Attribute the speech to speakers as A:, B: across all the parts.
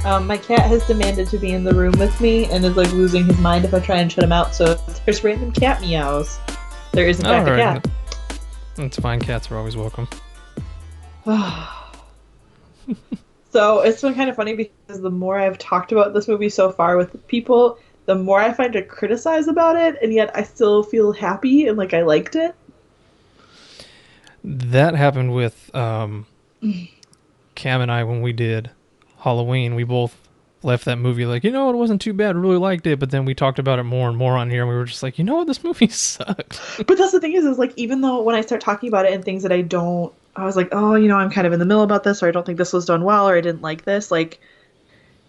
A: My cat has demanded to be in the room with me and is like losing his mind if I try and shut him out. So if there's random cat meows, there is in
B: All
A: fact a
B: right,
A: cat.
B: that's fine. Cats are always welcome.
A: So it's been kind of funny because the more I've talked about this movie so far with people, the more I find to criticize about it, and yet I still feel happy and like I liked it.
B: That happened with Cam and I when we did Halloween. We both left that movie like, it wasn't too bad. Really liked it, but then we talked about it more and more on here, and we were just like, this movie sucked.
A: But that's the thing is like even though when I start talking about it and things that I was like, oh, I'm kind of in the middle about this, or I don't think this was done well, or I didn't like this. Like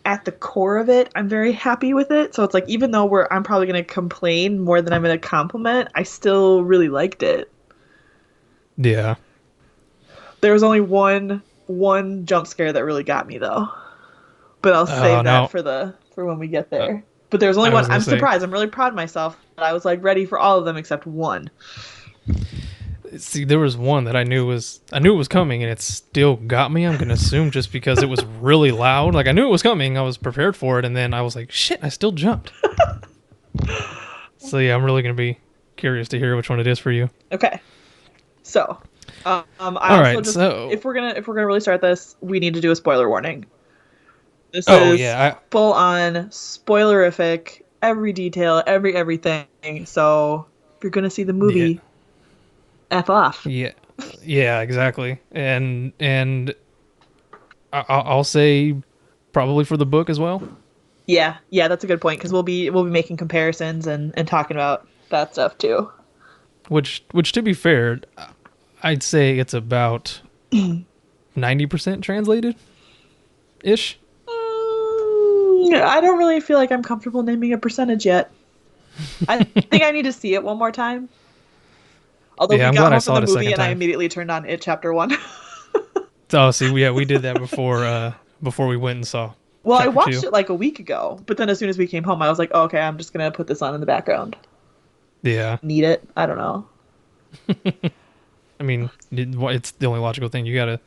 A: at the core of it, I'm very happy with it. So it's like even though I'm probably going to complain more than I'm going to compliment, I still really liked it.
B: Yeah.
A: There was only one jump scare that really got me though, but I'll
B: Oh
A: save that
B: no.
A: for when we get
B: Uh,
A: there. But there's only
B: I
A: one.
B: was gonna
A: I'm
B: say.
A: surprised. I'm really proud of myself. I was like ready for all of them except one.
B: See, there was one that I knew it was coming, and it still got me. I'm gonna assume just because it was really loud. Like I knew it was coming, I was prepared for it, and then I was like, shit, I still jumped. So yeah, I'm really gonna be curious to hear which one it is for you.
A: Okay, so I
B: All
A: also
B: right,
A: just
B: so
A: if we're gonna really start this, we need to do a spoiler warning. This
B: oh
A: is
B: yeah,
A: full on spoilerific, every detail, everything. So if you're gonna see the
B: yeah,
A: movie, f off.
B: yeah, yeah, exactly. And I'll say probably for the book as well.
A: Yeah, that's a good point because we'll be making comparisons and talking about that stuff too.
B: Which to be fair, I'd say it's about 90% translated ish.
A: I don't really feel like I'm comfortable naming a percentage yet. I think I need to see it one more time. Although
B: Yeah,
A: we
B: I'm
A: got
B: glad I
A: home from
B: saw
A: the
B: it a
A: movie
B: second
A: and I
B: time.
A: immediately turned on It Chapter One.
B: Oh, see, yeah, we did that before we went and saw
A: Well, I
B: chapter
A: watched
B: two.
A: it like a week ago, but then as soon as we came home, I was like, oh, okay, I'm just gonna put this on in the background.
B: Yeah,
A: Need it? I don't know.
B: I mean, it's the only logical thing. You got to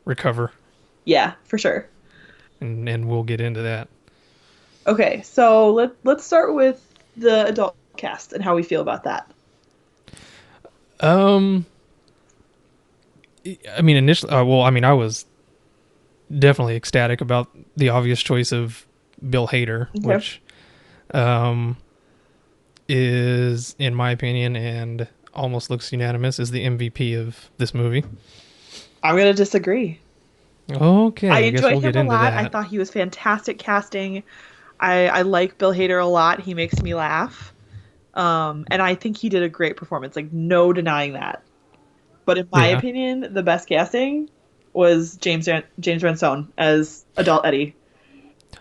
B: recover,
A: Yeah, for sure.
B: and we'll get into that.
A: Okay, so let's start with the adult cast and how we feel about that.
B: Um, I mean, initially, well, I mean, I was definitely ecstatic about the obvious choice of Bill Hader,
A: Okay.
B: which um is, in my opinion, and almost looks unanimous, is the MVP of this movie.
A: I'm gonna disagree. I
B: Okay, I guess
A: enjoyed
B: we'll
A: him
B: get
A: a
B: into
A: lot. I
B: that.
A: thought he was fantastic casting. I like Bill Hader a lot. He makes me laugh. And I think he did a great performance. Like no denying that. But in my
B: Yeah.
A: opinion, the best casting was James Ransone as adult Eddie.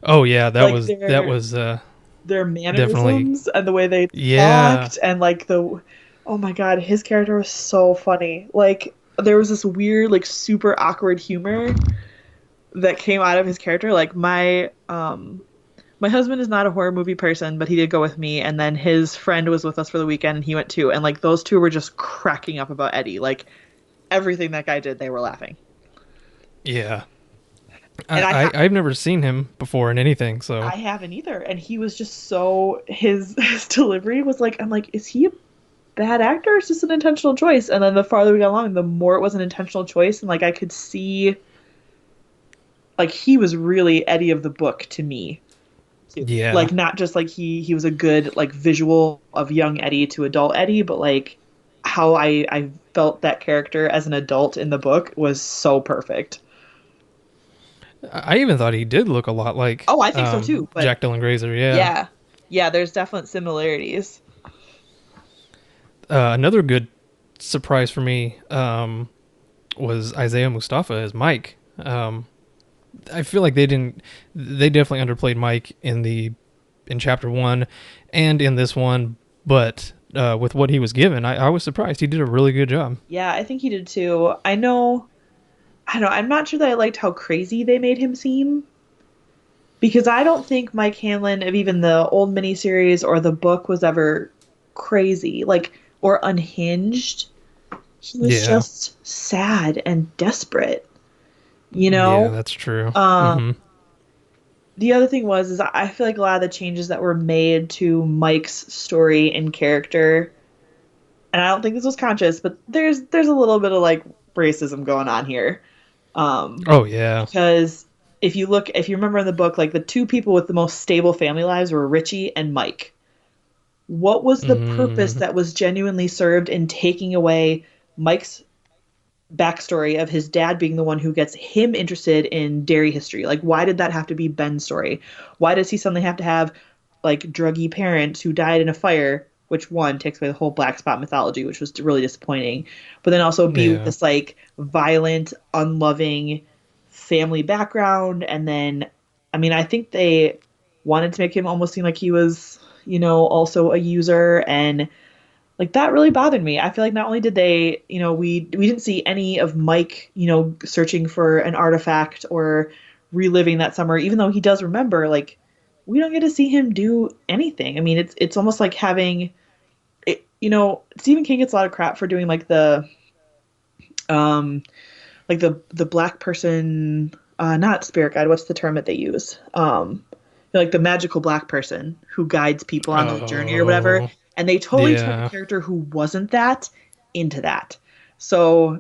B: Oh yeah, that
A: Like
B: was that
A: their
B: was
A: their
B: definitely.
A: mannerisms and the way they
B: Yeah.
A: talked and like the oh my god, his character was so funny. Like there was this weird like super awkward humor that came out of his character. Like my husband is not a horror movie person, but he did go with me, and then his friend was with us for the weekend and he went too, and like those two were just cracking up about Eddie. Like everything that guy did, they were laughing.
B: Yeah.
A: And
B: I've never seen him before in anything, so
A: I haven't either. And he was just so his delivery was like I'm like, is he a bad actor? Or is this an intentional choice? And then the farther we got along, the more it was an intentional choice, and like I could see like he was really Eddie of the book to me.
B: yeah.
A: Like not just like he was a good like visual of young Eddie to adult Eddie, but like how I felt that character as an adult in the book was so perfect.
B: I even thought he did look a lot like
A: Oh, I think so too. But
B: Jack Dylan Grazer. Yeah.
A: yeah, yeah, there's definite similarities.
B: Another good surprise for me was Isaiah Mustafa as Mike. I feel like they definitely underplayed Mike in chapter one and in this one, but with what he was given, I was surprised. He did a really good job.
A: Yeah, I think he did too. I know, I'm not sure that I liked how crazy they made him seem because I don't think Mike Hanlon of even the old miniseries or the book was ever crazy, like or unhinged. He was
B: Yeah.
A: just sad and desperate, you
B: Yeah,
A: know?
B: that's true.
A: Um,
B: Hmm.
A: the other thing was is I feel like a lot of the changes that were made to Mike's story and character, and I don't think this was conscious, but there's a little bit of like racism going on here. Um,
B: Oh yeah.
A: because if you remember in the book, like the two people with the most stable family lives were Richie and Mike. What was the purpose
B: Mm,
A: that was genuinely served in taking away Mike's backstory of his dad being the one who gets him interested in dairy history? Like, why did that have to be Ben's story? Why does he suddenly have to have like druggy parents who died in a fire, which one takes away the whole black spot mythology, which was really disappointing, but then also be with
B: yeah.
A: this like violent, unloving family background? And then, I mean, I think they wanted to make him almost seem like he was, also a user, and like that really bothered me. I feel like not only did they, we didn't see any of Mike, searching for an artifact or reliving that summer, even though he does remember, like we don't get to see him do anything. I mean, it's almost like having it, Stephen King gets a lot of crap for doing um like the black person, not spirit guide, what's the term that they use? Like the magical black person who guides people on the journey or whatever.
B: Oh
A: And they totally turned a
B: yeah.
A: character who wasn't that into that. So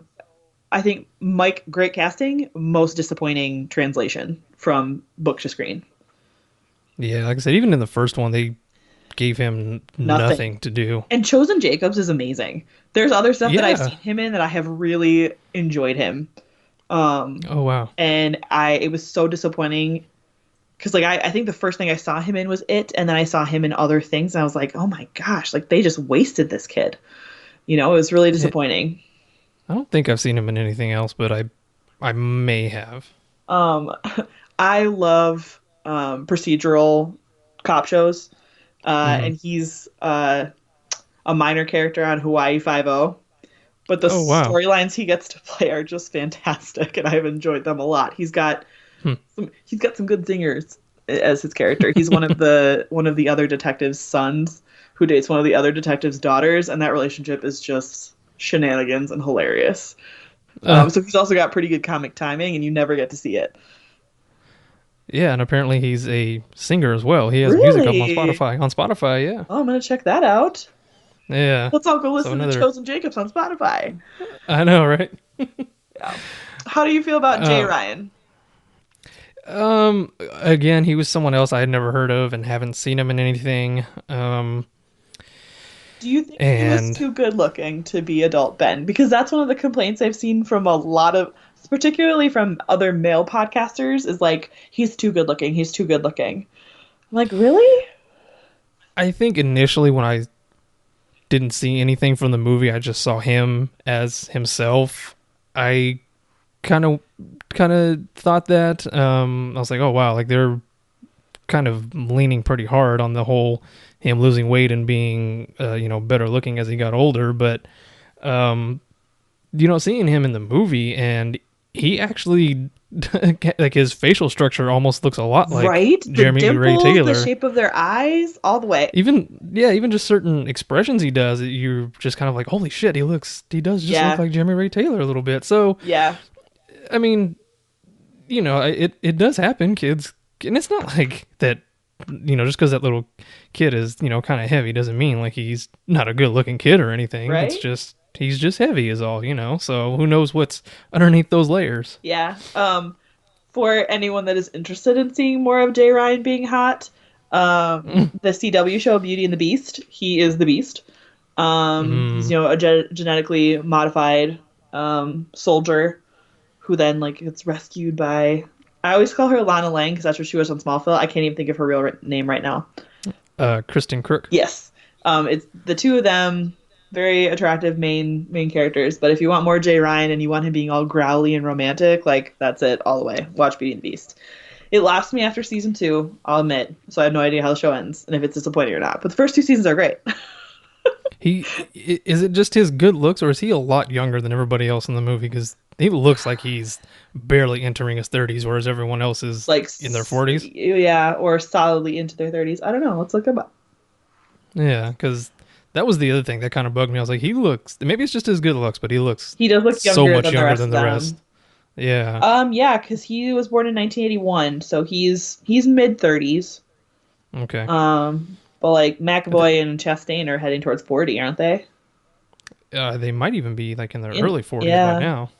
A: I think Mike, great casting, most disappointing translation from book to screen.
B: Yeah, like I said, even in the first one, they gave him
A: Nothing.
B: nothing to do.
A: And Chosen Jacobs is amazing. There's other stuff that I've
B: Yeah.
A: seen him in that I have really enjoyed him. Um,
B: Oh wow.
A: and it was so disappointing because like I think the first thing I saw him in was It, and then I saw him in other things, and I was like, oh my gosh, like they just wasted this kid. It was really
B: It,
A: disappointing.
B: I don't think I've seen him in anything else, but I may have.
A: Um, I love procedural cop shows,
B: Hmm.
A: and he's a minor character on Hawaii Five O. But the
B: Oh wow.
A: storylines he gets to play are just fantastic, and I've enjoyed them a lot.
B: Hmm.
A: He's got some good zingers as his character. He's one of the other detective's sons who dates one of the other detective's daughters, and that relationship is just shenanigans and hilarious.
B: Uh,
A: So he's also got pretty good comic timing, and you never get to see it.
B: yeah, and apparently he's a singer as well. He has music up on
A: Really?
B: Spotify. On Spotify, yeah.
A: Oh, I'm gonna check that out.
B: Yeah.
A: Let's all go
B: So
A: listen to
B: another.
A: Chosen Jacobs on Spotify.
B: I know, right?
A: Yeah. How do you feel about Jay
B: Uh,
A: Ryan?
B: Again, he was someone else I had never heard of and haven't seen him in anything.
A: Do you think he was
B: And
A: too good looking to be adult Ben? Because that's one of the complaints I've seen from a lot of, particularly from other male podcasters, is like, he's too good looking. He's too good looking. I'm like, really?
B: I think initially when I didn't see anything from the movie, I just saw him as himself. I kind of thought that I was like, oh wow, like they're kind of leaning pretty hard on the whole him losing weight and being better looking as he got older, but um seeing him in the movie and he actually like his facial structure almost looks a lot like
A: Right? The
B: Jeremy Ray
A: dimples, the
B: Taylor.
A: shape of their eyes, all the way.
B: Even just certain expressions he does, you're just kind of like, holy shit, he does just look
A: Yeah.
B: like Jeremy Ray Taylor a little bit. So
A: Yeah.
B: I mean, it does happen, kids, and it's not like that. Just because that little kid is kind of heavy doesn't mean like he's not a good looking kid or anything. It's
A: Right?
B: just he's just heavy is all. So who knows what's underneath those layers?
A: Yeah. For anyone that is interested in seeing more of Jay Ryan being hot, the CW show Beauty and the Beast, he is the Beast. He's
B: Mm.
A: a genetically modified soldier who then like gets rescued by. I always call her Lana Lang because that's what she was on Smallville. I can't even think of her real name right now.
B: Kristen Crook.
A: Yes, it's the two of them. Very attractive main characters. But if you want more Jay Ryan and you want him being all growly and romantic, like that's it all the way. Watch Beauty and the Beast. It lost me after season 2, I'll admit. So I have no idea how the show ends and if it's disappointing or not. But the first 2 seasons are great.
B: Is it just his good looks, or is he a lot younger than everybody else in the movie? Because he looks like he's barely entering his 30s, whereas everyone else is
A: Like,
B: in their 40s.
A: yeah, or solidly into their 30s. I don't know. Let's look him up.
B: Yeah, because that was the other thing that kind of bugged me. I was like, he looks, maybe it's just his good looks, but he looks
A: He does look
B: so
A: younger
B: much
A: than the
B: younger
A: rest
B: than
A: of
B: the rest.
A: them.
B: Yeah.
A: Yeah, because he was born in 1981, so he's mid 30s.
B: Okay.
A: But like
B: I th-
A: McAvoy and Chastain are heading towards 40, aren't they?
B: they might even be like in their
A: In
B: early 40s by
A: Yeah.
B: now.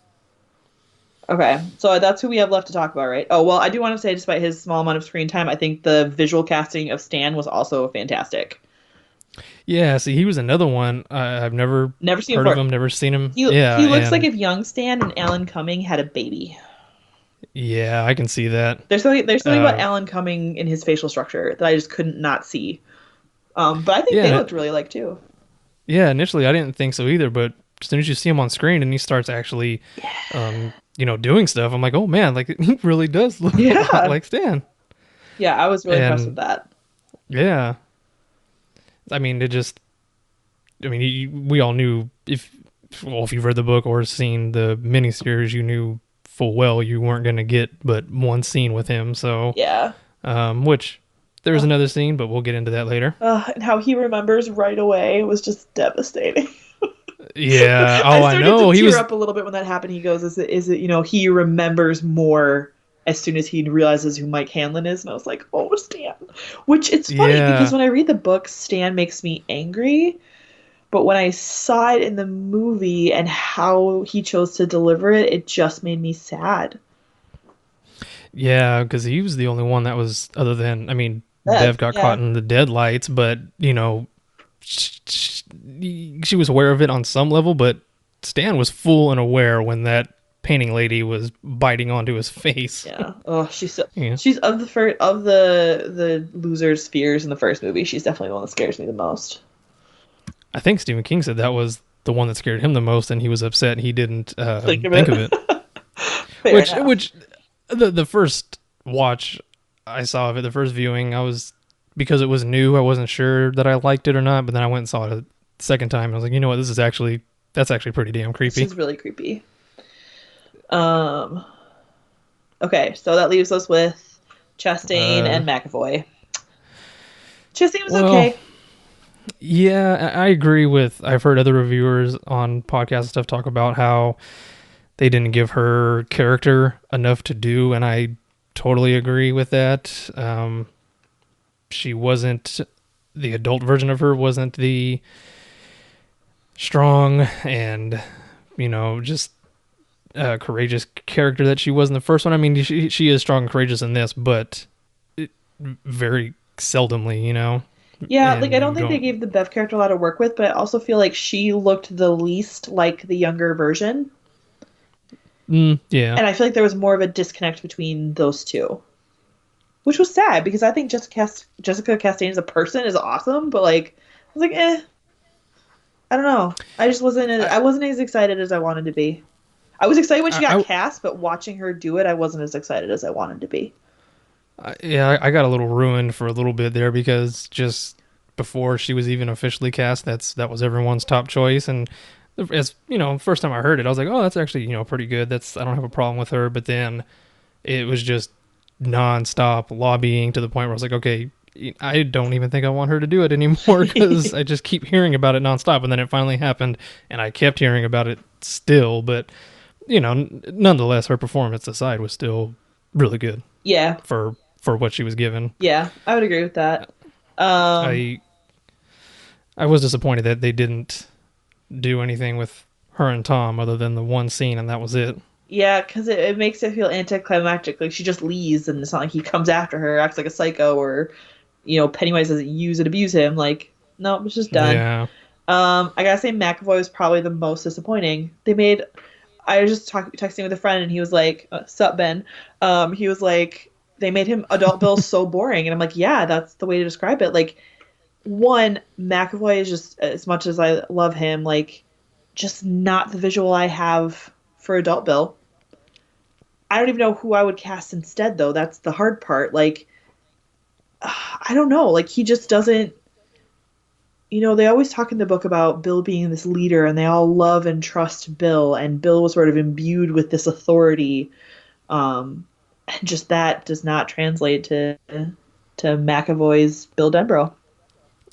A: Okay, so that's who we have left to talk about, right? Oh, well, I do want to say, despite his small amount of screen time, I think the visual casting of Stan was also fantastic.
B: Yeah, see, he was another one. I've never
A: Never seen him
B: heard of
A: before.
B: him, never seen him.
A: He
B: Yeah,
A: looks like
B: and
A: if young Stan and Alan Cumming had a baby.
B: yeah, I can see that.
A: There's something about
B: Uh,
A: Alan Cumming in his facial structure that I just couldn't not see. But I think they
B: yeah,
A: looked really like too.
B: yeah. Initially, I didn't think so either, but as soon as you see him on screen and he starts actually, doing stuff, I'm like, oh man, like he really does look a lot
A: Yeah,
B: like Stan.
A: yeah, I was really impressed with
B: And
A: that.
B: yeah, I mean, we all knew if you've read the book or seen the miniseries, you knew full well you weren't going to get but one scene with him. So,
A: Yeah.
B: which there's
A: Uh,
B: another scene, but we'll get into that later.
A: and how he remembers right away was just devastating.
B: Yeah.
A: I
B: Oh, I
A: started to
B: know. He
A: tear
B: was.
A: up a little bit when that happened. He goes, is it, he remembers more as soon as he realizes who Mike Hanlon is. And I was like, oh, Stan. Which it's funny because
B: Yeah.
A: when I read the book, Stan makes me angry. But when I saw it in the movie and how he chose to deliver it, it just made me sad.
B: Yeah, because he was the only one that was, other than, I mean, Bev
A: Dev,
B: got caught
A: yeah.
B: in the deadlights, but, she was aware of it on some level, but Stan was full and aware when that painting lady was biting onto his face.
A: Yeah. Oh,
B: Yeah.
A: she's of the losers' fears in the first movie. She's definitely the one that scares me the most.
B: I think Stephen King said that was the one that scared him the most, and he was upset he didn't
A: Think of
B: think
A: it.
B: of it.
A: Fair enough.
B: Which the first watch I saw of it, the first viewing, I was, because it was new, I wasn't sure that I liked it or not. But then I went and saw it a second time, and I was like, you know what, that's actually pretty damn
A: It's
B: creepy.
A: just really creepy. Um. Okay, so that leaves us with Chastain
B: Uh,
A: and McAvoy. Chastain was
B: well,
A: okay.
B: yeah, I agree with. I've heard other reviewers on podcasts and stuff talk about how they didn't give her character enough to do, and I totally agree with that. She wasn't, the adult version of her wasn't the strong and just courageous character that she was in the first one. I mean, she is strong and courageous in this, but it, very seldomly,
A: Yeah, like
B: and
A: I don't
B: you
A: think they
B: don't.
A: gave the Bev character a lot of work with, but I also feel like she looked the least like the younger version.
B: Yeah,
A: And I feel like there was more of a disconnect between those two, which was sad because I think Jessica Chastain as a person is awesome, but like I was like, I don't know. I
B: I,
A: wasn't as excited as I wanted to be. I was excited when she got
B: I,
A: cast, but watching her do it, I wasn't as excited as I wanted to be.
B: yeah, I got a little ruined for a little bit there because just before she was even officially cast, that was everyone's top choice. And as first time I heard it, I was like, oh, that's actually pretty good. That's, I don't have a problem with her. But then it was just nonstop lobbying to the point where I was like, okay, I don't even think I want her to do it anymore because I just keep hearing about it nonstop. And then it finally happened, and I kept hearing about it still. But nonetheless, her performance aside was still really good
A: Yeah,
B: for what she was given.
A: yeah, I would agree with that. Um,
B: I I was disappointed that they didn't do anything with her and Tom other than the one scene, and that was it.
A: yeah, because it makes it feel anticlimactic. Like she just leaves, and it's not like he comes after her, acts like a psycho, or Pennywise doesn't use and abuse him. Like, no, it's just done.
B: Yeah.
A: I gotta say, McAvoy was probably the most disappointing. I was just texting with a friend, and he was like, "Sup, Ben?" He was like, "They made him Adult Bill so boring," and I'm like, "Yeah, that's the way to describe it." Like, one, McAvoy is just, as much as I love him, like, just not the visual I have for Adult Bill. I don't even know who I would cast instead, though. That's the hard part. Like, I don't know. Like, he just doesn't. They always talk in the book about Bill being this leader, and they all love and trust Bill, and Bill was sort of imbued with this authority. And just that does not translate to McAvoy's Bill Denbrough.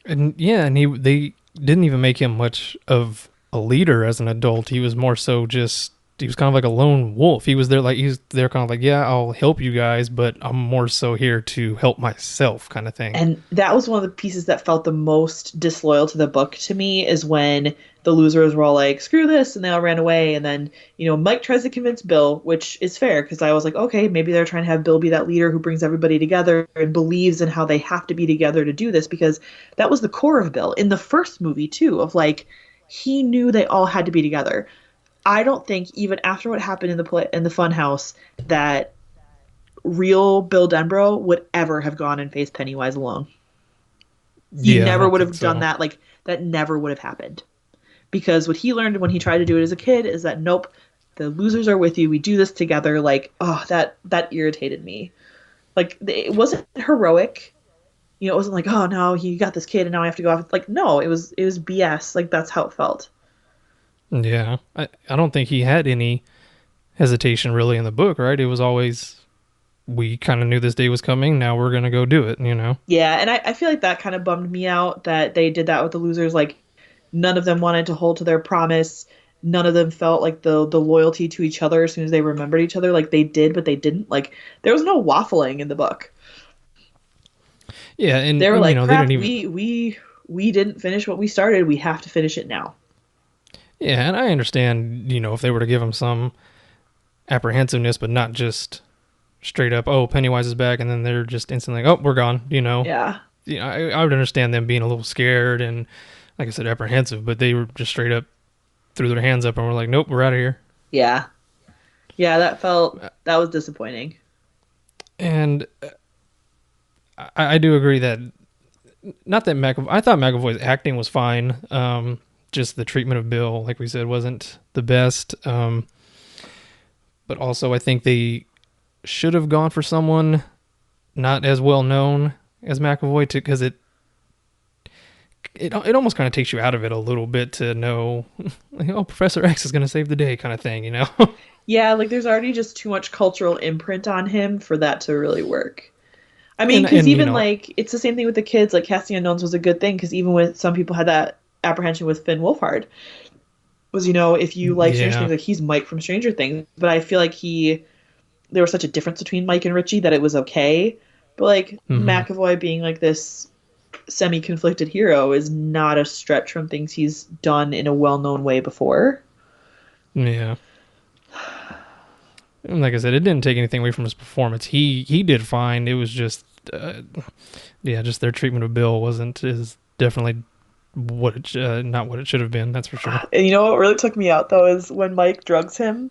B: And yeah, and they didn't even make him much of a leader as an adult. He was more so just he was kind of like a lone wolf. He was there like he's there kind of like, yeah, I'll help you guys, but I'm more so here to help myself, kind of thing.
A: And that was one of the pieces that felt the most disloyal to the book to me is when the losers were all like, screw this, and they all ran away. And then, Mike tries to convince Bill, which is fair because I was like, okay, maybe they're trying to have Bill be that leader who brings everybody together and believes in how they have to be together to do this because that was the core of Bill in the first movie, too, of like, he knew they all had to be together. I don't think even after what happened in the fun house that real Bill Denbrough would ever have gone and faced Pennywise alone. He
B: Yeah, I
A: never
B: don't
A: would
B: think
A: have done
B: so.
A: that. Like that never would have happened. Because what he learned when he tried to do it as a kid is that nope, the losers are with you. We do this together. Like, oh, that irritated me. Like it wasn't heroic. It wasn't like, oh no, he got this kid and now I have to go off. Like, no, it was BS. Like that's how it felt.
B: Yeah, I don't think he had any hesitation really in the book, right? It was always we kind of knew this day was coming. Now we're gonna go do it.
A: Yeah, and I feel like that kind of bummed me out that they did that with the losers. Like none of them wanted to hold to their promise. None of them felt like the loyalty to each other as soon as they remembered each other. Like they did, but they didn't. Like there was no waffling in the book.
B: Yeah,
A: They were
B: and
A: like,
B: they didn't
A: "Crap,
B: even.
A: we didn't finish what we started. We have to finish it now."
B: Yeah, and I understand, if they were to give him some apprehensiveness, but not just straight up, oh, Pennywise is back, and then they're just instantly like, oh, we're gone.
A: Yeah,
B: I would understand them being a little scared and, like I said, apprehensive, but they were just straight up threw their hands up and were like, nope, we're out of here.
A: yeah, yeah. That was disappointing.
B: And I do agree that not that I thought McAvoy's acting was fine. Just the treatment of Bill, like we said, wasn't the best. But also, I think they should have gone for someone not as well known as McAvoy, because it almost kind of takes you out of it a little bit to know, like, oh, Professor X is going to save the day, kind of thing.
A: Yeah, like there's already just too much cultural imprint on him for that to really work. I mean,
B: and
A: because
B: and
A: even like it's the same thing with the kids. Like casting unknowns was a good thing because even with some people had that apprehension with Finn Wolfhard was if you like Stranger
B: yeah,
A: Things, like he's Mike from Stranger Things, but I feel like there was such a difference between Mike and Richie that it was okay. But like
B: hmm
A: McAvoy being like this semi-conflicted hero is not a stretch from things he's done in a well-known way before.
B: yeah. And like I said, it didn't take anything away from his performance. He did fine. It was just, yeah, just their treatment of Bill wasn't is definitely not what it should have been. That's for sure.
A: And what really took me out though is when Mike drugs him,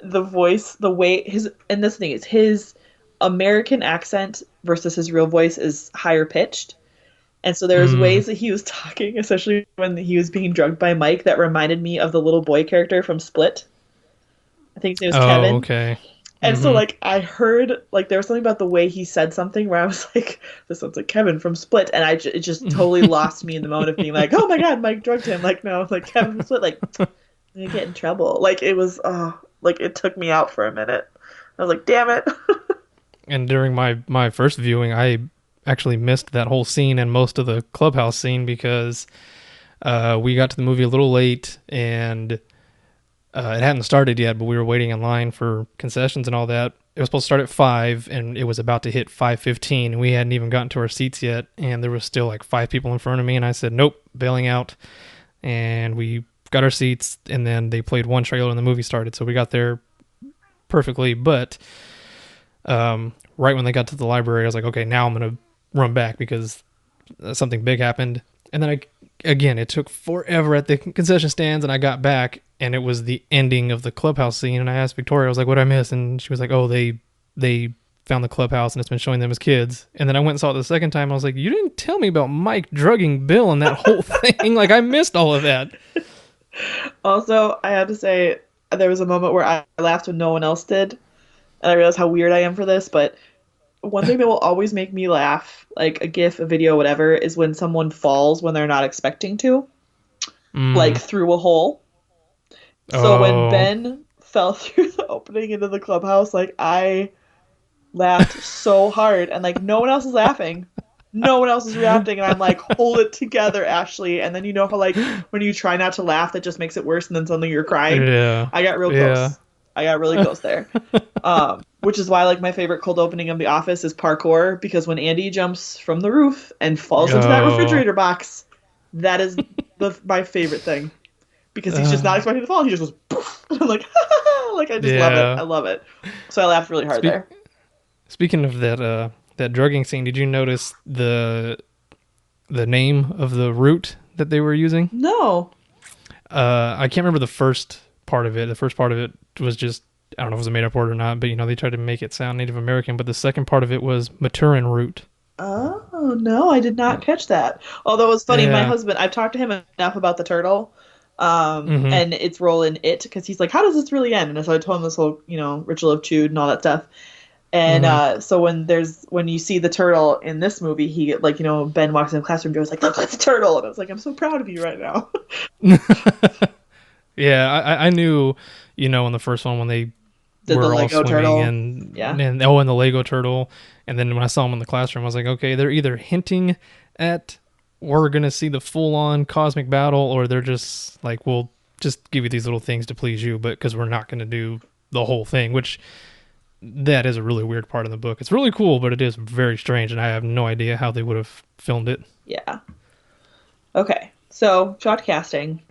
A: the voice, the way his and this thing is his American accent versus his real voice is higher pitched. And so there was
B: Mm.
A: ways that he was talking, especially when he was being drugged by Mike, that reminded me of the little boy character from Split. I think his name was
B: Oh,
A: Kevin.
B: okay.
A: And so
B: hmm
A: like I heard like there was something about the way he said something where I was like, this sounds like Kevin from Split, and it just totally lost me in the moment of being like, oh my god, Mike drugged him. Like no, like Kevin from Split, like I'm gonna get in trouble. Like it was, like it took me out for a minute. I was like, damn it.
B: And during my first viewing, I actually missed that whole scene and most of the clubhouse scene because we got to the movie a little late and it hadn't started yet, but we were waiting in line for concessions and all that. It was supposed to start at 5 and it was about to hit 5:15 and we hadn't even gotten to our seats yet, and there was still like 5 people in front of me, and I said nope, bailing out. And we got our seats, and then they played one trailer and the movie started, so we got there perfectly. But right when they got to the library, I was like, okay, now I'm gonna run back because something big happened. And then again, it took forever at the concession stands, and I got back, and it was the ending of the clubhouse scene. And I asked Victoria, I was like, "What did I miss?" And she was like, "Oh, they found the clubhouse, and it's been showing them as kids." And then I went and saw it the second time. And I was like, "You didn't tell me about Mike drugging Bill and that whole thing. Like I missed all of that."
A: Also, I have to say there was a moment where I laughed when no one else did, and I realized how weird I am for this, but one thing that will always make me laugh, like a GIF, a video, whatever, is when someone falls when they're not expecting to, like
B: Mm.
A: through a hole. So when
B: Oh.
A: Ben fell through the opening into the clubhouse, like I laughed so hard and like no one else is laughing. no one else is reacting, and I'm like, hold it together, Ashley. And then you know how like when you try not to laugh, that just makes it worse, and then suddenly you're crying.
B: Yeah.
A: I got real
B: Yeah.
A: close. I got really close there. Which is why like my favorite cold opening of The Office is parkour, because when Andy jumps from the roof and falls into that
B: Oh.
A: refrigerator box, that is my favorite thing, because he's just not
B: Uh,
A: expecting to fall, and he just goes poof. And I'm like, like I just love it.
B: yeah.
A: I love it. So I laughed really hard
B: Speak
A: there.
B: Speaking of that that drugging scene, did you notice the name of the root that they were using?
A: No.
B: I can't remember the first part of it. The first part of it was just, I don't know if it was a made up word or not, but they tried to make it sound Native American. But the second part of it was Maturin root.
A: Oh, no, I did not catch that. Although it was funny, my
B: Yeah.
A: husband, I've talked to him enough about the turtle,
B: Mm-hmm.
A: and its role in it, because he's like, how does this really end? And so I told him this whole, ritual of Chewed and all that stuff. And
B: Mm-hmm.
A: so when you see the turtle in this movie, he like, Ben walks in the classroom door, is like, look, that's a turtle. And I was like, I'm so proud of you right now.
B: Yeah, I knew, in the first one when they
A: Did the
B: were all
A: Lego
B: swimming
A: turtle.
B: and
A: Yeah.
B: and oh, and the Lego turtle, and then when I saw them in the classroom, I was like, okay, they're either hinting at we're gonna see the full on cosmic battle, or they're just like, we'll just give you these little things to please you, but because we're not gonna do the whole thing, which that is a really weird part in the book. It's really cool, but it is very strange, and I have no idea how they would have filmed it.
A: Yeah. Okay. So, shot casting.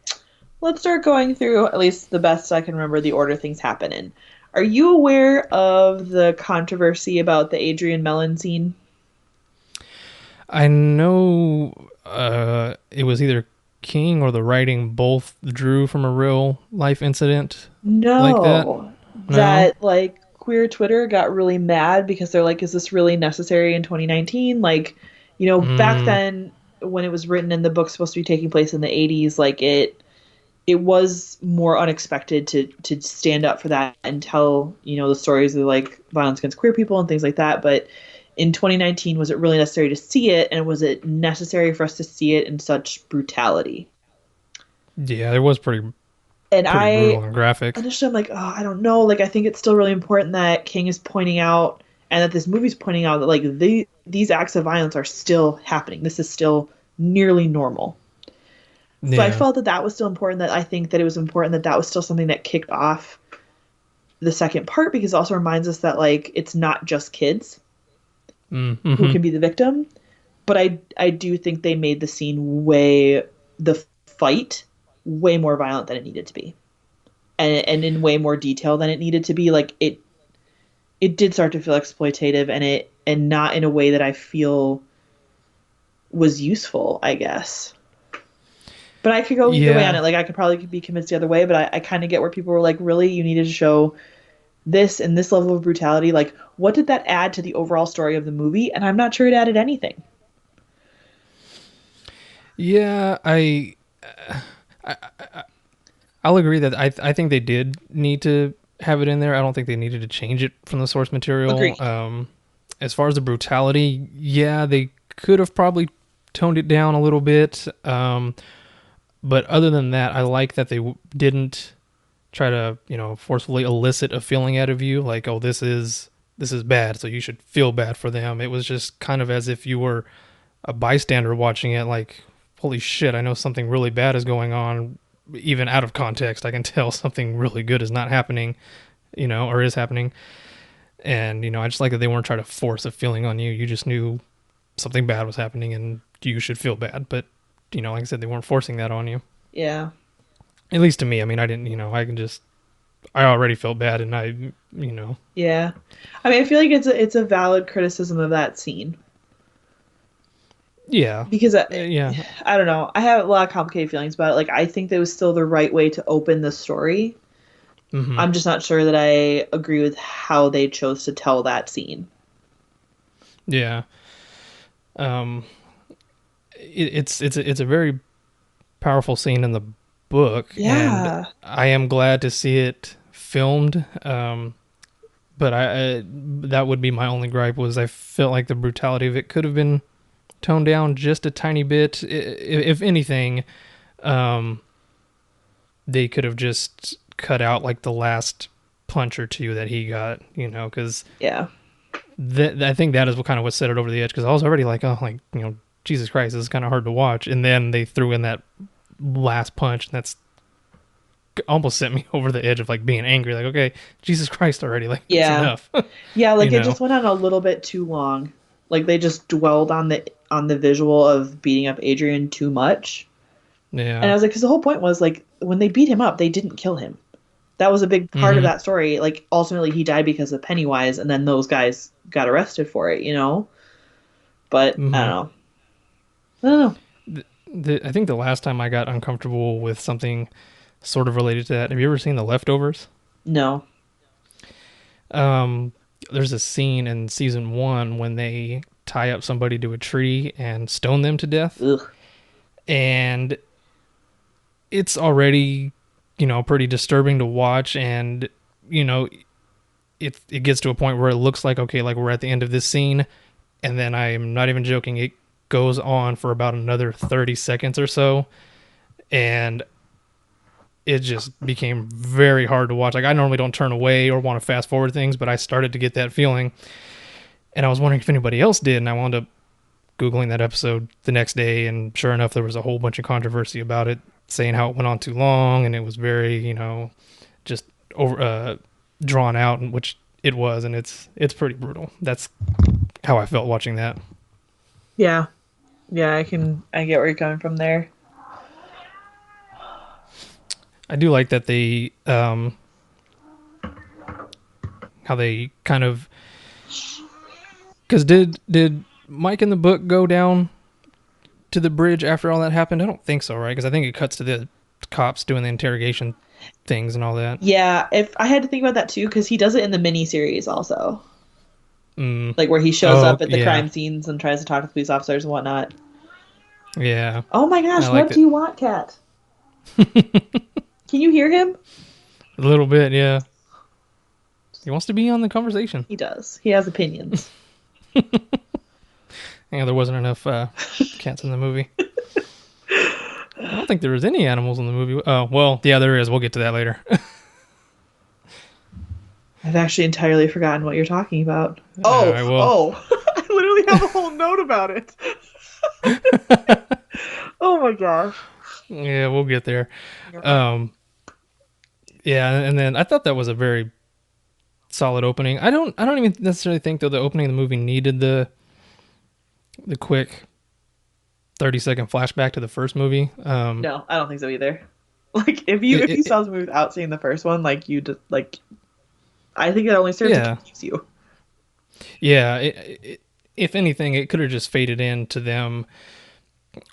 A: Let's start going through, at least the best I can remember, the order things happen in. Are you aware of the controversy about the Adrian Mellon scene?
B: I know it was either King or the writing both drew from a real life incident like that.
A: No.
B: No.
A: That, like, queer Twitter got really mad because they're like, is this really necessary in 2019? Like, back
B: Mm,
A: then, when it was written and the book's supposed to be taking place in the 80s, like, it was more unexpected to stand up for that and tell the stories of like violence against queer people and things like that. But in 2019, was it really necessary to see it, and was it necessary for us to see it in such brutality?
B: yeah, it was
A: And
B: pretty
A: I
B: brutal and graphic.
A: initially, I'm like, oh, I don't know, like I think it's still really important that King is pointing out, and that this movie's pointing out, that like these acts of violence are still happening. This is still nearly normal. So I
B: Yeah.
A: felt that that was still important. That I think that it was important that that was still something that kicked off the second part, because it also reminds us that like it's not just kids who
B: Mm-hmm.
A: can be the victim. But I do think they made the fight way more violent than it needed to be, and in way more detail than it needed to be. Like it did start to feel exploitative, and not in a way that I feel was useful, I guess. But I could go either way on
B: Yeah.
A: it. Like I could probably be convinced the other way, but I kind of get where people were like, really, you needed to show this and this level of brutality. Like, what did that add to the overall story of the movie? And I'm not sure it added anything.
B: Yeah, I'll agree that I think they did need to have it in there. I don't think they needed to change it from the source material.
A: Agreed.
B: As far as the brutality, yeah, they could have probably toned it down a little bit. But other than that, I like that they didn't try to forcefully elicit a feeling out of you, like, oh, this is bad, so you should feel bad for them. It was just kind of as if you were a bystander watching it, like, holy shit, I know something really bad is going on. Even out of context, I can tell something really good is not happening, or is happening. And I just like that they weren't trying to force a feeling on you. You just knew something bad was happening and you should feel bad. But like I said, they weren't forcing that on you.
A: Yeah.
B: At least to me. I mean, I didn't. I already felt bad, and you know,
A: Yeah. I mean, I feel like it's a valid criticism of that scene,
B: yeah,
A: because
B: yeah.
A: I don't know. I have a lot of complicated feelings about it. Like I think that was still the right way to open the story.
B: Hmm.
A: I'm just not sure that I agree with how they chose to tell that scene.
B: Yeah. Um, it's a very powerful scene in the book, and
A: Yeah.
B: I am glad to see it filmed. But that would be my only gripe, was I felt like the brutality of it could have been toned down just a tiny bit. If anything, um, they could have just cut out like the last punch or two that he got, because
A: Yeah.
B: I think that is what kind of what set it over the edge because I was already like, oh, like Jesus Christ, this is kind of hard to watch, and then they threw in that last punch, and that's almost sent me over the edge of like being angry. Like, okay, Jesus Christ already, like it's
A: Yeah.
B: enough,
A: Yeah,
B: you
A: like it
B: know?
A: just went on a little bit too long. Like they just dwelled on the visual of beating up Adrian too much. And I
B: Yeah.
A: was like, because the whole point was like when they beat him up, they didn't kill him. That was a big part of
B: Mm-hmm.
A: that story. Like ultimately he died because of Pennywise, and then those guys got arrested for it, you know? But I don't
B: Mm-hmm.
A: know. I don't know.
B: I think the last time I got uncomfortable with something sort of related to that, have you ever seen The Leftovers?
A: No.
B: Um, there's a scene in season one when they tie up somebody to a tree and stone them to death,
A: Ugh.
B: and it's already pretty disturbing to watch, and you know it gets to a point where it looks like okay, like we're at the end of this scene, and then I'm not even joking, it goes on for about another 30 seconds or so, and it just became very hard to watch. Like I normally don't turn away or want to fast forward things, but I started to get that feeling, and I was wondering if anybody else did, and I wound up googling that episode the next day, and sure enough, there was a whole bunch of controversy about it, saying how it went on too long and it was very, just over drawn out, which it was, and it's pretty brutal. That's how I felt watching that.
A: Yeah. Yeah, I get where you're coming from there.
B: I do like that they how they kind of because did Mike in the book go down to the bridge after all that happened? I don't think so, right? Because I think it cuts to the cops doing the interrogation things and all that.
A: Yeah, if I had to think about that too, because he does it in the mini series also.
B: Mm.
A: Like where he shows
B: Oh
A: up at the
B: yeah,
A: crime scenes and tries to talk to police officers and whatnot.
B: yeah.
A: Oh my
B: I
A: gosh, what
B: liked
A: do
B: it
A: you want, Cat? Can you hear him?
B: a little bit. Yeah, he wants to be on the conversation.
A: He does. He has opinions.
B: Yeah, there wasn't enough cats in the movie. I don't think there was any animals in the movie. Oh well, yeah, there is. We'll get to that later.
A: I've actually entirely forgotten what you're talking about.
B: All right, well,
A: I literally have a whole note about it. Oh my gosh.
B: yeah, we'll get there.
A: You're fine.
B: Um, yeah, and then I thought that was a very solid opening. I don't even necessarily think though the opening of the movie needed the quick 30-second flashback to the first movie.
A: No, I don't think so either. Like if you
B: It
A: saw this movie without seeing the first one, like you just like I think it only serves to
B: yeah,
A: confuse you.
B: yeah. If anything, it could have just faded into them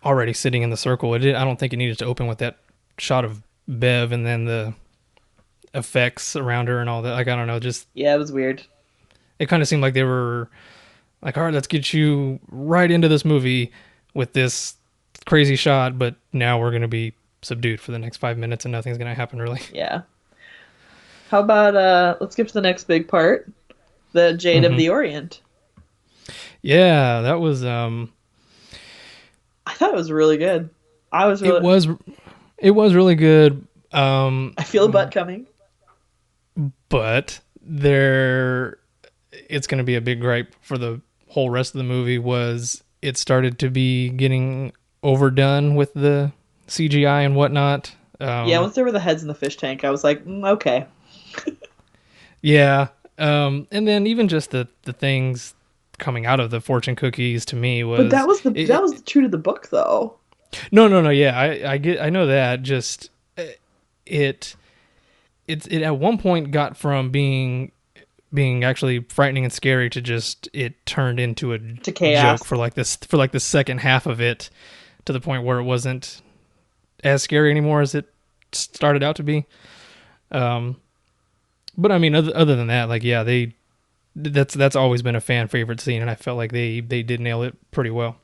B: already sitting in the circle. I don't think it needed to open with that shot of Bev and then the effects around her and all that. Like I don't know, just
A: Yeah, it was weird.
B: it kind of seemed like they were like, all right, let's get you right into this movie with this crazy shot, but now we're gonna be subdued for the next 5 minutes and nothing's gonna happen really.
A: Yeah. How about let's skip to the next big part, the Jade of
B: Hmm.
A: the Orient.
B: Yeah, that was
A: I thought it was really good. I was
B: it
A: really
B: was it was really good.
A: I feel a butt coming.
B: But there it's going to be a big gripe for the whole rest of the movie was it started to be getting overdone with the CGI and whatnot.
A: Yeah, once there were the heads in the fish tank, I was like, okay.
B: Yeah. And then even just the things coming out of the fortune cookies to me
A: But
B: was
A: that was true to the book though.
B: no, yeah, I know that, just it it at one point got from being actually frightening and scary to just it turned into a
A: To
B: joke
A: chaos.
B: for like this for like the second half of it, to the point where it wasn't as scary anymore as it started out to be. um but I mean, other than that, like yeah, they that's always been a fan favorite scene, and I felt like they did nail it pretty well.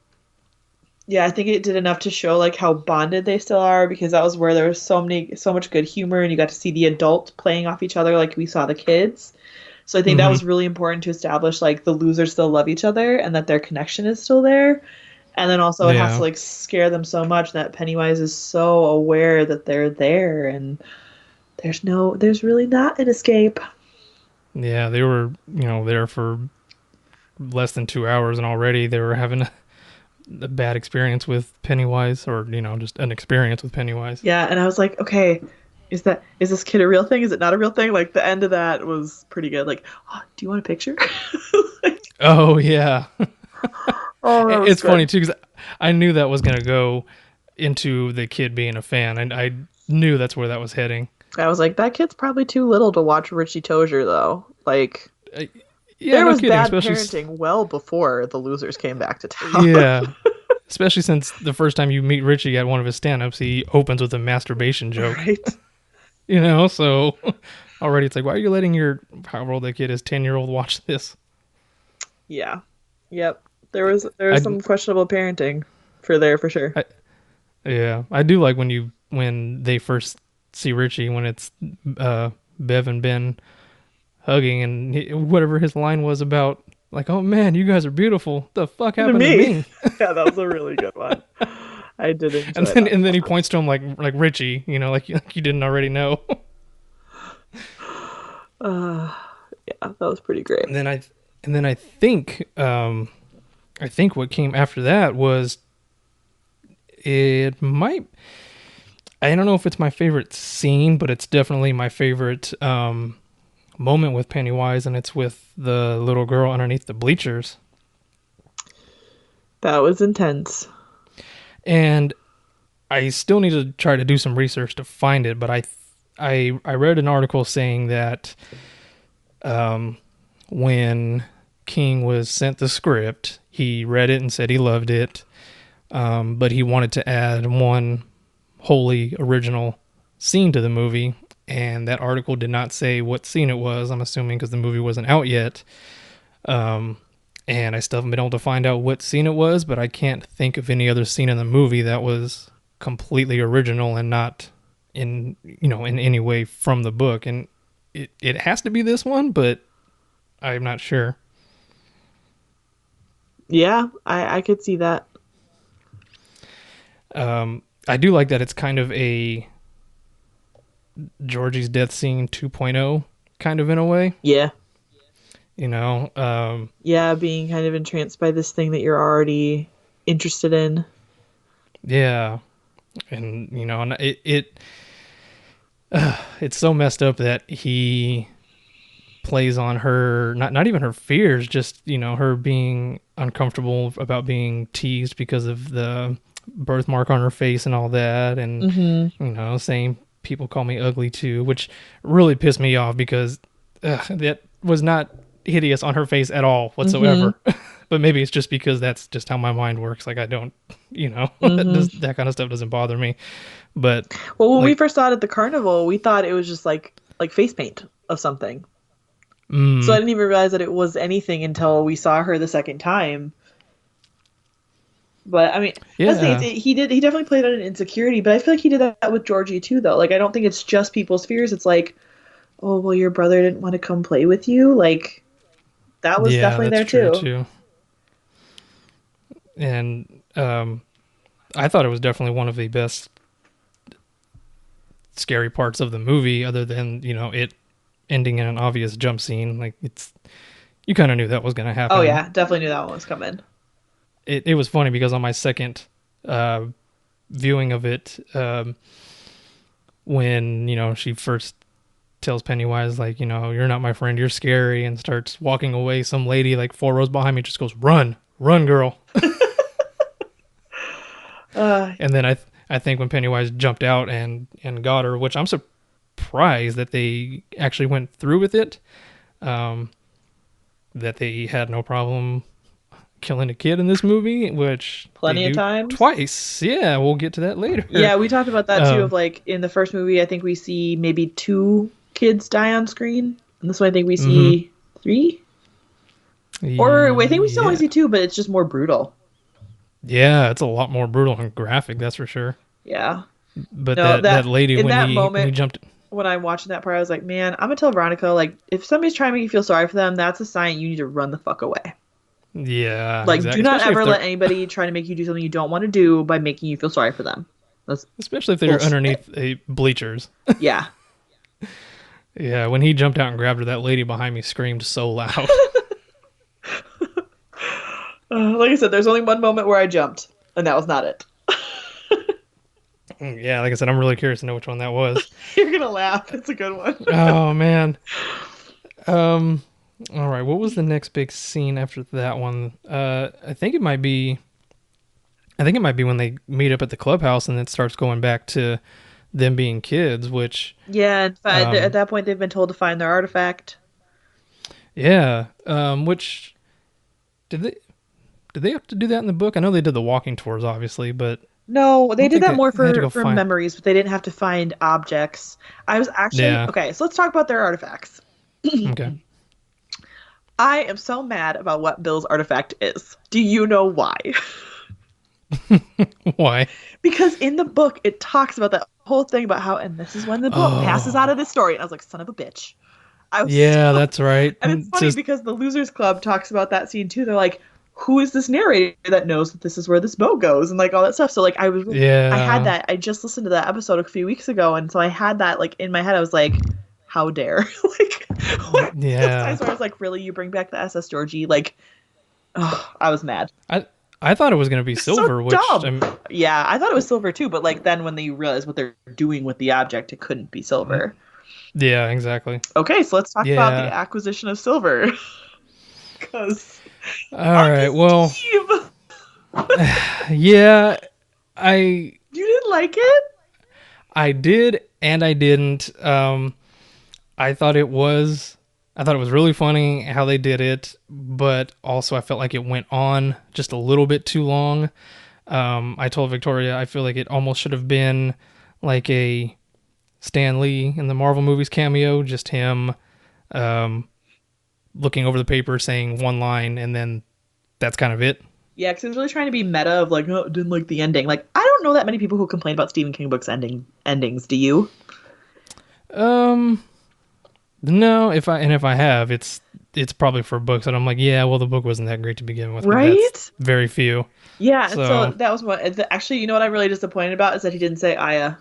A: Yeah, I think it did enough to show like how bonded they still are because that was where there was so much good humor and you got to see the adults playing off each other like we saw the kids. So I think that
B: Hmm.
A: was really important to establish like the losers still love each other and that their connection is still there. And then also it has to
B: Yeah,
A: like scare them so much that Pennywise is so aware that they're there and there's really not an escape.
B: yeah, they were there for less than 2 hours, and already they were having a bad experience with Pennywise, or just an experience with Pennywise.
A: Yeah, and I was like, okay, is this kid a real thing? Is it not a real thing? Like the end of that was pretty good. Like, oh, do you want a picture?
B: Oh yeah,
A: Oh, that was
B: it's funny
A: good.
B: too because I knew that was gonna go into the kid being a fan, and I knew that's where that was heading.
A: I was like, that kid's probably too little to watch Richie Tozier though. Like,
B: Uh, yeah,
A: there
B: no
A: was
B: kidding.
A: bad parenting well before the losers came back to town.
B: Yeah, especially since the first time you meet Richie at one of his stand-ups, he opens with a masturbation joke.
A: Right?
B: So already it's like, why are you letting your however old that kid is 10-year-old watch this?
A: Yeah. Yep. There was
B: I,
A: some questionable parenting for there for sure.
B: I yeah, I do like when they first see Richie, when it's Bev and Ben hugging, and whatever his line was about, like, oh man, you guys are beautiful. The fuck
A: To
B: happened to
A: me.
B: me?
A: Yeah, that was a really good one. I did
B: And
A: enjoy
B: then
A: that
B: and then he
A: one.
B: points to him like Richie, like you didn't already know.
A: Uh, yeah, that was pretty great.
B: and then I and then I think what came after that was, it might, I don't know if it's my favorite scene, but it's definitely my favorite moment with Pennywise, and it's with the little girl underneath the bleachers.
A: That was intense.
B: And I still need to try to do some research to find it, but I read an article saying that um, when King was sent the script, he read it and said he loved it, but he wanted to add one wholly original scene to the movie, and that article did not say what scene it was. I'm assuming because the movie wasn't out yet. Um, and I still haven't been able to find out what scene it was, but I can't think of any other scene in the movie that was completely original and not in any way from the book. And it has to be this one, but I'm not sure.
A: Yeah, I could see that.
B: I do like that it's kind of a Georgie's death scene 2.0, kind of, in a way.
A: Yeah.
B: You know,
A: Yeah, being kind of entranced by this thing that you're already interested in.
B: yeah, and and it's so messed up that he plays on her, not even her fears, just her being uncomfortable about being teased because of the birthmark on her face and all that, and
A: Hmm.
B: saying people call me ugly too, which really pissed me off because that was not hideous on her face at all
A: Hmm.
B: whatsoever. But maybe it's just because that's just how my mind works. Like, I don't,
A: Hmm.
B: that kind of stuff doesn't bother me. But
A: Well, when we
B: like,
A: first saw it at the carnival, we thought it was just like face paint of something. So I
B: mm,
A: didn't even realize that it was anything until we saw her the second time. But I mean, that's the thing.
B: yeah,
A: He definitely played on an insecurity, but I feel like he did that with Georgie too, though. Like I don't think it's just people's fears. It's like, oh well, your brother didn't want to come play with you. Like that was
B: yeah,
A: definitely
B: that's
A: there
B: true
A: too.
B: too. And I thought it was definitely one of the best scary parts of the movie, other than it ending in an obvious jump scene. Like, you kind of knew that was going to
A: Oh
B: happen.
A: yeah, definitely knew that one was coming.
B: It was funny because on my second uh, viewing of it, when she first tells Pennywise, like, you're not my friend, you're scary, and starts walking away, some lady like 4 rows behind me just goes, run, run, girl.
A: Uh,
B: And then I think when Pennywise jumped out and got her, which I'm surprised that they actually went through with it, um, that they had no problem killing a kid in this movie, which they
A: Plenty of
B: do
A: times.
B: twice. Yeah, we'll get to that later.
A: Yeah, we talked about that too. Of
B: Um,
A: like in the first movie, I think we see maybe two kids die on screen. And this one, I think we
B: hmm
A: see three. Or wait, I think we still only
B: Yeah,
A: see two, but it's just more brutal.
B: yeah, it's a lot more brutal and graphic, that's for sure.
A: Yeah.
B: But
A: No,
B: that
A: that
B: lady,
A: in
B: when
A: that
B: he
A: moment
B: jumped,
A: when I'm watching that part, I was like, man, I'm gonna tell Veronica, like, if somebody's trying to make you feel sorry for them, that's a sign you need to run the fuck away.
B: yeah,
A: Like, do
B: exactly.
A: not ever let anybody try to make you do something you don't want to do by making you feel sorry for them. That's
B: Especially if they're
A: bullshit.
B: underneath a bleachers.
A: Yeah.
B: Yeah, when he jumped out and grabbed her, that lady behind me screamed so loud.
A: Like I said, there's only one moment where I jumped, and that was not it.
B: Yeah, like I said, I'm really curious to know which one that was.
A: You're gonna laugh. It's a good one.
B: Oh man. Um. All right. What was the next big scene after that one? I think it might be. I think it might be when they meet up at the clubhouse and it starts going back to them being kids. Which,
A: Yeah, in fact, at
B: um,
A: that point they've been told to find their artifact.
B: yeah. Which did they did they have to do that in the book? I know they did the walking tours, obviously, but
A: No,
B: I
A: they
B: don't
A: did
B: think
A: that more
B: they had to go
A: for
B: find.
A: memories, but they didn't have to find objects. I was actually
B: Yeah.
A: okay, so let's talk about their artifacts.
B: Okay.
A: I am so mad about what Bill's artifact is. Do you know why?
B: Why?
A: Because in the book it talks about that whole thing about how, and this is when the book passes out
B: Oh.
A: of this story. And I was like, son of a bitch. I was
B: Yeah,
A: so,
B: that's right.
A: and it's
B: It's
A: funny
B: just
A: because the Losers Club talks about that scene too. They're like, who is this narrator that knows that this is where this boat goes and like all that stuff. So like I had
B: yeah.
A: that. I just listened to that episode a few weeks ago, and so I had that like in my head. I was like, how dare? Like, what those
B: Yeah.
A: times where I was like, really, you bring back the SS Georgie? Like, oh, I was mad.
B: I thought it was gonna be
A: It's so
B: silver, which
A: dumb. Yeah, I thought it was silver too, but like then when they realized what they're doing with the object, it couldn't be silver.
B: yeah, exactly.
A: Okay, so let's talk about the
B: Yeah.
A: acquisition of silver. Because
B: All
A: Uncle
B: right. Well,
A: Steve,
B: yeah, I
A: you didn't like it?
B: I did and I didn't. I thought it was I thought it was really funny how they did it, but also I felt like it went on just a little bit too long. I told Victoria I feel like it almost should have been like a Stan Lee in the Marvel movies cameo, just him um, looking over the paper saying one line and then that's kind of it.
A: Yeah, because it was really trying to be meta of like, oh, didn't like the ending. Like, I don't know that many people who complain about Stephen King books endings. Do you?
B: Um, no, if I have, it's probably for books and I'm like, yeah, well the book wasn't that great to begin with, but that's
A: Right?
B: very few.
A: Yeah, and so
B: So,
A: that was what. Actually, you know what I'm really disappointed about is that he didn't say Aya,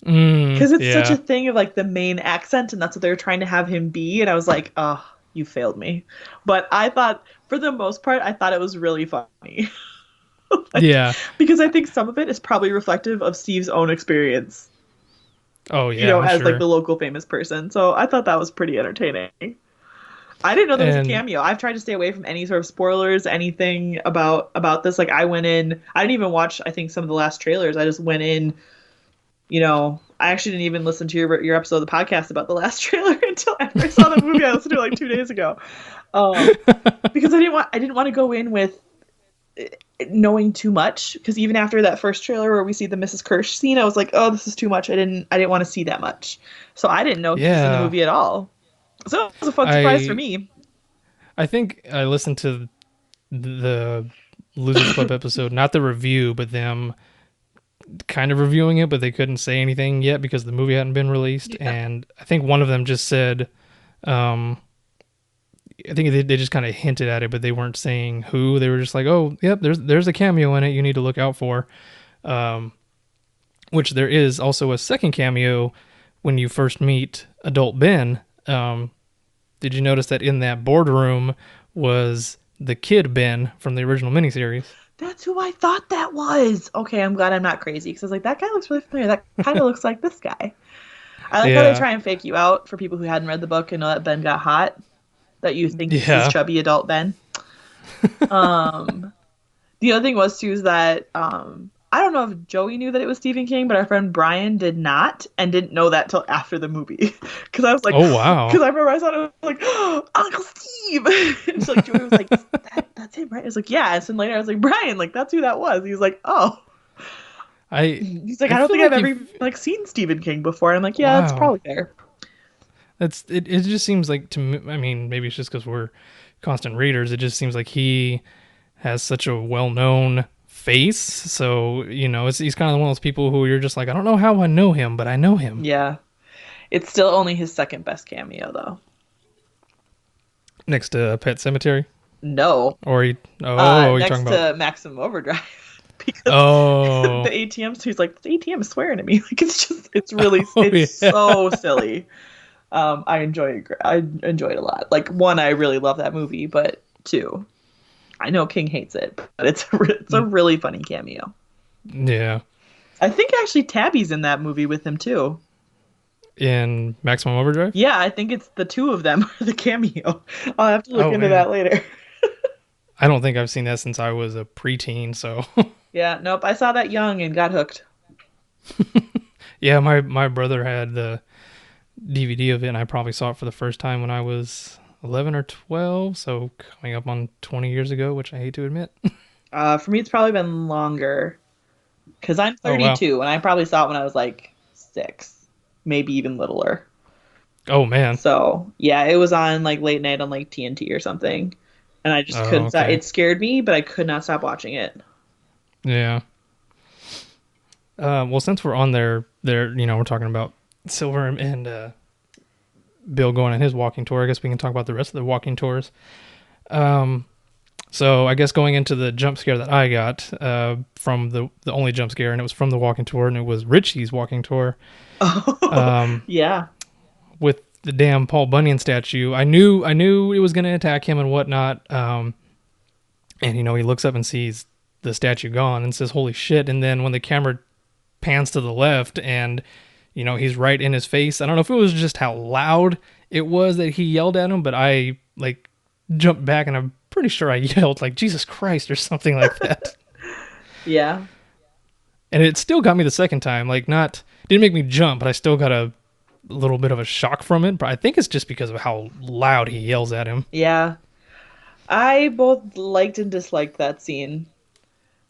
A: because it's such a
B: yeah.
A: thing of like the main accent, and that's what they were trying to have him be. And I was like, oh, you failed me. But I thought, for the most part, I thought it was really funny. Like,
B: Yeah.
A: because I think some of it is probably reflective of Steve's own experience,
B: Oh yeah, I'm
A: as like
B: sure.
A: the local famous person. So I thought that was pretty entertaining. I didn't know there was a
B: And
A: cameo. I've tried to stay away from any sort of spoilers, anything about this. Like I went in, I didn't even watch. I think some of the last trailers. I just went in. I actually didn't even listen to your episode of the podcast about the last trailer until after I saw the movie. I listened to it like 2 days ago, um, because I didn't want to go in with knowing too much. Because even after that first trailer where we see the Mrs. Kirsch scene, I was like, oh, this is too much. I didn't want to see that much, so I didn't know he was in the
B: yeah,
A: movie at all. So it was a fun surprise for
B: I
A: me.
B: I think I listened to the Losers Club episode, not the review, but them kind of reviewing it, but they couldn't say anything yet because the movie hadn't been released.
A: Yeah.
B: And I think one of them just said, um, I think they just kind of hinted at it, but they weren't saying who. They were just like, "Oh, yep, there's a cameo in it. You need to look out for." Um, which there is also a second cameo when you first meet adult Ben. Did you notice that in that boardroom was the kid Ben from the original miniseries?
A: That's who I thought that was. Okay, I'm glad I'm not crazy because I was like, that guy looks really familiar. That kind of looks like this guy. I like how they
B: Yeah,
A: try and fake you out for people who hadn't read the book and know that Ben got hot, that you think this is
B: yeah.
A: chubby adult Ben. Um, the other thing was too is that I don't know if Joey knew that it was Stephen King, but our friend Brian did not and didn't know that till after the movie. Because I was like,
B: Oh
A: because
B: wow.
A: I remember I saw it, I was like, oh, Uncle Steve. And so like Joey was like, that's him, right? I was like, yeah. And then later I was like, Brian, like that's who that was. He was like, oh.
B: I
A: He's like,
B: I
A: I don't
B: feel
A: think I've
B: like
A: ever
B: if
A: like seen Stephen King before. And I'm like, yeah, that's
B: wow,
A: probably fair.
B: that's it. It just seems like to me. I mean, maybe it's just because we're constant readers. It just seems like he has such a well-known face. So he's kind of one of those people who you're just like, I don't know how I know him, but I know him.
A: Yeah. It's still only his second best cameo though.
B: Next to Pet Cemetery,
A: No.
B: or he. Oh, you're talking
A: Next
B: about.
A: to Maximum Overdrive. Because the
B: Oh,
A: ATM, so he's like, the ATM is swearing at me. Like it's really,
B: oh
A: it's
B: yeah.
A: so silly. I enjoy it a lot. Like one, I really love that movie, but two, I know King hates it, but it's a
B: Mm,
A: really funny cameo.
B: yeah.
A: I think actually Tabby's in that movie with him too.
B: In Maximum Overdrive?
A: Yeah, I think it's the two of them are the cameo. I'll have to look
B: Oh
A: into
B: man.
A: that later.
B: I don't think I've seen that since I was a preteen, so
A: Yeah, nope. I saw that young and got hooked.
B: yeah, my brother had the DVD of it and I probably saw it for the first time when I was 11 or 12, so coming up on 20 years ago, which I hate to admit.
A: For me, it's probably been longer because I'm
B: Oh wow.
A: 32 and I probably saw it when I was like 6, maybe even littler.
B: Oh man.
A: So yeah, it was on like late night on like TNT or something, and I just
B: Oh
A: couldn't stop.
B: okay.
A: It scared me, but I could not stop watching it.
B: Yeah. Well, since we're on we're talking about Silver and Bill going on his walking tour. I guess we can talk about the rest of the walking tours. Um, so I guess going into the jump scare that I got from the only jump scare, and it was from the walking tour, and it was Richie's walking tour
A: Oh,
B: um,
A: yeah,
B: with the damn Paul Bunyan statue. I knew it was going to attack him and whatnot. And he looks up and sees the statue gone and says, "Holy shit!" And then when the camera pans to the left and he's right in his face. I don't know if it was just how loud it was that he yelled at him, but I like jumped back and I'm pretty sure I yelled like Jesus Christ or something like that.
A: yeah,
B: And it still got me the second time. Like not didn't make me jump, but I still got a little bit of a shock from it. But I think it's just because of how loud he yells at him.
A: yeah. I both liked and disliked that scene.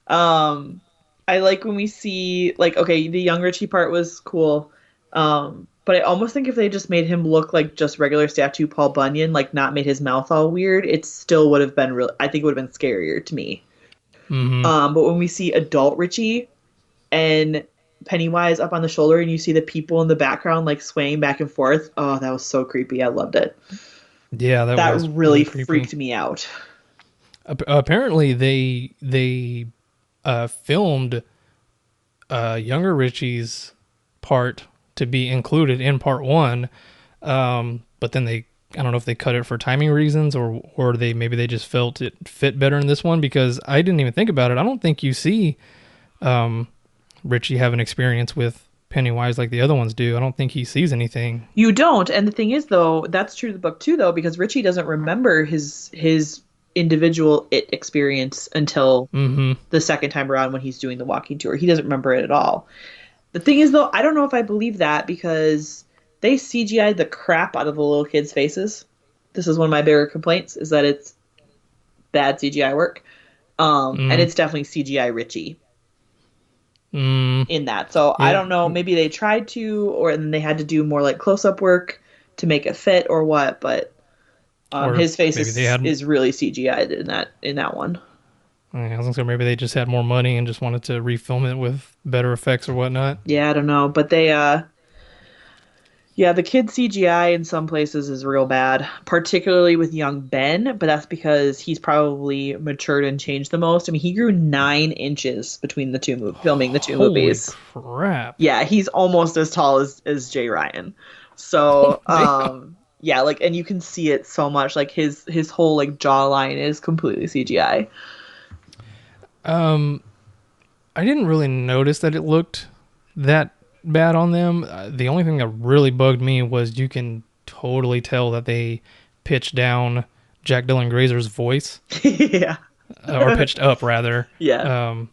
A: Um, I like when we see like okay, the young Richie part was cool. But I almost think if they just made him look like just regular statue Paul Bunyan, like not made his mouth all weird, it still would have been real. I think it would have been scarier to me.
B: Mm-hmm.
A: But when we see adult Richie and Pennywise up on the shoulder, and you see the people in the background like swaying back and forth, oh, that was so creepy. I loved it.
B: Yeah, that
A: That
B: was
A: really
B: really creepy.
A: freaked me out.
B: Apparently, they filmed younger Richie's part to be included in part one, but then I don't know if they cut it for timing reasons or maybe they just felt it fit better in this one because I didn't even think about it. I don't think you see um, Richie have an experience with Pennywise like the other ones do. I don't think he sees anything.
A: You don't, and the thing is, though, that's true to the book too, though, because Richie doesn't remember his individual it experience until
B: Mm-hmm.
A: the second time around when he's doing the walking tour. He doesn't remember it at all. The thing is, though, I don't know if I believe that because they CGI'd the crap out of the little kids' faces. This is one of my bigger complaints: is that it's bad CGI work, and
B: Mm,
A: it's definitely CGI Richie
B: mm,
A: in that. So I
B: yeah,
A: don't know. Maybe they tried to, or and then they had to do more like close-up work to make it fit, or what. But
B: or
A: his face
B: maybe they had.
A: is really CGI'd in that one.
B: I was gonna say maybe they just had more money and just wanted to refilm it with better effects or whatnot.
A: Yeah, I don't know, but they yeah, the kid CGI in some places is real bad, particularly with young Ben, but that's because he's probably matured and changed the most. I mean, he grew 9 inches between filming the two
B: Holy
A: movies.
B: crap!
A: Yeah, he's almost as tall as Jay Ryan. So,
B: Damn.
A: yeah, like, and you can see it so much. Like his whole like jawline is completely CGI.
B: Um, I didn't really notice that it looked that bad on them. The only thing that really bugged me was you can totally tell that they pitched down Jack Dylan Grazer's voice,
A: Yeah,
B: or pitched up rather.
A: yeah,
B: Um,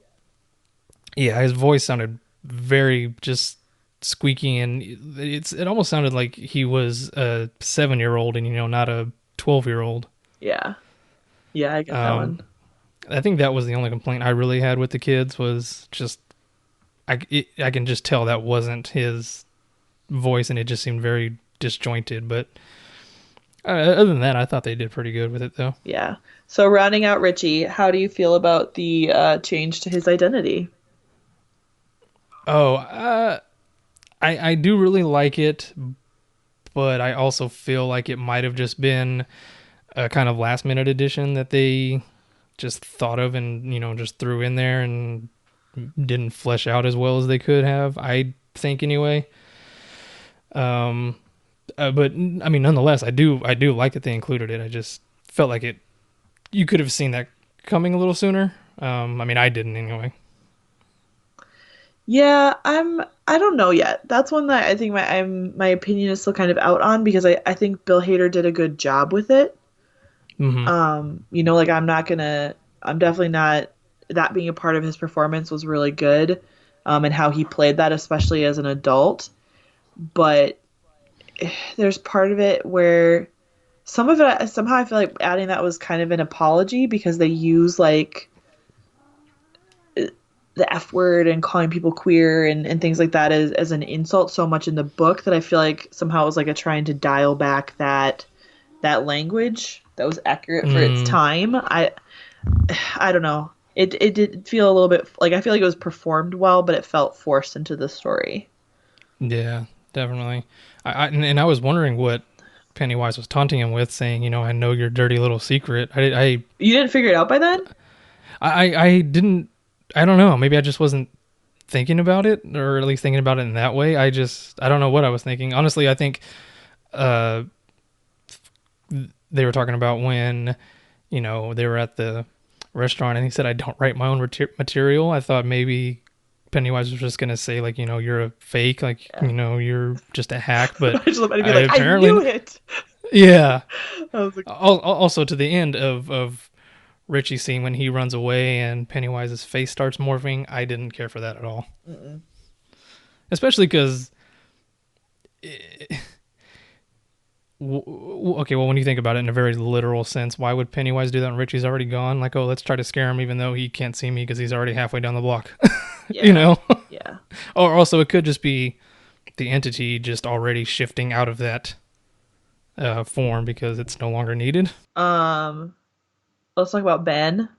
B: yeah, his voice sounded very just squeaky, and it almost sounded like he was a 7-year old and not a 12-year old.
A: yeah, yeah. I get that
B: Um,
A: one.
B: I think that was the only complaint I really had with the kids was just I can just tell that wasn't his voice, and it just seemed very disjointed. But other than that, I thought they did pretty good with it, though.
A: Yeah. So rounding out Richie, how do you feel about the change to his identity?
B: Oh, I do really like it, but I also feel like it might have just been a kind of last minute addition that they just thought of and just threw in there and didn't flesh out as well as they could have. I think anyway. Um, but I mean, nonetheless, I do like that they included it. I just felt like it. You could have seen that coming a little sooner. I mean, I didn't anyway.
A: Yeah, I don't know yet. That's one that I think my opinion is still kind of out on because I think Bill Hader did a good job with it.
B: Hmm.
A: Like I'm definitely not that being a part of his performance was really good. And how he played that, especially as an adult. But there's part of it where some of it somehow I feel like adding that was kind of an apology because they use like the F word and calling people queer and things like that as an insult so much in the book that I feel like somehow it was like a trying to dial back that language that was accurate for its
B: Mm,
A: time. I don't know. It did feel a little bit like I feel like it was performed well, but it felt forced into the story.
B: yeah, definitely. And I was wondering what Pennywise was taunting him with, saying, "I know your dirty little secret."
A: You didn't figure it out by then?
B: I didn't. I don't know. Maybe I just wasn't thinking about it, or at least thinking about it in that way. I don't know what I was thinking. Honestly, I think uh, they were talking about when they were at the restaurant, and he said, "I don't write my own material." I thought maybe Pennywise was just gonna say like, you're a fake, like,
A: Yeah.
B: you're just a hack, but
A: I just let me be
B: I
A: like, I knew
B: apparently,
A: it.
B: yeah.
A: I was like,
B: Also to the end of Richie scene when he runs away and Pennywise's face starts morphing, I didn't care for that at all.
A: mm-mm.
B: Especially because, okay, well, when you think about it in a very literal sense, why would Pennywise do that when Richie's already gone? Like, oh, let's try to scare him even though he can't see me because he's already halfway down the block. you
A: Yeah,
B: know?
A: yeah.
B: Or also, it could just be the entity just already shifting out of that form because it's no longer needed.
A: Um, let's talk about Ben.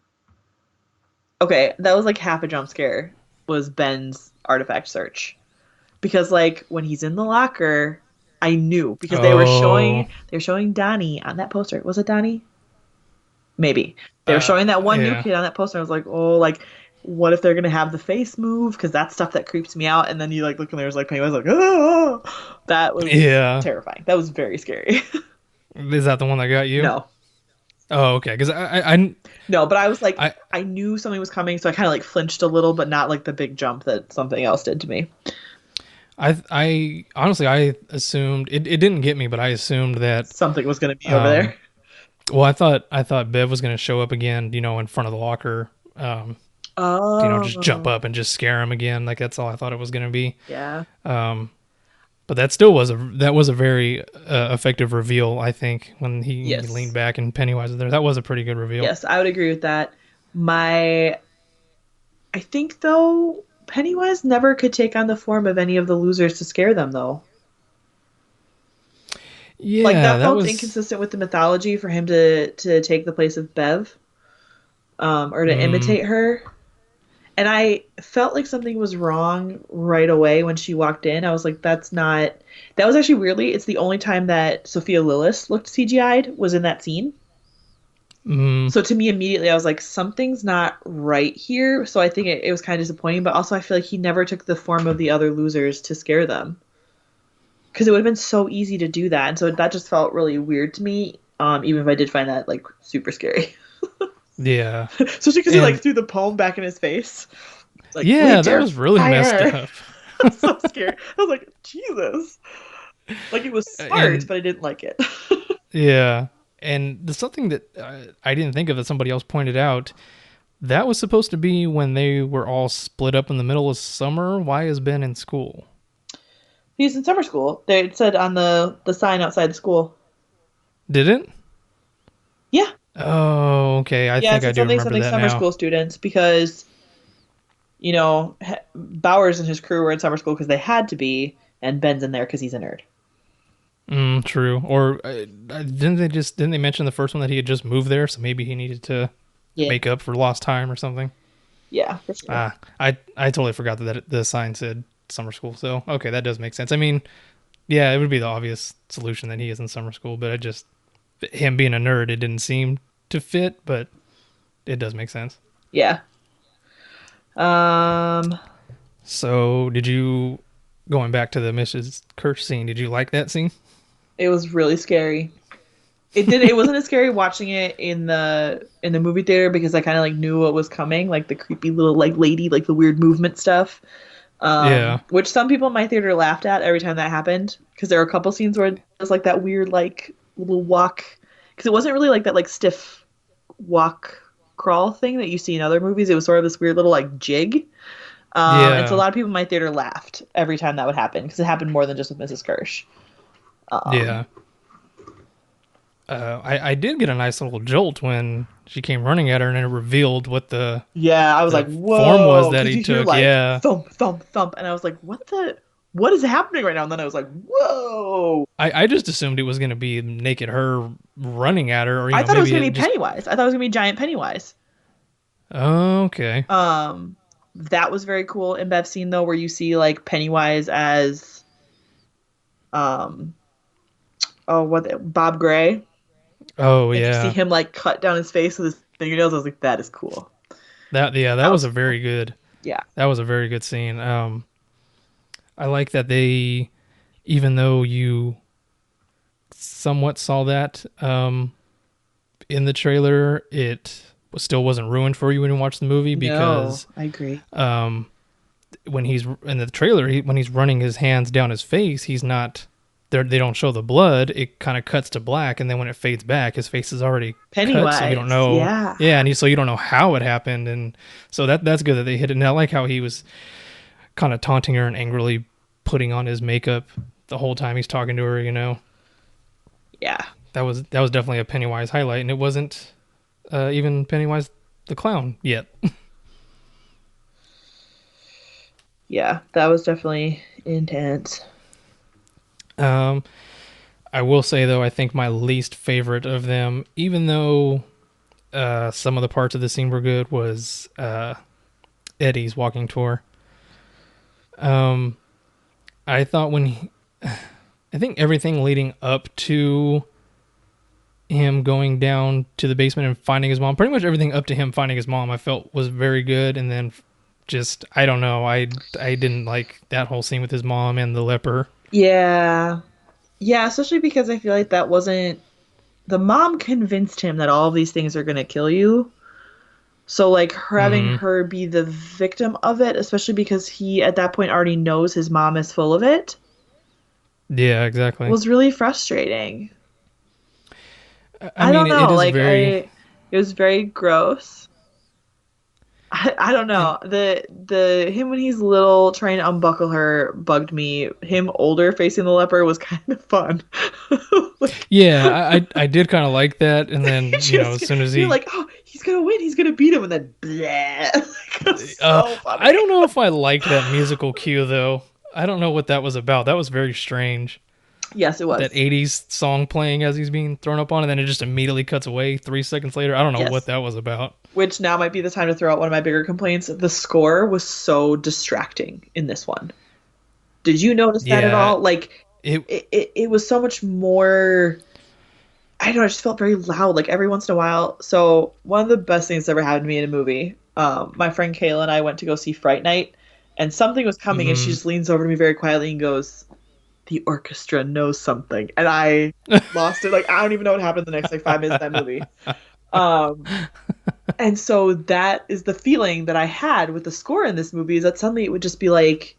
A: Okay, that was like half a jump scare. Was Ben's artifact search because like when he's in the locker, I knew because
B: Oh,
A: they were showing Donnie on that poster. Was it Donnie? Maybe they were showing that one new
B: yeah.
A: kid on that poster. I was like, oh, like what if they're gonna have the face move? Because that's stuff that creeps me out. And then you like look and there's like Pennywise like, oh, that was
B: Yeah.
A: terrifying. That was very scary.
B: Is that the one that got you?
A: No,
B: Oh, okay. Because
A: no, but I was like,
B: I,
A: I knew something was coming, so I kind of like flinched a little, but not like the big jump that something else did to me.
B: I honestly, I assumed it didn't get me, but I assumed that,
A: Something was gonna be over
B: um,
A: there.
B: well, I thought Bev was going to show up again, in front of the locker, just jump
A: Oh,
B: up and just scare him again. Like, that's all I thought it was going to be.
A: yeah.
B: Um, but that was a very effective reveal. I think when he
A: Yes.
B: leaned back and Pennywise was there, that was a pretty good reveal.
A: Yes, I would agree with that. My, I think though, Pennywise never could take on the form of any of the losers to scare them though. Like
B: Yeah,
A: that
B: that
A: felt
B: was.
A: inconsistent with the mythology for him to take the place of Bev, or to
B: Mm,
A: imitate her. And I felt like something was wrong right away when she walked in. I was like, that's not. That was actually weirdly, it's the only time that Sophia Lillis looked CGI'd was in that scene.
B: mm,
A: So to me, immediately, I was like, something's not right here. So I think it was kind of disappointing, but also I feel like he never took the form of the other losers to scare them. Because it would have been so easy to do that. And so that just felt really weird to me, even if I did find that like super scary.
B: yeah,
A: Especially because he like
B: and
A: threw the poem back in his face. Like,
B: yeah,
A: with
B: that
A: your
B: was really messed
A: fire.
B: up.
A: I was so scared. I was like, Jesus. Like it was smart,
B: And
A: but I didn't like it.
B: yeah, and there's something that I didn't think of that somebody else pointed out. That was supposed to be when they were all split up in the middle of summer. Why has Ben in school?
A: He's in summer school. They said on the sign outside the school.
B: Did it?
A: Yeah.
B: Oh, okay. I
A: Yeah, it
B: think I
A: said
B: do
A: something
B: remember
A: something
B: that
A: summer
B: now.
A: school students because, Bowers and his crew were in summer school because they had to be, and Ben's in there because he's a nerd.
B: True. Or didn't they mention the first one that he had just moved there, so maybe he needed to
A: Yeah.
B: make up for lost time or something?
A: Yeah, for sure.
B: I totally forgot that the sign said summer school. So okay, that does make sense. I mean, yeah, it would be the obvious solution that he is in summer school, but it just him being a nerd, it didn't seem to fit, but it does make sense.
A: Yeah. Um,
B: So, did you going back to the Mrs. Kirsch scene? Did you like that scene?
A: it was really scary. It did. It wasn't as scary watching it in the movie theater because I kind of like knew what was coming, like the creepy little like lady, like the weird movement stuff.
B: Yeah.
A: Which some people in my theater laughed at every time that happened because there were a couple scenes where it was like that weird like little walk because it wasn't really like that like stiff walk crawl thing that you see in other movies. It was sort of this weird little like jig. And so a
B: Yeah.
A: lot of people in my theater laughed every time that would happen because it happened more than just with Mrs. Kirsch. Um,
B: Yeah. I did get a nice little jolt when she came running at her and it revealed what
A: yeah, I was like,
B: the form was
A: whoa,
B: that
A: because
B: he
A: you hear
B: took.
A: like
B: Yeah.
A: thump, thump, thump, and I was like, what is happening right now? And then I was like, whoa.
B: I just assumed it was going to be naked her running at her, or,
A: I thought it was
B: maybe
A: gonna
B: it
A: be
B: just.
A: Pennywise. I thought it was gonna be giant Pennywise.
B: Okay.
A: Um, that was very cool in Bev's scene though, where you see like Pennywise as um oh what Bob Gray,
B: Oh,
A: and you see
B: yeah.
A: him like cut down his face with his fingernails. I was like, that is cool.
B: That
A: That
B: was
A: was
B: a
A: cool.
B: very good.
A: Yeah.
B: That was a very good scene. I like that they, even though you somewhat saw that in the trailer, it still wasn't ruined for you when you watch the movie
A: No,
B: because
A: I agree.
B: um, when he's in the trailer, when he's running his hands down his face, he's not. They don't show the blood. It kind of cuts to black, and then when it fades back, his face is already cut, so we don't
A: Pennywise.
B: know.
A: Yeah.
B: Yeah, and so you don't know how it happened, and so that's good that they hit it. And I like how he was kind of taunting her and angrily putting on his makeup the whole time he's talking to her.
A: Yeah.
B: That was definitely a Pennywise highlight, and it wasn't even Pennywise the clown yet.
A: Yeah. That was definitely intense.
B: um, I will say though, I think my least favorite of them, even though some of the parts of the scene were good, was Eddie's walking tour. Um, I thought I think everything leading up to him going down to the basement and finding his mom, pretty much everything up to him finding his mom, I felt was very good. And then just, I don't know, I didn't like that whole scene with his mom and the leper.
A: Yeah. Yeah, especially because I feel like that wasn't the mom convinced him that all of these things are gonna kill you. So like having
B: Hmm.
A: her be the victim of it, especially because he at that point already knows his mom is full of it,
B: Yeah, exactly.
A: was really frustrating.
B: I
A: I
B: mean,
A: don't
B: it
A: know,
B: is
A: like
B: very,
A: it was very gross. I don't
B: and
A: know. The him when he's little trying to unbuckle her bugged me. Him older facing the leper was kind of fun. Like
B: yeah, I did kind of like that. And then, as soon as
A: you're
B: he,
A: like, oh, he's gonna win, he's gonna beat him, and then bleh. Like, it was so
B: I
A: funny.
B: don't know if I liked that musical cue though. I don't know what that was about. That was very strange.
A: Yes, it
B: That
A: was.
B: 80s song playing as he's being thrown up on, and then it just immediately cuts away 3 seconds later. I don't know what
A: Yes.
B: that was about.
A: Which now might be the time to throw out one of my bigger complaints. The score was so distracting in this one. Did you notice that at
B: Yeah,
A: all? Like,
B: it.
A: it was so much more. I don't know. I just felt very loud. Like every once in a while. So one of the best things that ever happened to me in a movie. My friend Kayla and I went to go see Fright Night, and something was coming, and she
B: Mm,
A: just leans over to me very quietly and goes, "The orchestra knows something," and I lost it. Like I don't even know what happened the next like 5 minutes of that movie. Um, And so that is the feeling that I had with the score in this movie is that suddenly it would just be like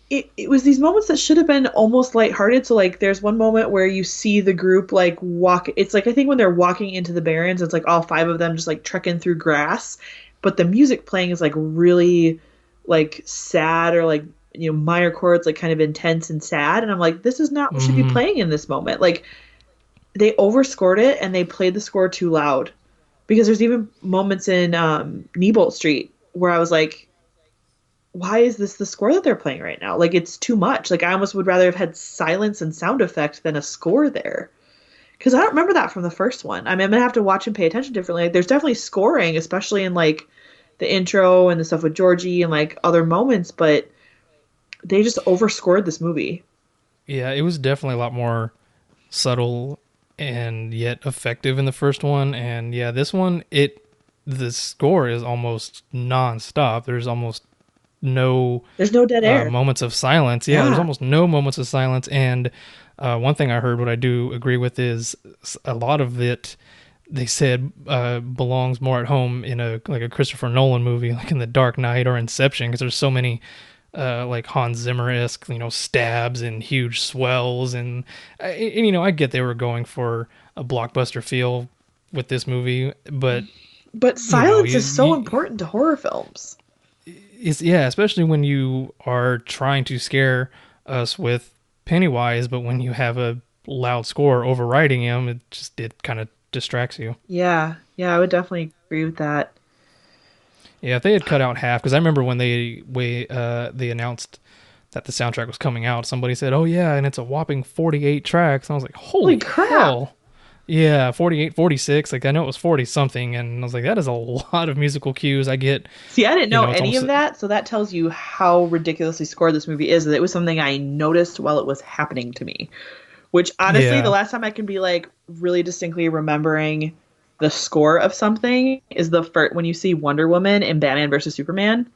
A: it was these moments that should have been almost lighthearted. So like there's one moment where you see the group like walk it's like I think when they're walking into the Barrens, it's like all five of them just like trekking through grass. But the music playing is like really like sad or like minor chords like kind of intense and sad. And I'm like, this is not what should be
B: mm,
A: playing in this moment. Like they overscored it and they played the score too loud because there's even moments in Neibolt Street where I was like, why is this the score that they're playing right now? Like it's too much. Like I almost would rather have had silence and sound effect than a score there. Because I don't remember that from the first one. I mean, I'm gonna have to watch and pay attention differently. Like, there's definitely scoring, especially in like the intro and the stuff with Georgie and like other moments, but they just overscored this movie.
B: yeah, it was definitely a lot more subtle and yet effective in the first one. And yeah, this one, the score is almost nonstop. There's almost no
A: There's no dead air.
B: moments of silence. Yeah, there's
A: Yeah.
B: almost no moments of silence, and One thing I heard, what I do agree with, is a lot of it they said belongs more at home in a like a Christopher Nolan movie, like in The Dark Knight or Inception, because there's so many like Hans Zimmer esque, stabs and huge swells, and I get they were going for a blockbuster feel with this movie, but
A: But
B: you know,
A: silence
B: you,
A: is so
B: you
A: important to horror films.
B: it's yeah, especially when you are trying to scare us with Pennywise, but when you have a loud score overriding him, it kind of distracts you.
A: Yeah, yeah, I would definitely agree with that.
B: Yeah, if they had cut out half, because I remember when they announced that the soundtrack was coming out, somebody said, "Oh yeah, and it's a whopping 48 tracks." And I was like,
A: Holy
B: "Holy
A: crap!
B: hell!" Yeah, 48, 46. Like I know it was 40 something, and I was like, "That is a lot of musical cues." I get,
A: See, I didn't know
B: it's
A: any
B: almost
A: of that, so that tells you how ridiculously scored this movie is. That it was something I noticed while it was happening to me. Which honestly, the
B: yeah,
A: last time I can be like really distinctly remembering the score of something is the first when you see Wonder Woman in Batman versus Superman,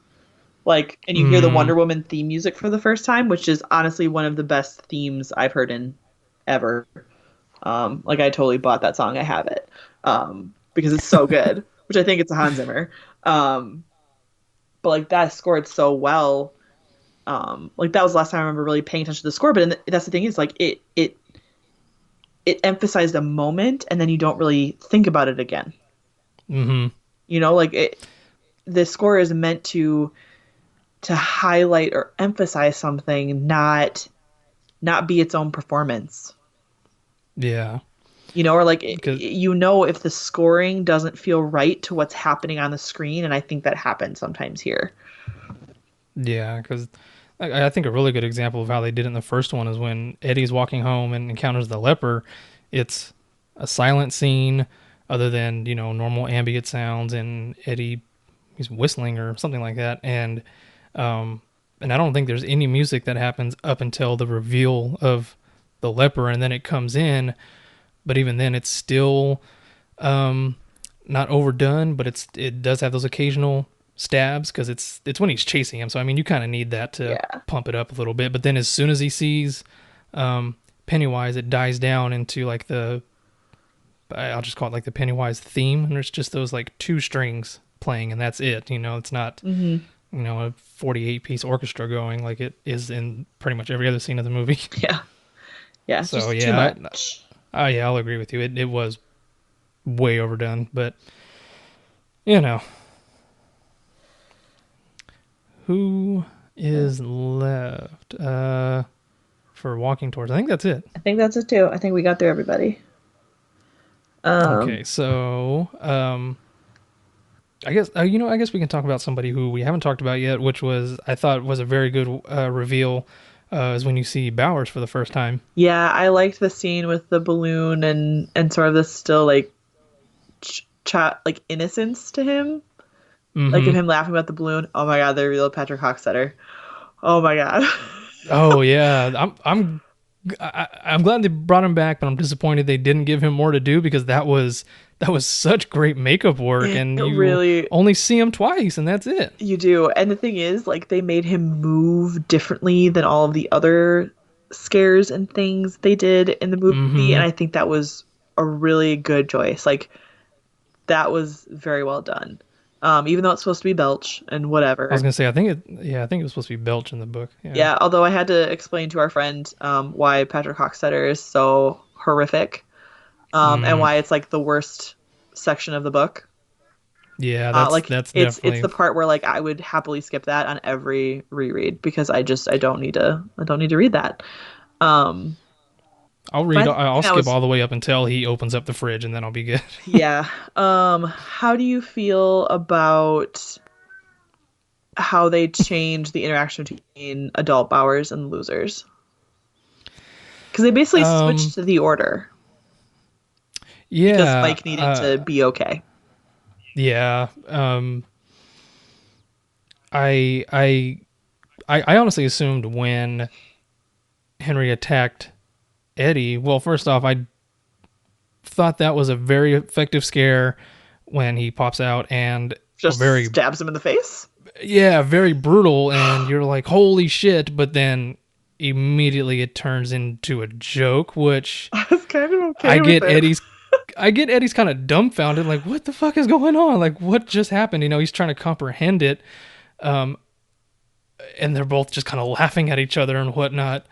A: like, and you hear the
B: mm,
A: Wonder Woman theme music for the first time, which is honestly one of the best themes I've heard in ever. Like I totally bought that song. I have it because it's so good, which I think it's a Hans Zimmer. Um, but like that scored so well. Like that was the last time I remember really paying attention to the score. But that's the thing is like it emphasized a moment and then you don't really think about it again.
B: mm-hmm,
A: Like the score is meant to highlight or emphasize something, not be its own performance.
B: yeah,
A: Or like
B: because
A: if the scoring doesn't feel right to what's happening on the screen, and I think that happens sometimes here.
B: yeah, because I think a really good example of how they did it in the first one is when Eddie's walking home and encounters the leper. It's a silent scene, other than normal ambient sounds, and Eddie he's whistling or something like that, um, and I don't think there's any music that happens up until the reveal of the leper, and then it comes in. But even then, it's still um, not overdone, but it does have those occasional stabs because it's when he's chasing him. So I mean, you kind of need that to
A: Yeah.
B: pump it up a little bit. But then as soon as he sees Pennywise, it dies down into like I'll just call it like the Pennywise theme, and there's just those like two strings playing, and that's it. It's not
A: Hmm.
B: a 48 piece orchestra going like it is in pretty much every other scene of the movie.
A: Yeah. Yeah.
B: So
A: Just too
B: yeah,
A: much.
B: yeah, I'll agree with you. It was way overdone, but you know, who is left for walking towards? I think that's it.
A: I think that's it too. I think we got through everybody. Um,
B: Okay, so I guess I guess we can talk about somebody who we haven't talked about yet, which was I thought was a very good reveal. Is when you see Bowers for the first time.
A: yeah, I liked the scene with the balloon and sort of this still like like innocence to him, like of
B: Mm-hmm.
A: him laughing about the balloon. Oh my god, the real Patrick Hockstetter. Oh my god.
B: Oh yeah, I'm glad they brought him back, but I'm disappointed they didn't give him more to do because that was such great makeup work,
A: It
B: and you
A: really
B: only see him twice, and that's it.
A: You do. And the thing is, like, they made him move differently than all of the other scares and things they did in the movie.
B: Mm-hmm.
A: And I think that was a really good choice. Like, that was very well done. Even though it's supposed to be Belch and
B: I was
A: whatever.
B: gonna say I think it was supposed to be Belch in the book. Yeah.
A: Yeah, although I had to explain to our friend why Patrick Hockstetter is so horrific and
B: Mm,
A: why it's like the worst section of the book.
B: yeah, that's
A: Like
B: that's
A: it's
B: definitely.
A: the part where like I would happily skip that on every reread because I don't need to read that. Um, but I
B: I'll
A: think that
B: skip
A: was
B: all the way up until he opens up the fridge, and then I'll be good.
A: yeah. How do you feel about how they changed the interaction between adult Bowers and losers? Because they basically
B: Um,
A: switched the order because
B: yeah,
A: Mike needed to be okay.
B: yeah. I I I honestly assumed when Henry attacked Eddie. Well, first off, I thought that was a very effective scare when he pops out, and a
A: Just
B: very
A: stabs him in the face.
B: yeah, very brutal, and you're like, holy shit. But then immediately it turns into a joke, which
A: I was kind of
B: I
A: okay with
B: get
A: it.
B: Eddie's I get Eddie's kind of dumbfounded, like, what the fuck is going on? Like, what just happened? He's trying to comprehend it. Um, and they're both just kind of laughing at each other and whatnot.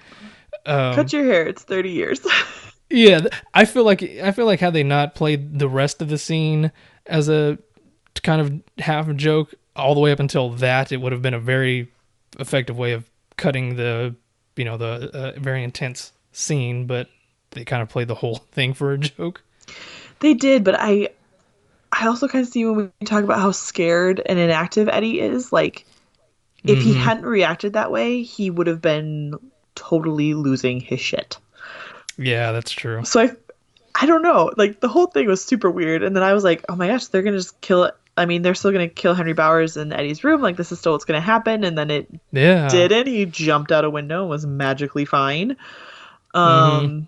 A: Cut
B: Um,
A: your hair. It's 30 years.
B: yeah, I feel like had they not played the rest of the scene as a kind of half joke all the way up until that, it would have been a very effective way of cutting the very intense scene. But they kind of played the whole thing for a joke.
A: They did, but I also kind of see when we talk about how scared and inactive Eddie is, like if he
B: Mm-hmm.
A: hadn't reacted that way, he would have been totally losing his shit.
B: Yeah, that's true.
A: So I don't know. Like the whole thing was super weird, and then I was like, oh my gosh, they're gonna just kill it. I mean, they're still gonna kill Henry Bowers in Eddie's room. Like this is still what's gonna happen, and then it
B: Yeah.
A: didn't. He jumped out a window and was magically fine.
B: Mm-hmm.
A: Um,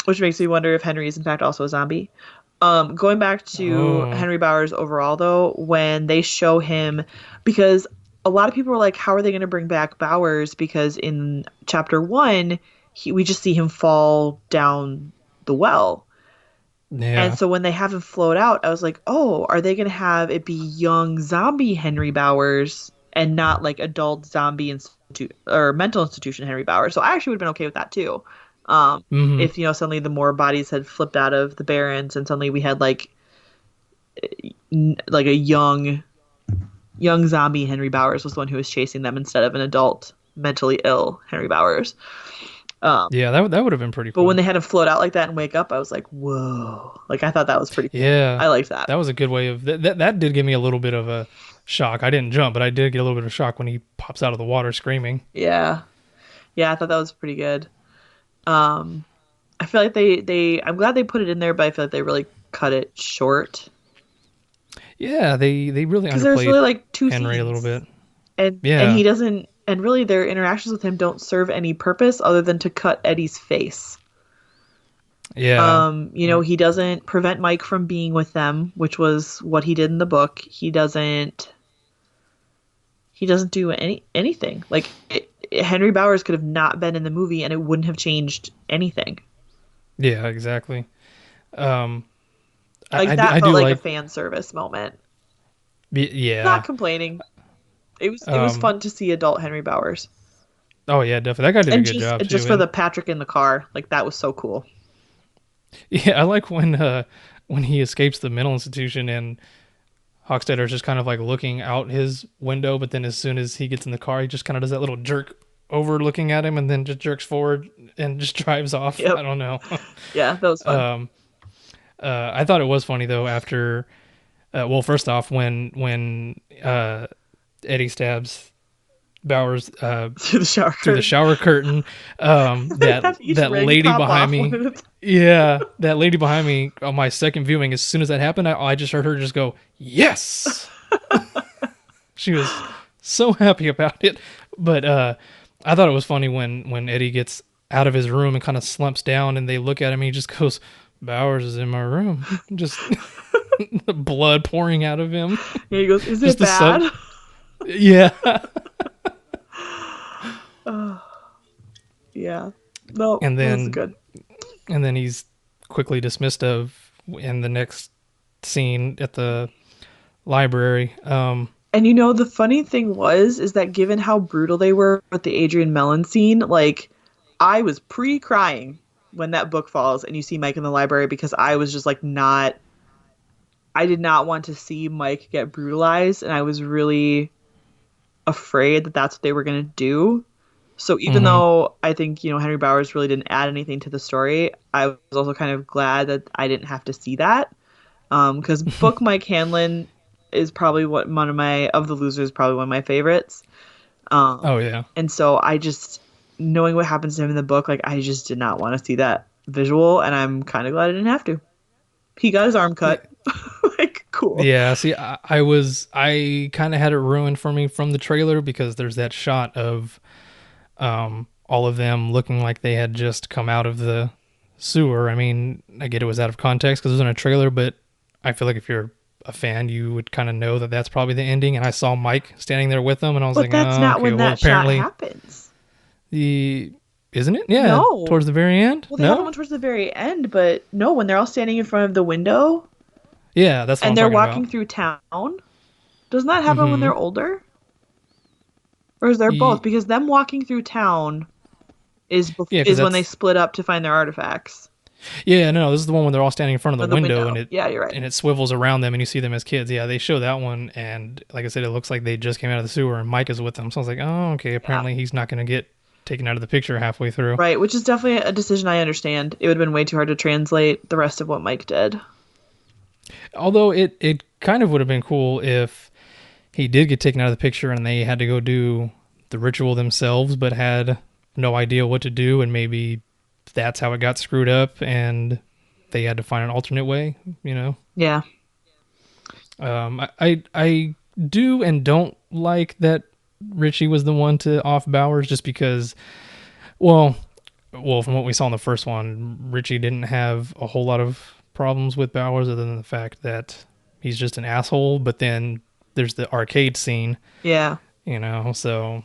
A: which makes me wonder if Henry is in fact also a zombie. Going back to
B: Oh.
A: Henry Bowers overall, though, when they show him, because a lot of people were like, how are they going to bring back Bowers? Because in chapter one, we just see him fall down the well. And
B: Yeah.
A: so when they have him float out, I was like, oh, are they going to have it be young zombie Henry Bowers and not like adult zombie institute or mental institution Henry Bowers? So I actually would have been okay with that too.
B: Mm-hmm.
A: If suddenly the more bodies had flipped out of the Barrens and suddenly we had like a young zombie Henry Bowers was the one who was chasing them instead of an adult mentally ill Henry Bowers. Um,
B: Yeah, that would have been pretty
A: but when
B: cool.
A: they had him float out like that and wake up, I was like, whoa! Like I thought that was pretty cool.
B: Yeah,
A: I liked that.
B: that was a good way of that did give me a little bit of a shock. I didn't jump, but I did get a little bit of shock when he pops out of the water screaming.
A: Yeah, yeah, I thought that was pretty good. Um, I feel like I'm glad they put it in there, but I feel like they really cut it short
B: Yeah, they really
A: because there's really
B: underplayed
A: like two
B: Henry a little
A: scenes,
B: bit.
A: and
B: Yeah.
A: he doesn't, and really their interactions with him don't serve any purpose other than to cut Eddie's face.
B: Yeah.
A: He doesn't prevent Mike from being with them, which was what he did in the book. He doesn't do anything. Like Henry Bowers could have not been in the movie and it wouldn't have changed anything.
B: Yeah, exactly. Um
A: Like
B: I
A: that felt
B: do
A: like a
B: like
A: fan service moment. Not
B: yeah.
A: complaining. It was
B: Um
A: fun to see adult Henry Bowers.
B: oh yeah, definitely. That guy did a
A: And
B: good
A: just
B: job
A: just
B: too.
A: for
B: And
A: the Patrick in the car, like that was so cool.
B: yeah, I like when he escapes the mental institution and Hochstetter's just kind of like looking out his window, but then as soon as he gets in the car, he just kind of does that little jerk over looking at him and then just jerks forward and just drives off. I
A: Yep.
B: don't know.
A: Yeah, that was fun.
B: um, I thought it was funny though after, well, first off, when Eddie stabs Bowers
A: Through the shower
B: through the
A: curtain.
B: shower curtain, that
A: Have each
B: that
A: ring
B: lady
A: pop
B: behind
A: off one
B: me,
A: at a time.
B: yeah, that lady behind me on my second viewing, as soon as that happened, I just heard her just go, yes. She was so happy about it. But I thought it was funny when Eddie gets out of his room and kind of slumps down and they look at him and he just goes, Bowers is in my room. Just the blood pouring out of him.
A: Yeah, he goes, "Is
B: Just
A: it
B: the sub.
A: bad?"
B: Yeah.
A: Yeah. No,
B: and
A: that was
B: then
A: good.
B: and then he's quickly dismissed of in the next scene at the library.
A: And the funny thing is that given how brutal they were with the Adrian Mellon scene, like I was pre-crying when that book falls and you see Mike in the library because I was just like not I did not want to see Mike get brutalized and I was really afraid that that's what they were going to do. So even
B: mhm.
A: though I think, Henry Bowers really didn't add anything to the story, I was also kind of glad that I didn't have to see that. Because book Mike Hanlon is probably one of my of the losers, probably one of my favorites.
B: Oh yeah.
A: And so I just knowing what happens to him in the book, like I just did not want to see that visual, and I'm kind of glad I didn't have to. He got his arm cut, like cool.
B: Yeah, see, I kind of had it ruined for me from the trailer because there's that shot of all of them looking like they had just come out of the sewer. I mean, I get it was out of context because it was in a trailer, but I feel like if you're a fan, you would kind of know that that's probably the ending. And I saw Mike standing there with them, and I was
A: But
B: like,
A: that's
B: oh,
A: not
B: okay,
A: when
B: well,
A: that shot
B: apparently,
A: happens.
B: The isn't it? Yeah,
A: No.
B: towards the very end.
A: Well, they have one
B: No.
A: towards the very end, but no, when they're all standing in front of the window
B: Yeah, that's what
A: and
B: I'm
A: they're
B: talking
A: walking
B: about.
A: through town, doesn't that happen when
B: Mm-hmm.
A: they're older? Or is there both? Because them walking through town
B: Yeah, because
A: is when they
B: that's
A: split up to find their artifacts.
B: yeah. No, this is the one when they're all standing in front of
A: Or
B: the
A: the
B: window
A: window. Yeah, you're right.
B: and it swivels around them and you see them as kids. Yeah, they show that one, and like I said, it looks like they just came out of the sewer and Mike is with them. So I was like, oh, okay.
A: Yeah.
B: Apparently, he's not going to get taken out of the picture halfway through.
A: Right, which is definitely a decision I understand. It would have been way too hard to translate the rest of what Mike did.
B: Although it kind of would have been cool if he did get taken out of the picture and they had to go do the ritual themselves, but had no idea what to do, and maybe that's how it got screwed up, and they had to find an alternate way. You know,
A: Yeah.
B: I do and don't like that Richie was the one to off Bowers, just because, well, from what we saw in the first one, Richie didn't have a whole lot of problems with Bowers other than the fact that he's just an asshole. But then there's the arcade scene,
A: Yeah.
B: so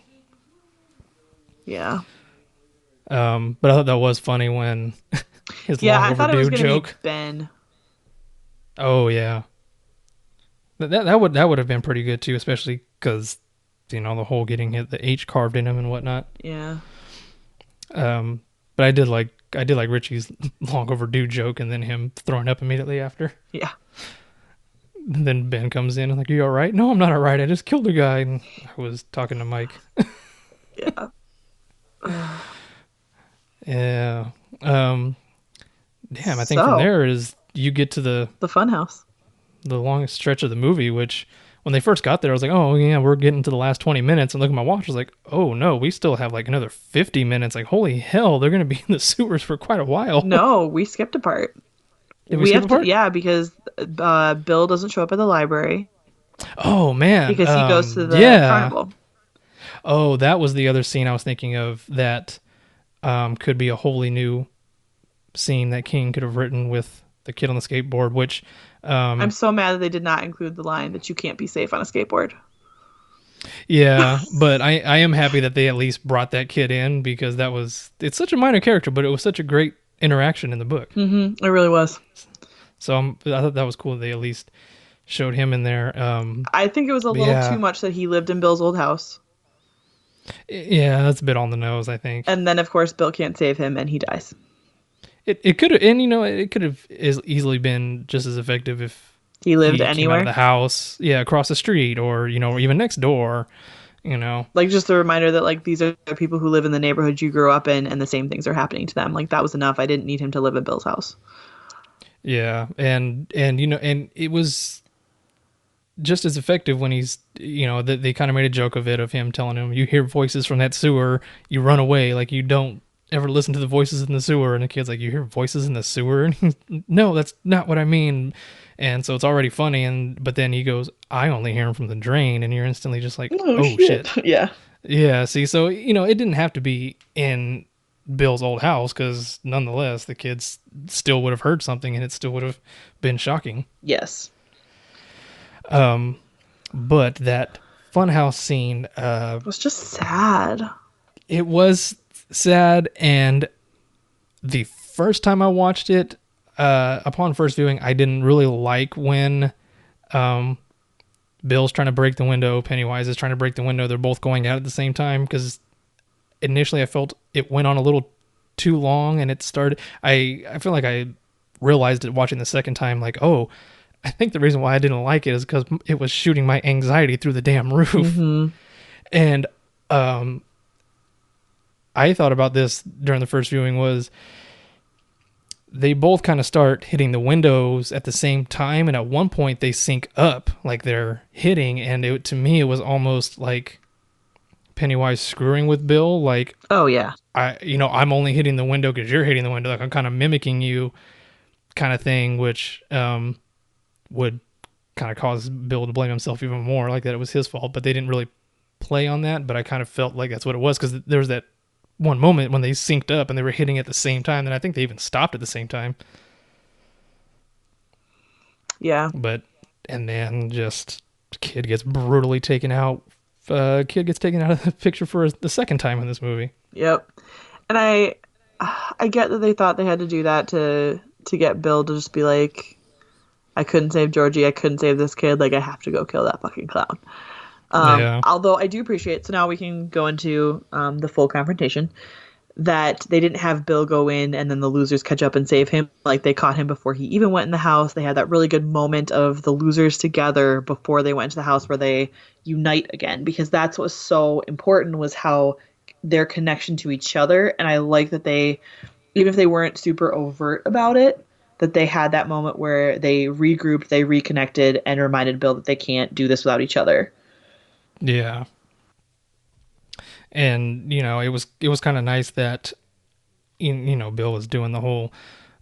A: Yeah.
B: but I thought that was funny when his
A: Yeah,
B: long
A: I thought it was
B: overdue
A: gonna be
B: joke.
A: Ben.
B: Oh that that would have been pretty good too, especially because the whole getting hit the H carved in him and whatnot.
A: Yeah.
B: But I did like Richie's long overdue joke and then him throwing up immediately after.
A: Yeah.
B: And then Ben comes in and like, you all right? No, I'm not all right. I just killed a guy, and I was talking to Mike.
A: Yeah.
B: Yeah. Um. Damn. I think from
A: So,
B: there is you get to the
A: the funhouse.
B: longest stretch of the movie, which when they first got there, I was like, oh yeah, we're getting to the last 20 minutes, and look at my watch. I was like, oh no, we still have like another 50 minutes. Like, holy hell, they're gonna be in the sewers for quite a while.
A: No, we skipped a part.
B: Did we
A: We
B: skip
A: have
B: a
A: to,
B: part?
A: yeah, because Bill doesn't show up at the library
B: Oh man.
A: because he goes to the
B: Yeah.
A: carnival.
B: Oh, that was the other scene I was thinking of that could be a wholly new scene that King could have written with the kid on the skateboard, which
A: I'm so mad that they did not include the line that you can't be safe on a skateboard.
B: yeah, but I am happy that they at least brought that kid in, because it's such a minor character, but it was such a great interaction in the book.
A: Mm-hmm. It really was.
B: So I thought that was cool that they at least showed him in there.
A: I think it was a
B: But
A: little
B: yeah,
A: too much that he lived in Bill's old house.
B: yeah, that's a bit on the nose, I think.
A: And then, of course, Bill can't save him and he dies.
B: It could have, and it could have easily been just as effective if
A: He lived
B: he came out of
A: anywhere.
B: the house, yeah, across the street, or even next door,
A: Like, just a reminder that, like, these are people who live in the neighborhood you grew up in and the same things are happening to them. Like, that was enough. I didn't need him to live in Bill's house.
B: Yeah, and it was just as effective when he's, they kind of made a joke of him telling him, you hear voices from that sewer, you run away, like you don't ever listen to the voices in the sewer. And the kid's like, you hear voices in the sewer? And he's, no, that's not what I mean. And so it's already funny, but then he goes, I only hear him from the drain, and you're instantly just like,
A: Oh,
B: oh
A: shit.
B: shit.
A: Yeah.
B: Yeah, see, so it didn't have to be in Bill's old house, because nonetheless the kids still would have heard something and it still would have been shocking.
A: Yes.
B: But that funhouse scene,
A: It was just sad.
B: it was sad, and the first time I watched it, upon first viewing, I didn't really like when Bill's trying to break the window, Pennywise is trying to break the window. They're both going out at the same time, because initially I felt it went on a little too long, and it started. I feel like I realized it watching the second time, like, oh, I think the reason why I didn't like it is because it was shooting my anxiety through the damn roof.
A: Mm-hmm.
B: And I thought about this during the first viewing, was they both kind of start hitting the windows at the same time, and at one point they sync up, like they're hitting, and to me it was almost like Pennywise screwing with Bill, like,
A: Oh, yeah.
B: I'm only hitting the window because you're hitting the window, like I'm kind of mimicking you, kind of thing, which would kind of cause Bill to blame himself even more, like that it was his fault. But they didn't really play on that, but I kind of felt like that's what it was, because there was that one moment when they synced up and they were hitting at the same time, and I think they even stopped at the same time.
A: Yeah.
B: And then just kid gets brutally taken out. Kid gets taken out of the picture for the second time in this movie.
A: Yep. And I get that they thought they had to do that to get Bill to just be like, I couldn't save Georgie, I couldn't save this kid, like I have to go kill that fucking clown.
B: Yeah.
A: Although I do appreciate, so now we can go into the full confrontation, that they didn't have Bill go in and then the losers catch up and save him. Like they caught him before he even went in the house. They had that really good moment of the losers together before they went into the house where they unite again, because that's what was so important, was how their connection to each other. And I like that they, even if they weren't super overt about it, that they had that moment where they regrouped, they reconnected, and reminded Bill that they can't do this without each other.
B: Yeah. And it was kind of nice that Bill was doing the whole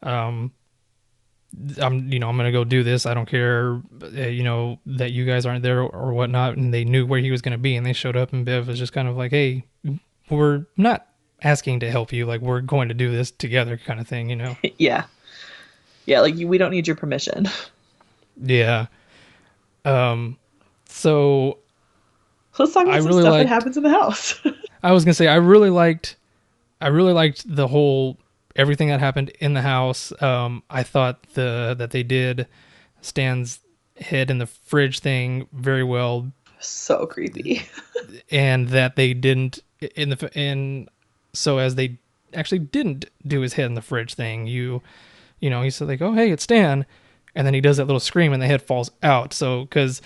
B: um I'm gonna go do this. I don't care, that you guys aren't there or whatnot. And they knew where he was gonna be, and they showed up. And Bev was just kind of like, "Hey, we're not asking to help you. Like we're going to do this together," kind of thing.
A: Yeah. Yeah, like we don't need your permission.
B: Yeah. Um. So
A: So let's talk
B: I
A: about some
B: really
A: stuff that
B: liked.
A: happens in the house.
B: I was gonna say I really liked the whole everything that happened in the house. I thought that they did Stan's head in the fridge thing very well,
A: So creepy.
B: and that they didn't so as they actually didn't do his head in the fridge thing. He said like, "Oh hey, it's Stan," and then he does that little scream and the head falls out. So because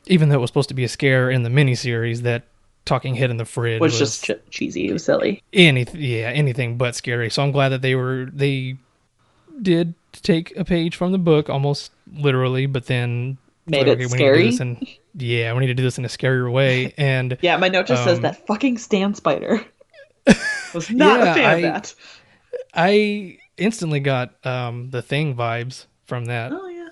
B: even though it was supposed to be a scare in the miniseries, that talking head in the fridge
A: Was just
B: was
A: cheesy. It was silly.
B: anything but scary. So I'm glad that they did take a page from the book almost literally, but then it's
A: Made
B: like,
A: it
B: okay, we need to do this
A: scary.
B: in yeah, we need to do this in a scarier way. And
A: Yeah, my note just says
B: um
A: that fucking Stan Spider. Was not a
B: yeah,
A: fan of
B: I
A: that.
B: I instantly got the Thing vibes from that,
A: Oh yeah.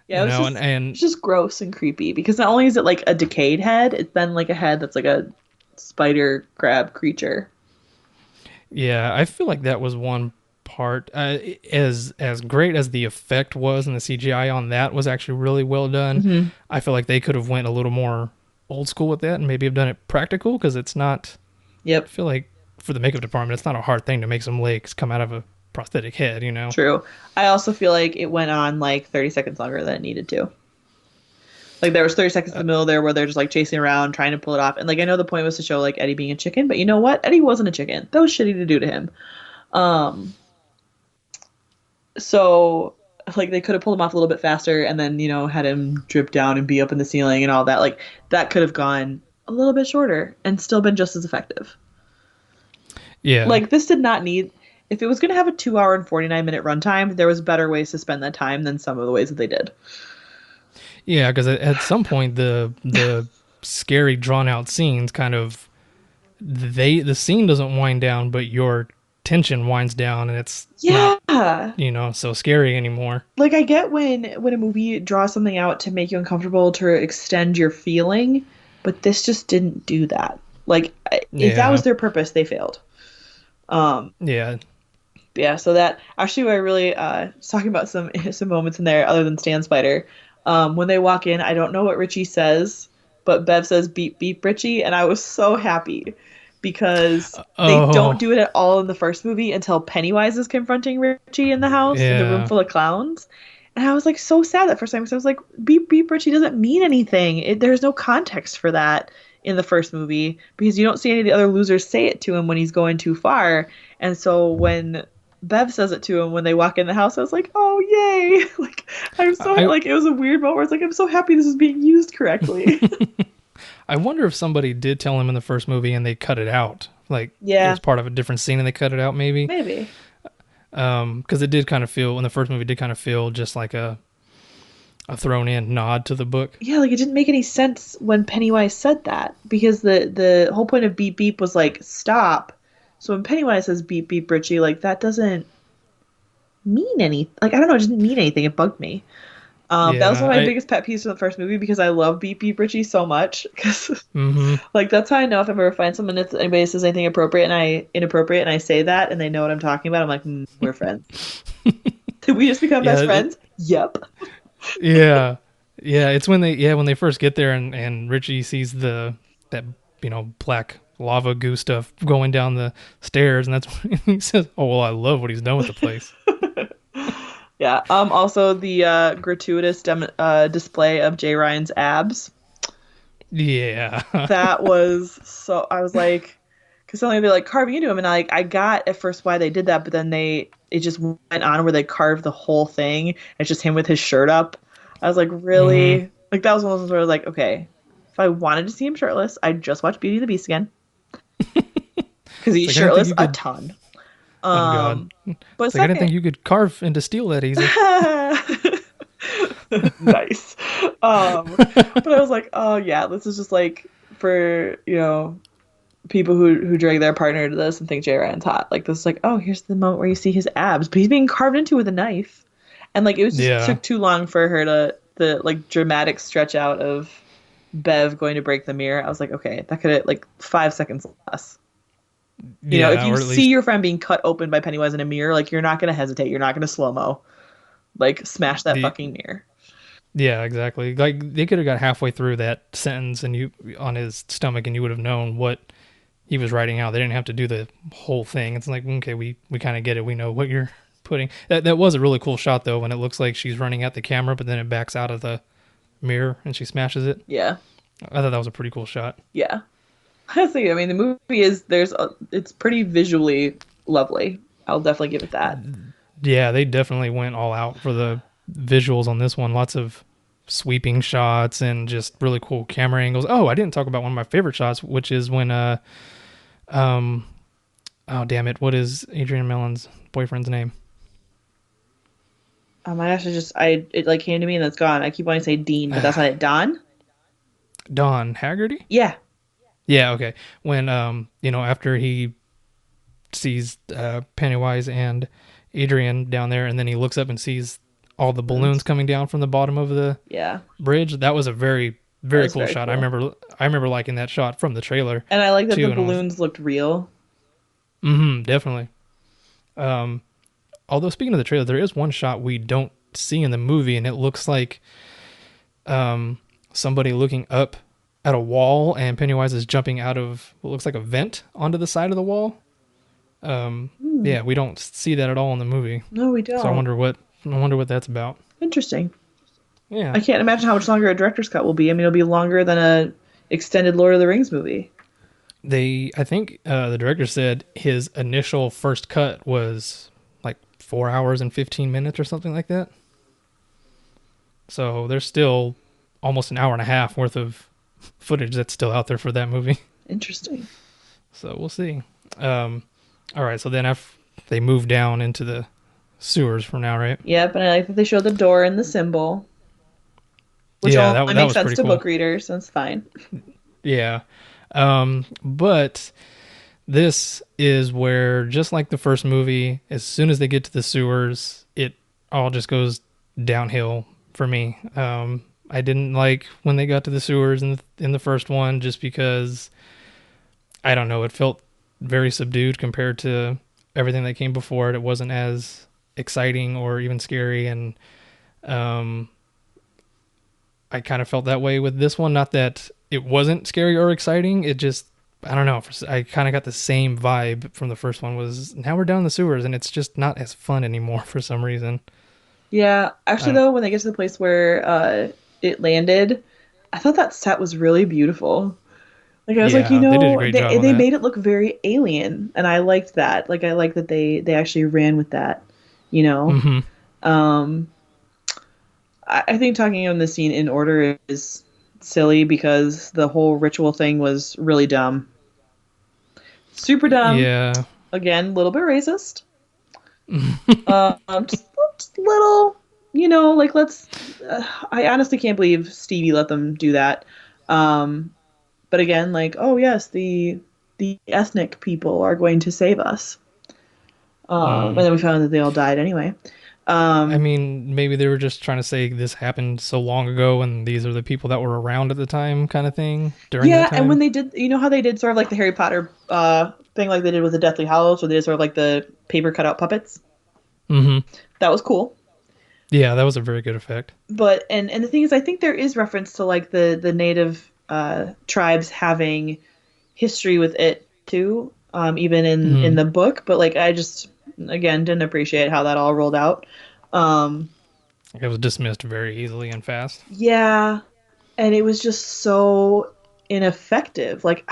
A: Yeah, it was
B: and
A: it's just gross and creepy because not only is it like a decayed head, it's then like a head that's like a spider crab creature.
B: yeah, I feel like that was one part. As great as the effect was, and the CGI on that was actually really well done.
A: Hmm.
B: I feel like they could have went a little more old school with that and maybe have done it practical, because it's not. I
A: Yep,
B: feel like for the makeup department, it's not a hard thing to make some legs come out of a prosthetic head.
A: true. I also feel like it went on like 30 seconds longer than it needed to. Like there was 30 seconds in the middle there where they're just like chasing around trying to pull it off. And like I know the point was to show like Eddie being a chicken, but you know what? Eddie wasn't a chicken. That was shitty to do to him. Um so like they could have pulled him off a little bit faster and then, had him drip down and be up in the ceiling and all that. Like that could have gone a little bit shorter and still been just as effective.
B: Yeah,
A: Like this did not need, if it was going to have a 2 hour and 49-minute runtime, there was better ways to spend that time than some of the ways that they did.
B: yeah, because at some point the scary drawn out scenes kind of the scene doesn't wind down, but your tension winds down, and it's not
A: Yeah.
B: so scary anymore.
A: Like I get when a movie draws something out to make you uncomfortable to extend your feeling, but this just didn't do that. Like if that
B: Yeah,
A: was their purpose, they failed. Um
B: yeah.
A: yeah, so that actually I really was talking about some moments in there other than Stan Spider. When they walk in, I don't know what Richie says, but Bev says beep beep Richie, and I was so happy because they don't
B: Oh,
A: do it at all in the first movie until Pennywise is confronting Richie in the house in the room
B: yeah.
A: full of clowns. And I was like so sad that first time because I was like, beep beep Richie doesn't mean anything. There's no context for that in the first movie because you don't see any of the other losers say it to him when he's going too far. And so when Bev says it to him when they walk in the house, I was like, oh yay! Like I'm so
B: I
A: like it was a weird moment where it's like I'm so happy this is being used correctly.
B: I wonder if somebody did tell him in the first movie and they cut it out. Like it
A: Yeah,
B: was part of a different scene and they cut it out, maybe.
A: maybe.
B: Because it did kind of feel, in the first movie, did kind of feel just like a thrown in nod to the book.
A: Yeah, like it didn't make any sense when Pennywise said that because the whole point of beep beep was like stop. So when Pennywise says beep beep Richie, like that doesn't mean any like I don't know, it didn't mean anything. It bugged me. That was
B: Yeah,
A: one of my
B: I.
A: biggest pet peeves from the first movie because I love beep beep Richie so much. Because
B: Mm-hmm.
A: like that's how I know if I ever find someone if anybody says anything appropriate and I inappropriate and I say that and they know what I'm talking about, I'm like, we're friends. Did we just become
B: Yeah,
A: best friends? Yep.
B: yeah, yeah. It's when they first get there, and Richie sees that black lava goo stuff going down the stairs, and that's when he says, "Oh well, I love what he's done with the place."
A: Yeah. Also the gratuitous display of Jay Ryan's abs.
B: Yeah,
A: That was so. I was like, because suddenly they're like carving into him, and I got at first why they did that, but then it just went on where they carved the whole thing. It's just him with his shirt up. I was like,
B: hmm
A: really? Like that was one of those where I was like, okay, if I wanted to see him shirtless, I'd just watch Beauty and the Beast again because
B: it's
A: he's
B: like I didn't think
A: shirtless
B: you
A: a
B: could.
A: ton.
B: Oh god,
A: But
B: it's like I didn't
A: second,
B: think you could carve into steel that easy.
A: nice. But I was like, oh yeah, this is just like for people who drag their partner to this and think Jay Ryan's hot. Like this is like, oh, here's the moment where you see his abs, but he's being carved into with a knife, and like it was just
B: Yeah,
A: took too long for her to the like dramatic stretch out of Bev going to break the mirror. I was like, okay, that could have like 5 seconds less. If
B: yeah,
A: you
B: or at
A: see
B: least
A: your friend being cut open by Pennywise in a mirror, like you're not gonna hesitate. You're not gonna slow mo. Like smash that
B: the
A: fucking mirror.
B: yeah, exactly. Like they could have got halfway through that sentence and you on his stomach, and you would have known what he was writing out. They didn't have to do the whole thing. It's like, okay, we kind of get it. We know what you're putting. That was a really cool shot though, when it looks like she's running at the camera, but then it backs out of the mirror and she smashes it.
A: Yeah,
B: I thought that was a pretty cool shot.
A: yeah. I think. I mean, the movie it's pretty visually lovely. I'll definitely give it that.
B: Yeah, they definitely went all out for the visuals on this one. Lots of sweeping shots and just really cool camera angles. Oh, I didn't talk about one of my favorite shots, which is when um oh damn it, what is Adrian Mellon's boyfriend's name?
A: Oh my gosh, it like came to me and it's gone. I keep wanting to say Dean, but that's not it. Don?
B: Don Haggerty?
A: Yeah.
B: Yeah, okay. When after he sees Pennywise and Adrian down there, and then he looks up and sees all the balloons coming down from the bottom of the
A: Yeah.
B: bridge. That was a very
A: That
B: very
A: was
B: cool
A: very
B: shot.
A: cool.
B: I remember liking that shot from the trailer
A: And I like that the
B: too, and I was
A: balloons looked real.
B: definitely. Um, although speaking of the trailer, there is one shot we don't see in the movie, and it looks like somebody looking up at a wall, and Pennywise is jumping out of what looks like a vent onto the side of the wall.
A: Hmm.
B: Yeah, we don't see that at all in the movie,
A: No, we
B: so
A: don't.
B: I wonder what that's about.
A: Interesting.
B: Yeah,
A: I can't imagine how much longer a director's cut will be. I mean, it'll be longer than a extended Lord of the Rings movie.
B: I think the director said his initial first cut was like 4 hours and 15 minutes or something like that. So there's still almost an hour and a half worth of footage that's still out there for that movie.
A: Interesting.
B: So we'll see. All right, so then they move down into the sewers from now, right?
A: Yep, and I like that they showed the door and the symbol, which
B: Yeah,
A: only
B: that
A: makes
B: was
A: sense
B: pretty
A: to
B: cool.
A: book readers, so it's fine.
B: Yeah. But this is where, just like the first movie, as soon as they get to the sewers, it all just goes downhill for me. I didn't like when they got to the sewers in the first one, just because I don't know, it felt very subdued compared to everything that came before it. It wasn't as exciting or even scary, and um, I kind of felt that way with this one. Not that it wasn't scary or exciting. It just, I don't know. I kind of got the same vibe from the first one. Was now we're down in the sewers and it's just not as fun anymore for some reason.
A: Yeah,
B: I
A: actually
B: don't.
A: though, when they get to the place where it landed, I thought that set was really beautiful. Like I was like,
B: Yeah, they did a great job on
A: they
B: that.
A: made it look very alien, and I liked that. Like I like that they actually ran with that, you know.
B: Mm-hmm.
A: Um, I think talking on the scene in order is silly because the whole ritual thing was really dumb, super dumb.
B: Yeah.
A: Again, a little bit racist. Just little, like let's. I honestly can't believe Stevie let them do that. Um, but again, like, oh yes, the ethnic people are going to save us. And
B: Mm.
A: then we found that they all died anyway.
B: I
A: Um,
B: mean, maybe they were just trying to say this happened so long ago, and these are the people that were around at the time, kind of thing during that
A: yeah, and when
B: time.
A: they did, how they did sort of like the Harry Potter thing, like they did with the Deathly Hallows, where they did sort of like the paper cutout puppets.
B: Mm-hmm.
A: That was cool.
B: Yeah, that was a very good effect.
A: But and the thing is, I think there is reference to like the native tribes having history with it too, even in
B: Mm-hmm.
A: the book. But like, I just again didn't appreciate how that all rolled out. Um,
B: It was dismissed very easily and fast.
A: yeah, and it was just so ineffective. Like,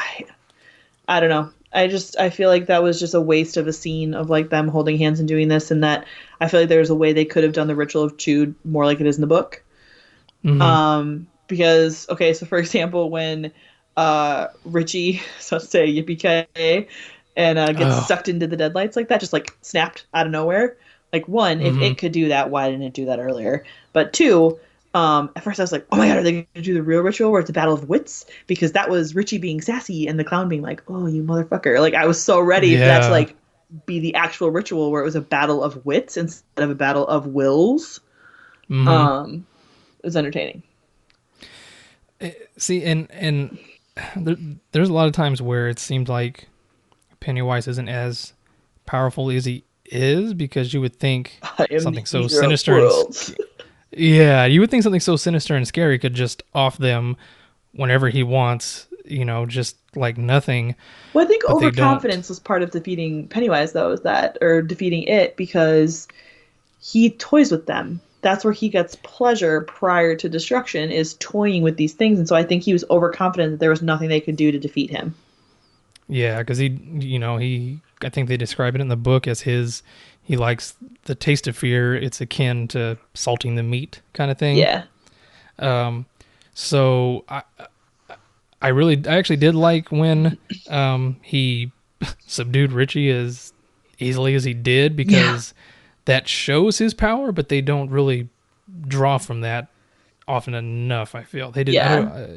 A: I don't know. I feel like that was just a waste of a scene of like them holding hands and doing this, and that I feel like there's a way they could have done the ritual of Chud more like it is in the book.
B: Mm-hmm.
A: Because okay, so for example, when Richie, so let's say Yippee Ki and gets
B: Oh.
A: sucked into the deadlights like that, just like snapped out of nowhere. Like one, if
B: Mm-hmm.
A: it could do that, why didn't it do that earlier? But two, at first I was like, oh my god, are they gonna do the real ritual where it's a battle of wits? Because that was Richie being sassy and the clown being like, oh you motherfucker. Like I was so ready for that to
B: Yeah.
A: like be the actual ritual where it was a battle of wits instead of a battle of wills.
B: Mm-hmm.
A: Um, it was entertaining.
B: See, and there, there's a lot of times where it seemed like Pennywise isn't as powerful as he is, because you would think
A: I am the
B: something so
A: eater of
B: sinister and
A: worlds.
B: yeah, you would think something so sinister and scary could just off them whenever he wants, just like nothing,
A: Well, I think
B: but they don't.
A: overconfidence was part of defeating Pennywise, though, is that, or defeating it, because he toys with them. That's where he gets pleasure prior to destruction, is toying with these things. And so I think he was overconfident that there was nothing they could do to defeat him.
B: Yeah, because I think they describe it in the book as he likes the taste of fear. It's akin to salting the meat kind of thing.
A: Yeah.
B: Um, so I actually did like when he subdued Richie as easily as he did,
A: Yeah.
B: because that shows his power, but they don't really draw from that often enough. I feel they did. I don't.
A: Yeah.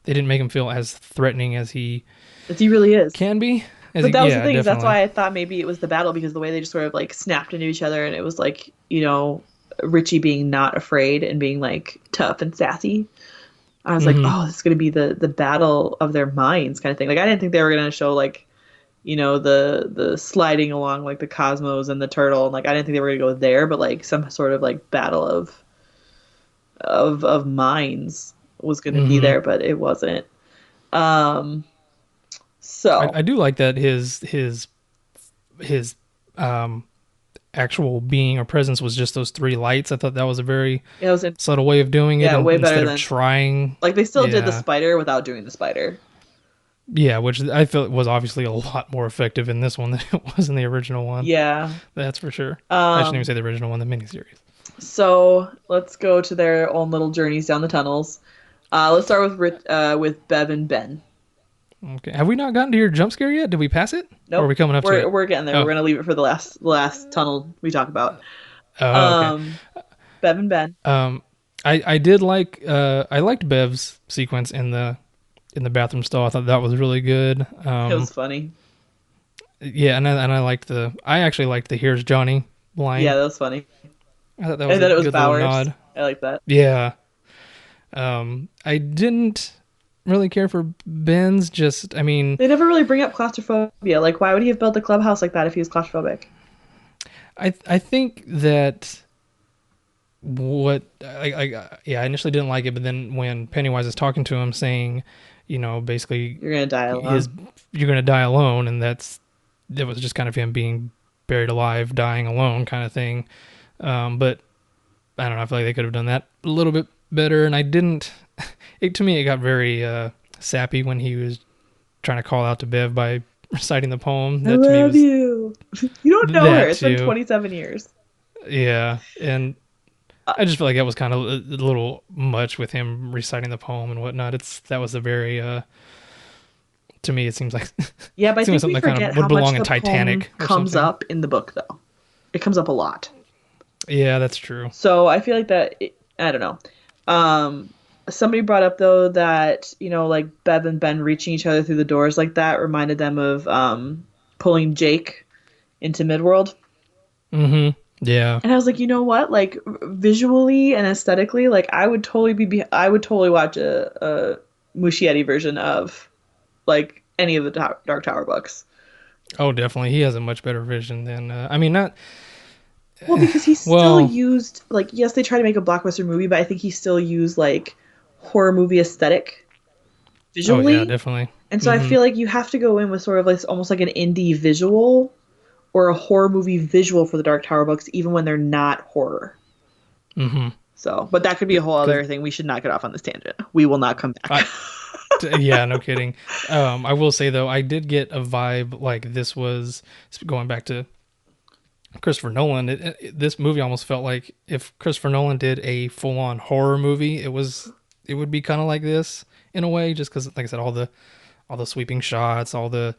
B: They didn't make him feel as threatening as he
A: As he really is.
B: can be.
A: But that was the
B: Yeah,
A: thing, is that's
B: definitely.
A: why I thought maybe it was the battle, because the way they just sort of like snapped into each other, and it was like, Richie being not afraid and being like tough and sassy. I was like,
B: Hmm.
A: oh, this is gonna be the battle of their minds kind of thing. Like I didn't think they were gonna show like, the sliding along like the cosmos and the turtle, and like I didn't think they were gonna go there, but like some sort of like battle of minds was gonna be
B: Hmm.
A: there, but it wasn't. Um, so
B: I do like that his um actual being or presence was just those three lights. I thought that was a very
A: it was in,
B: subtle way of doing it,
A: yeah,
B: and
A: way better
B: instead of
A: than
B: trying.
A: like they still did the
B: Yeah.
A: spider without doing the spider.
B: Yeah, which I felt was obviously a lot more effective in this one than it was in the original one.
A: Yeah.
B: That's for sure. I shouldn't even
A: Um,
B: say the original one, the miniseries.
A: so let's go to their own little journeys down the tunnels. Let's start with Bev and Ben.
B: Okay. Have we not gotten to your jump scare yet? Did we pass it? Or are we
A: Nope,
B: coming up to
A: we're
B: it?
A: we're getting there. We're
B: Oh.
A: gonna leave it for the last tunnel we talk about.
B: Oh, okay.
A: Um, Bev and Ben.
B: Um I did like I liked Bev's sequence in the bathroom stall. I thought that was really good.
A: It was funny.
B: Yeah, and I liked I actually liked the "Here's Johnny"
A: Yeah,
B: line.
A: that was funny.
B: I thought that was
A: And
B: a
A: then it was
B: good little
A: Bowers.
B: nod.
A: I like that.
B: Yeah. I didn't really care for Ben's. Just, I mean,
A: They never really bring up claustrophobia. Like, why would he have built a clubhouse like that if he was claustrophobic?
B: I think that what yeah, I initially didn't like it, but then when Pennywise is talking to him, saying, basically
A: You're gonna die
B: his
A: alone.
B: you're gonna die alone, and that was just kind of him being buried alive, dying alone, kind of thing. But I don't know. I feel like they could have done that a little bit better, and I didn't. To me, it got very sappy when he was trying to call out to Bev by reciting the poem.
A: I
B: That to me
A: love
B: was
A: you. You don't know her.
B: that
A: It's been
B: too.
A: 27 years.
B: Yeah, and
A: Uh,
B: I just feel like that was kind of a little much with him reciting the poem and whatnot. That was a very to me it seems like it
A: yeah, but I
B: seems like
A: think we
B: something that kind
A: forget
B: of would
A: how much
B: belong in
A: the poem
B: Titanic or
A: comes
B: something.
A: up in the book, though. It comes up a lot.
B: Yeah, that's true.
A: So I feel like I don't know. Um, Somebody brought up though that like Bev and Ben reaching each other through the doors like that reminded them of pulling Jake into Midworld.
B: Mm-hmm. Yeah.
A: And I was like, you know what? Like visually and aesthetically, like I would totally watch a Muschietti version of like any of the Dark Tower books.
B: Oh, definitely. He has a much better vision than I mean, not
A: Well, because he still
B: well.
A: used like yes, they try to make a blockbuster movie, but I think he still used like horror movie aesthetic
B: Oh yeah,
A: visually.
B: definitely.
A: And so I
B: Mm-hmm.
A: feel like you have to go in with sort of like almost like an indie visual or a horror movie visual for the Dark Tower books, even when they're not horror.
B: Mm-hmm.
A: So, but that could be a whole
B: Because
A: other thing. We should not get off on this tangent. We will not come back.
B: I, yeah, no kidding. I will say though, I did get a vibe like this was going back to Christopher Nolan. This movie almost felt like if Christopher Nolan did a full-on horror movie, it would be kind of like this in a way, just because, like I said, all the sweeping shots, all the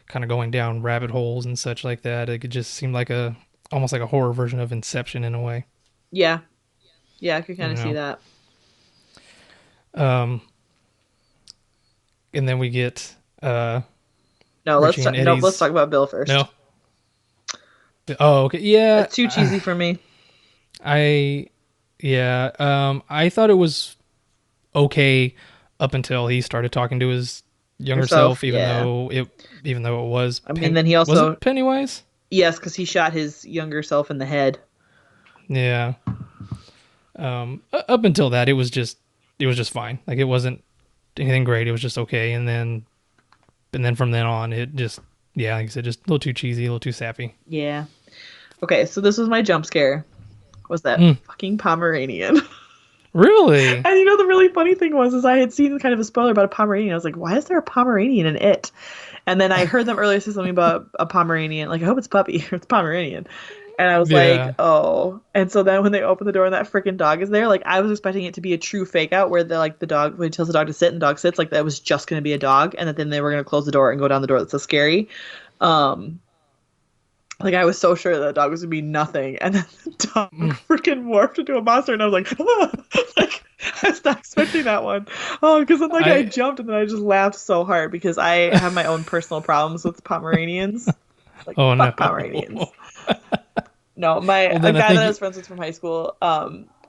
B: kind of going down rabbit holes and such like that. It could just seem like a almost like a horror version of Inception in a way,
A: Yeah. Yeah, I could
B: you
A: kind of see
B: know.
A: that.
B: Um, and then we get
A: No,
B: Richie and
A: nope, let's
B: Eddie's
A: talk about Bill first.
B: no. Oh, okay. Yeah.
A: It's too cheesy for me.
B: I yeah. I thought it was okay up until he started talking to his younger
A: Yourself,
B: self,
A: yeah.
B: even though it was
A: I mean, then he
B: was
A: also
B: it Pennywise?
A: yes, because he shot his younger self in the head.
B: Yeah. Up until that, it was just fine. Like it wasn't anything great. It was just okay, and then from then on, it just yeah, like I said, just a little too cheesy, a little too sappy.
A: Yeah. Okay, so this was my jump scare. Was that
B: Mm,
A: fucking Pomeranian?
B: really?
A: And you know the really funny thing was is I had seen kind of a spoiler about a Pomeranian. I was like, why is there a Pomeranian in it? And then I heard them earlier say something about a Pomeranian. Like, I hope it's puppy or it's Pomeranian. And I was like,
B: Yeah.
A: oh. And so then when they open the door and that freaking dog is there, like I was expecting it to be a true fake out where the dog when he tells the dog to sit and the dog sits, like that was just gonna be a dog, and that then they were gonna close the door and go down the door that's so scary. Um like I was so sure that the dog was gonna be nothing, and then the dog
B: Mm,
A: freaking morphed into a monster, and I was like, ah! Like I was not expecting that one. Oh, because then like I
B: I
A: jumped and then I just laughed so hard because I have my own personal problems with Pomeranians. Like
B: oh no.
A: fuck Pomeranians. No, my
B: Well,
A: a
B: then I
A: guy that
B: think
A: I
B: you,
A: was friends with from high school,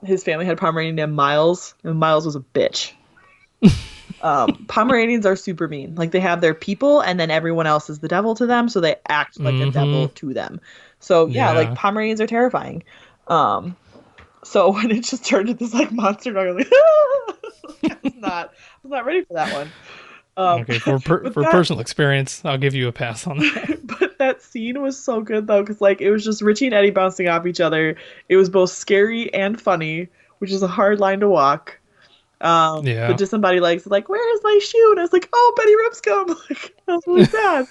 A: his family had a Pomeranian named Miles, and Miles was a bitch. Pomeranians are super mean. Like they have their people, and then everyone else is the devil to them, so they act like a
B: mm-hmm.
A: devil to them. So yeah, like
B: Yeah.
A: Pomeranians are terrifying. Um, so when it just turned into this like monster dog, I was like, I was not ready for that one. Um,
B: Okay,
A: but
B: for personal experience, I'll give you a pass on that.
A: but that scene was so good though, because like it was just Richie and Eddie bouncing off each other. It was both scary and funny, which is a hard line to walk. The
B: Yeah.
A: disembodied legs like, where is my shoe? And I was like, oh, Betty Ripscombe. Like, that was really sad.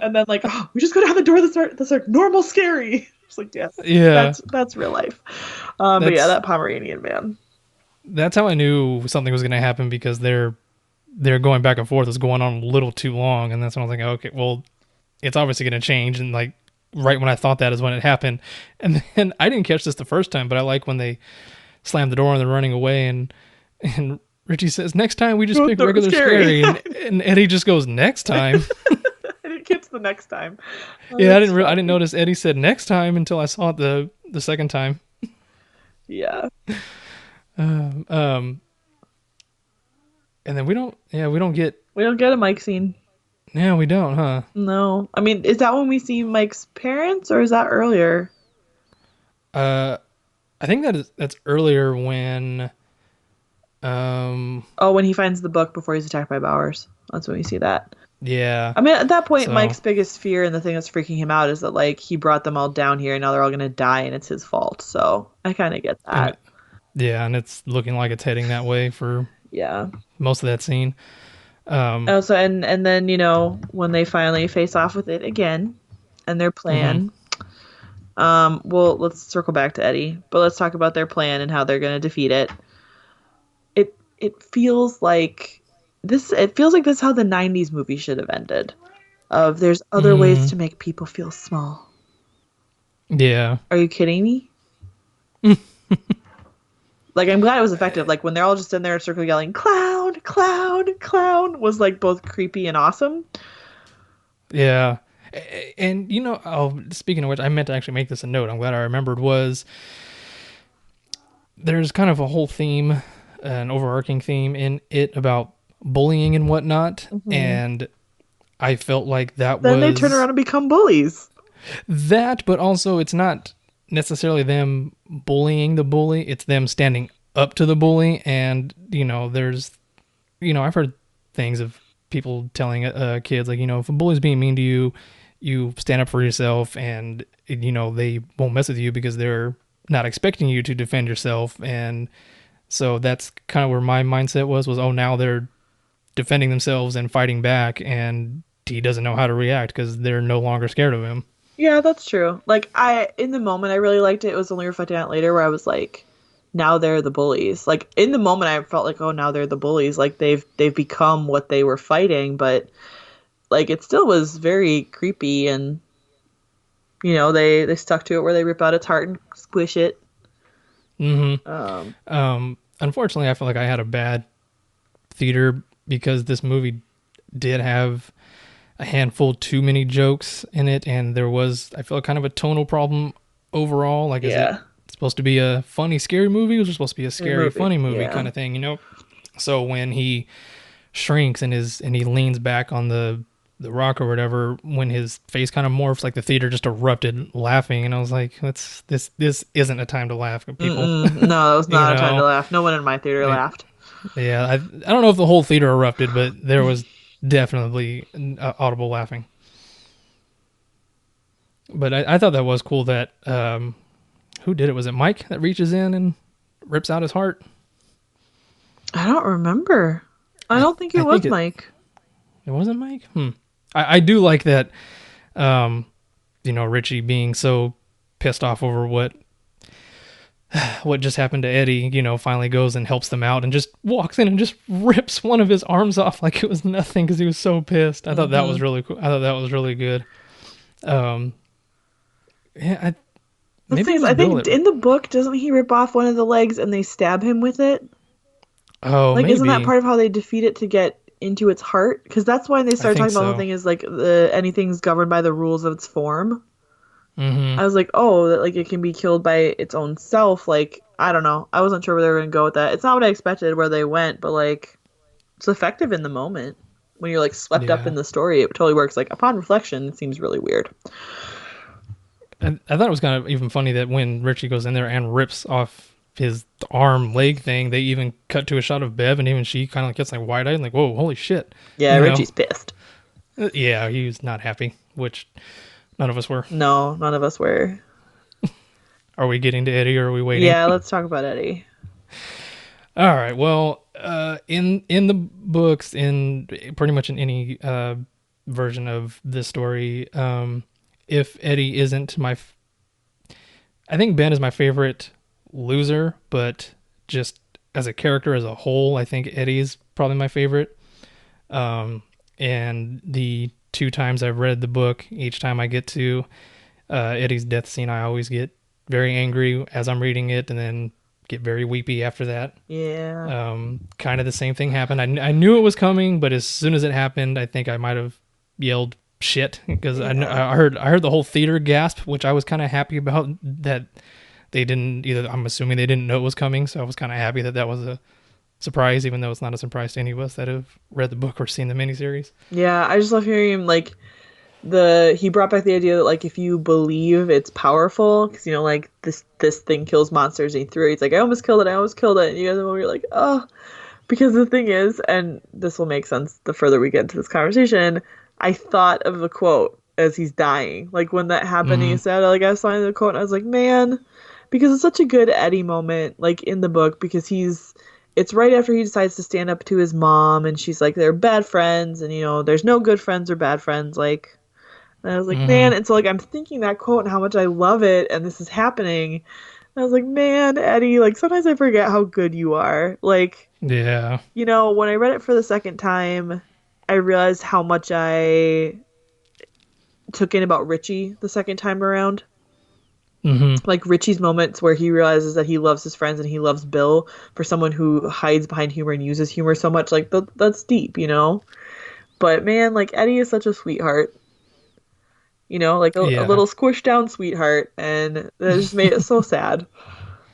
A: And then like, oh, we just go down the door that's our normal scary. It's like, yes,
B: Yeah.
A: that's real life. But yeah,
B: That's
A: that Pomeranian man.
B: that's how I knew something was going to happen because they're going back and forth. It's going on a little too long, and that's when I was like, okay, well, it's obviously going to change. And like right when I thought that is when it happened, and then I didn't catch this the first time, but I like when they slam the door and they're running away, and Richie says, "Next time we just
A: Oh,
B: pick
A: that was
B: regular
A: scary.
B: scary," and Eddie just goes, "Next time."
A: I didn't catch the next time. Oh,
B: Yeah,
A: that's
B: I didn't
A: funny.
B: notice Eddie said next time until I saw it the second time.
A: Yeah.
B: Um, and then we don't get
A: We don't get a Mike scene.
B: yeah, we don't, huh?
A: No. I mean, is that when we see Mike's parents or is that earlier?
B: Uh, I think that's earlier when
A: Oh, when he finds the book before he's attacked by Bowers. That's when we see that.
B: yeah.
A: I mean, at that point,
B: So
A: Mike's biggest fear and the thing that's freaking him out is that, like, he brought them all down here and now they're all going to die and it's his fault. So I kind of get
B: and
A: that.
B: yeah, and it's looking like it's heading that way for
A: Yeah.
B: most of that scene.
A: Also, and then, you know, when they finally face off with it again and their
B: Mhm.
A: plan, well, let's circle back to Eddie, but let's talk about their plan and how they're going to defeat it. It feels like it feels like this is how the 90s movie should have ended. Of there's other ways
B: Mm,
A: to make people feel small.
B: yeah.
A: Are you kidding me? Like I'm glad it was effective. Like when they're all just in there in a circle yelling "clown, clown, clown" was like both creepy and awesome.
B: Yeah. And you know, oh, speaking of which, I meant to actually make this a note. I'm glad I remembered was there's kind of a whole theme, an overarching theme in it about bullying and whatnot,
A: Hmm.
B: and I felt like that
A: Then they turn around
B: was
A: and become bullies.
B: that, but also it's not necessarily them bullying the bully, it's them standing up to the bully. And you know, there's, you know, I've heard things of people telling kids like, if a bully's being mean to you, you stand up for yourself, and they won't mess with you because they're not expecting you to defend yourself. And so that's kind of where my mindset was oh, now they're defending themselves and fighting back, and he doesn't know how to react because they're no longer scared of him.
A: Yeah, that's true. Like in the moment I really liked it. It was only reflecting on it later where I was like, now they're the bullies. Like in the moment I felt like, oh, now they're the bullies. Like they've become what they were fighting, but like it still was very creepy, and they stuck to it where they rip out its heart and squish it.
B: Mm-hmm.
A: Um,
B: Unfortunately, I feel like I had a bad theater because this movie did have a handful too many jokes in it, and there was, I feel, kind of a tonal problem overall. Like, is it
A: yeah,
B: supposed to be a funny, scary movie, or is it supposed to be a
A: in the
B: scary,
A: movie.
B: funny movie
A: Yeah.
B: kind of thing? So when he shrinks and he leans back on the rock or whatever, when his face kind of morphs, like the theater just erupted laughing, and I was like, this isn't a time to laugh, people.
A: Mm-mm. No, that was
B: you
A: not a time to
B: know,
A: laugh. No one in my theater
B: I,
A: laughed.
B: yeah, I don't know if the whole theater erupted, but there was definitely audible laughing. But I thought that was cool that who did it? Was it Mike that reaches in and rips out his heart?
A: I don't remember. I
B: I
A: don't think it
B: I think
A: was
B: it
A: Mike.
B: it wasn't Mike. I do like that. Um, Richie being so pissed off over what just happened to Eddie. Finally goes and helps them out and just walks in and just rips one of his arms off like it was nothing because he was so pissed. I thought that was
A: Hmm.
B: really cool. I thought that was really good. Um, yeah,
A: The
B: maybe
A: thing
B: it
A: is,
B: was
A: I
B: Bill
A: think
B: that.
A: in the book, doesn't he rip off one of the legs and they stab him with it?
B: Oh,
A: Like, isn't that
B: maybe.
A: part of how they defeat it to get into its heart? Because that's why they
B: I
A: started
B: think
A: talking about the whole
B: so.
A: thing is like the anything's governed by the rules of its form.
B: Mm-hmm.
A: I was like, oh, that like it can be killed by its own self. Like, I don't know. I wasn't sure where they were gonna go with that. It's not what I expected where they went, but like it's effective in the moment. When you're like swept up
B: Yeah.
A: in the story, it totally works. Like upon reflection, it seems really weird.
B: I thought it was kind of even funny that when Richie goes in there and rips off his arm leg thing, they even cut to a shot of Bev, and even she kind of gets like wide eyed, like, "Whoa, holy shit!"
A: Yeah,
B: You know?
A: Richie's pissed.
B: Yeah, he was not happy, which none of us were.
A: No, none of us were.
B: Are we getting to Eddie, or are we waiting?
A: Yeah, let's talk about Eddie.
B: All right. Well, in the books, in pretty much in any version of this story, if Eddie isn't I think Ben is my favorite loser, but just as a character as a whole, I think Eddie's probably my favorite. Um, and the two times I've read the book, each time I get to Eddie's death scene, I always get very angry as I'm reading it, and then get very weepy after that.
A: Yeah.
B: Kind of the same thing happened. I knew it was coming, but as soon as it happened, I think I might have yelled shit because
A: Yeah.
B: I heard the whole theater gasp, which I was kind of happy about that they didn't either. I'm assuming they didn't know it was coming, so I was kind of happy that that was a surprise, even though it's not a surprise to any of us that have read the book or seen the miniseries.
A: Yeah, I just love hearing him like the he brought back the idea that like if you believe it's powerful because like this thing kills monsters and he threw it. He's like, I almost killed it, and you guys are like, oh, because the thing is, and this will make sense the further we get into this conversation, I thought of the quote as he's dying. Like when that happened, he
B: Mm-hmm.
A: said, like I was finding the quote and I was like, man, because it's such a good Eddie moment, like in the book, because it's right after he decides to stand up to his mom and she's like, they're bad friends and there's no good friends or bad friends, like and I was like,
B: Mm-hmm.
A: man, and so like I'm thinking that quote and how much I love it and this is happening. And I was like, man, Eddie, like sometimes I forget how good you are. Like
B: Yeah.
A: when I read it for the second time, I realized how much I took in about Richie the second time around.
B: Mm-hmm.
A: Like Richie's moments where he realizes that he loves his friends and he loves Bill for someone who hides behind humor and uses humor so much. Like, that's deep. But man, like Eddie is such a sweetheart, like a
B: Yeah.
A: little squished down sweetheart. And that just made it so sad.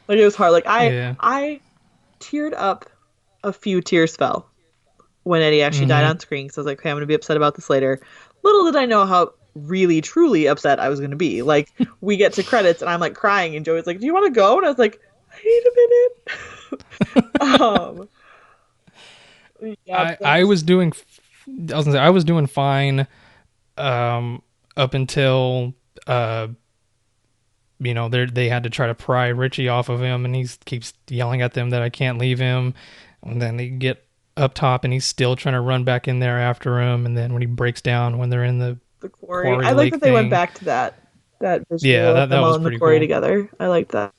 A: Like, it was hard. Like,
B: Yeah.
A: I teared up, a few tears fell when Eddie actually died
B: Mm-hmm.
A: on screen. So I was like, okay, I'm gonna be upset about this later. Little did I know how really truly upset I was gonna be. Like we get to credits and I'm like crying and Joey's like, "Do you want to go?" And I was like, "I need a minute." um, yeah,
B: I
A: that's
B: was doing I was gonna say I was doing fine up until they had to try to pry Richie off of him, and he keeps yelling at them that I can't leave him. And then they get up top, and he's still trying to run back in there after him. And then when he breaks down, when they're in the
A: The quarry.
B: quarry
A: I like
B: lake
A: that they went
B: thing,
A: back to that
B: yeah,
A: visual of
B: that
A: them all
B: was
A: in the
B: pretty
A: quarry
B: cool.
A: together. I like that.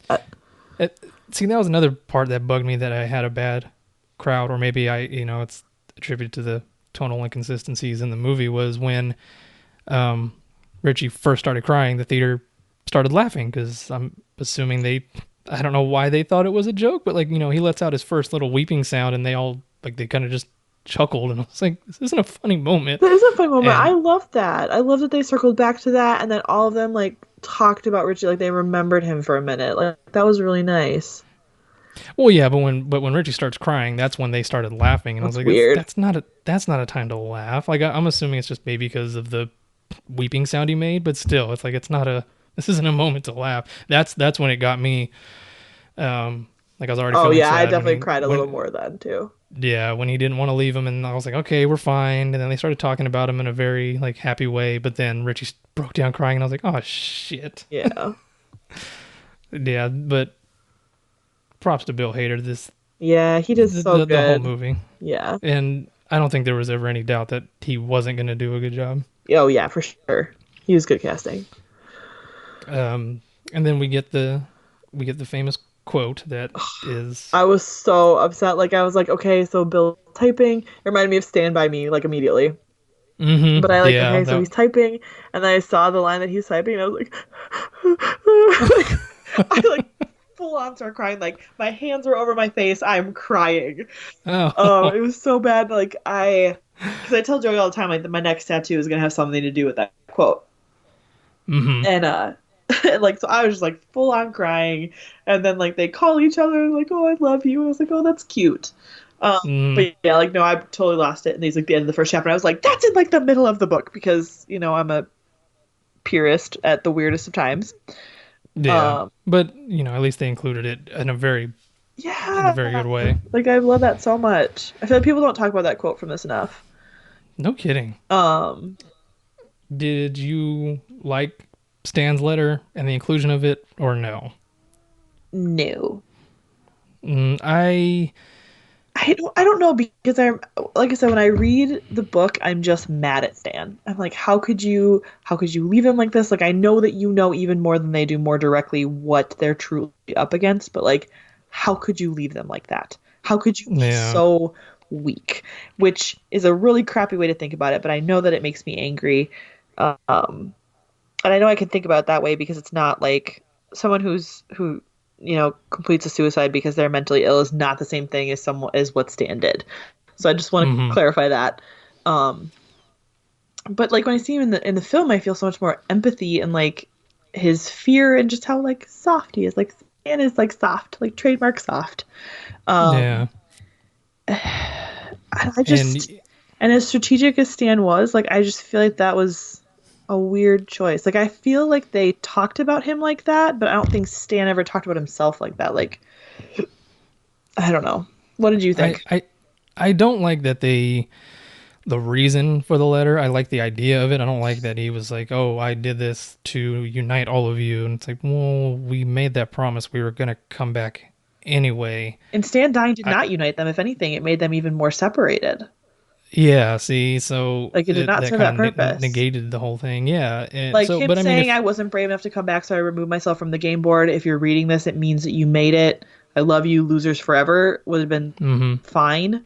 B: See, that was another part that bugged me that I had a bad crowd, or maybe it's attributed to the tonal inconsistencies in the movie. Was when um, Richie first started crying, the theater started laughing because I'm assuming I don't know why they thought it was a joke, but he lets out his first little weeping sound, and they all they kind of just chuckled, and I was like, this isn't a funny moment.
A: That is a fun moment. I
B: And
A: love that. I love that they circled back to that and then all of them like talked about Richie like they remembered him for a minute. Like that was really nice.
B: well, yeah, but when Richie starts crying, that's when they started laughing, and I was
A: That's
B: like,
A: weird.
B: that's not a time to laugh. Like I'm assuming it's just maybe because of the weeping sound he made, but still, it's like it's not a this isn't a moment to laugh. That's when it got me. Like I was already
A: Oh
B: feeling
A: yeah, I
B: sad
A: definitely cried a little
B: when
A: more then too.
B: yeah, when he didn't want to leave him, and I was like, okay, we're fine. And then they started talking about him in a very like happy way, but then Richie broke down crying, and I was like, oh shit.
A: Yeah.
B: Yeah, but props to Bill Hader.
A: Yeah, he did so
B: The whole
A: good.
B: movie,
A: Yeah.
B: and I don't think there was ever any doubt that he wasn't going to do a good job.
A: Oh yeah, for sure. He was good casting.
B: And then we get the famous quote that is,
A: I was so upset. Like I was like, okay, so Bill's typing. It reminded me of Stand By Me, like immediately. But I like,
B: yeah,
A: okay, so
B: that
A: he's typing, and then I saw the line that he's typing, and I was like, like I like full on start crying. Like my hands were over my face. I'm crying.
B: oh
A: It was so bad. Because I tell Joey all the time, like, that my next tattoo is gonna have something to do with that quote,
B: mm-hmm.
A: and and, like, so I was just like full on crying, and then like they call each other like, oh, I love you. I was like, oh, that's cute.
B: Mm,
A: But yeah, like no, I totally lost it. And these like the end of the first chapter. And I was like, that's in like the middle of the book because I'm a purist at the weirdest of times.
B: yeah,
A: Um,
B: but at least they included it in a
A: yeah,
B: very good way.
A: like I love that so much. I feel like people don't talk about that quote from this enough.
B: No kidding.
A: Um,
B: Did you like Stan's letter and the inclusion of it, or no?
A: no.
B: I
A: I don't know because I'm like I said when I read the book I'm just mad at Stan. I'm like how could you leave him like this? Like I know that you know even more than they do more directly what they're truly up against, but like how could you leave them like that? How could you be
B: yeah
A: so weak? Which is a really crappy way to think about it, but I know that it makes me angry. Um and I know I can think about it that way because it's not like someone who completes a suicide because they're mentally ill is not the same thing as someone as what Stan did. So I just want to
B: mm-hmm.
A: clarify that. Um, but like when I see him in the film, I feel so much more empathy and like his fear and just how like soft he is. Like Stan is like soft, like trademark soft. Um,
B: Yeah,
A: and I
B: and
A: just and as strategic as Stan was, like I just feel like that was a weird choice. Like I feel like they talked about him like that, but I don't think Stan ever talked about himself like that. Like I don't know. What did you
B: I
A: think?
B: I I don't like that the reason for the letter. I like the idea of it. I don't like that he was like, "Oh, I did this to unite all of you," and it's like, well, we made that promise. We were gonna come back anyway.
A: And Stan dying did
B: I
A: not unite them. If anything, it made them even more separated.
B: Yeah, see, so
A: Like it did not
B: that
A: serve
B: kind
A: that
B: of
A: purpose.
B: negated the whole thing. Yeah, and
A: Like
B: so,
A: him
B: but I mean,
A: saying
B: if
A: I wasn't brave enough to come back, so I removed myself from the game board. If you're reading this, it means that you made it. I love you, losers forever would have been
B: hmm
A: fine.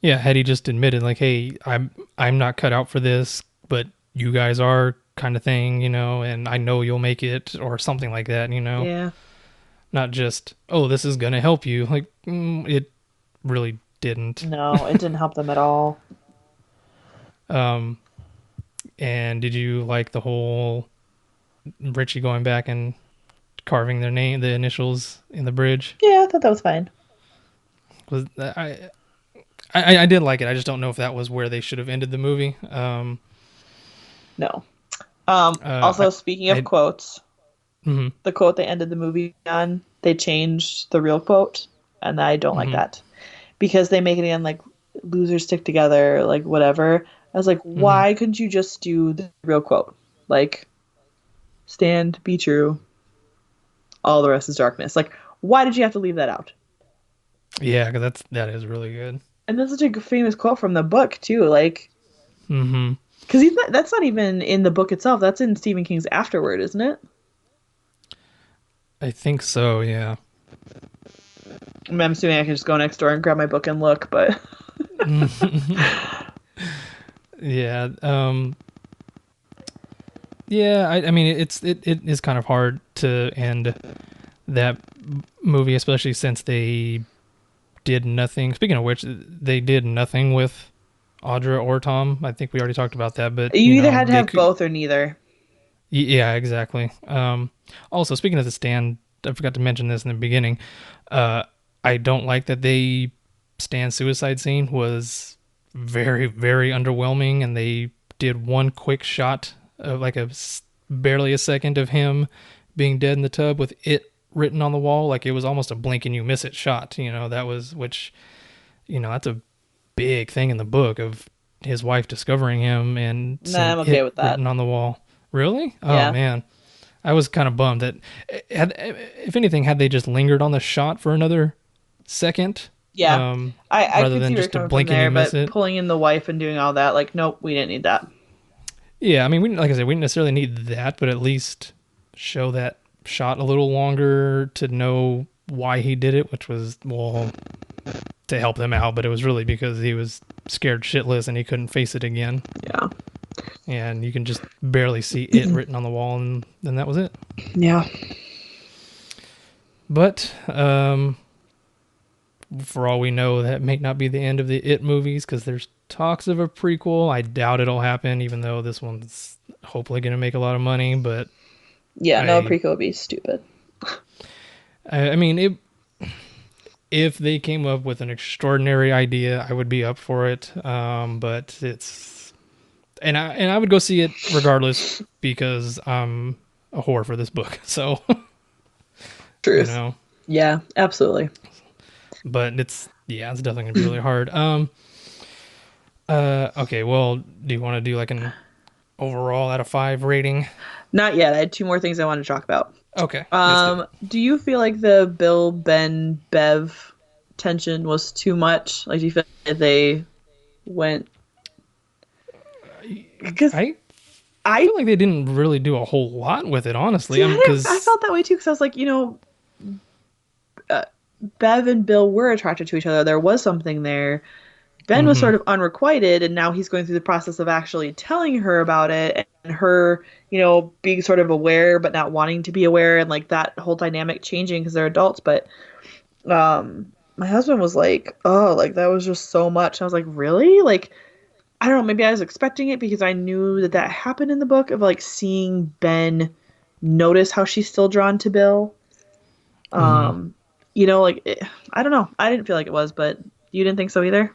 B: yeah, had he just admitted like, hey, I'm not cut out for this, but you guys are, kind of thing, and I know you'll make it, or something like that,
A: Yeah.
B: not just, oh, this is gonna help you. Like, it really didn't.
A: No, it didn't help them at all.
B: Um, and did you like the whole Richie going back and carving the initials in the bridge?
A: Yeah, I thought that was fine.
B: Was I did like it. I just don't know if that was where they should have ended the movie.
A: No.
B: Uh,
A: Also, speaking of
B: I
A: quotes,
B: mhm,
A: the quote they ended the movie on, they changed the real quote, and I don't like
B: mhm.
A: that because they make it again like losers stick together, like whatever. I was like,
B: Hmm.
A: why couldn't you just do the real quote? Like, stand, be true, all the rest is darkness. Like, why did you have to leave that out?
B: Yeah, because that is really good.
A: And that's such a famous quote from the book too. Like,
B: Hmm.
A: because that's not even in the book itself. That's in Stephen King's afterword, isn't it?
B: I think so. Yeah.
A: I mean, I'm assuming I can just go next door and grab my book and look, but
B: Yeah. Yeah. I mean, it is kind of hard to end that movie, especially since they did nothing. Speaking of which, they did nothing with Audra or Tom. I think we already talked about that, but
A: you either had to
B: they
A: have
B: could.
A: both or neither.
B: Yeah, exactly. Also, speaking of the stand, I forgot to mention this in the beginning. Uh, I don't like that they Stan's suicide scene was very, very underwhelming, and they did one quick shot of like barely a second of him being dead in the tub with it written on the wall. Like it was almost a blink and you miss it shot. That was which that's a big thing in the book of his wife discovering him and
A: Nah,
B: seeing
A: I'm okay
B: it
A: with that.
B: written on the wall. Really? Oh
A: Yeah,
B: man, I was kind of bummed that if anything, had they just lingered on the shot for another second,
A: yeah. I
B: rather
A: could see
B: than
A: where you're
B: just a
A: coming from
B: blink and you
A: there,
B: miss
A: but
B: it.
A: pulling in the wife and doing all that, like, nope, we didn't need that.
B: Yeah, I mean, like I said, we didn't necessarily need that, but at least show that shot a little longer to know why he did it, which was, well, to help them out, but it was really because he was scared shitless and he couldn't face it again.
A: Yeah,
B: And you can just barely see it written on the wall, and then that was it.
A: yeah.
B: But for all we know, that may not be the end of the It movies because there's talks of a prequel. I doubt it'll happen, even though this one's hopefully going to make a lot of money. But
A: Yeah, no, a
B: I,
A: prequel would be stupid.
B: I mean, if they came up with an extraordinary idea, I would be up for it. But and I would go see it regardless because I'm a whore for this book. So you
A: Truth.
B: know,
A: Yeah, absolutely.
B: but it's definitely gonna be really hard. Okay. Well, do you want to do like an overall out of 5 rating?
A: Not yet. I had two more things I wanted to talk about.
B: Okay, let's do it.
A: Do you feel like the Bill, Ben, Bev tension was too much? Like, do you feel like they went? Because
B: I
A: I
B: feel like they didn't really do a whole lot with it, honestly.
A: see, I
B: Because
A: felt that way too. Because I was like, uh, Bev and Bill were attracted to each other. There was something there. Ben was
B: mm-hmm,
A: sort of unrequited, and now he's going through the process of actually telling her about it, and her, being sort of aware but not wanting to be aware, and like that whole dynamic changing because they're adults. But my husband was like, "Oh, like that was just so much." I was like, "Really?" Like, I don't know. Maybe I was expecting it because I knew that that happened in the book of like seeing Ben notice how she's still drawn to Bill.
B: mm-hmm.
A: Um, I don't know. I didn't feel like it was, but you didn't think so either?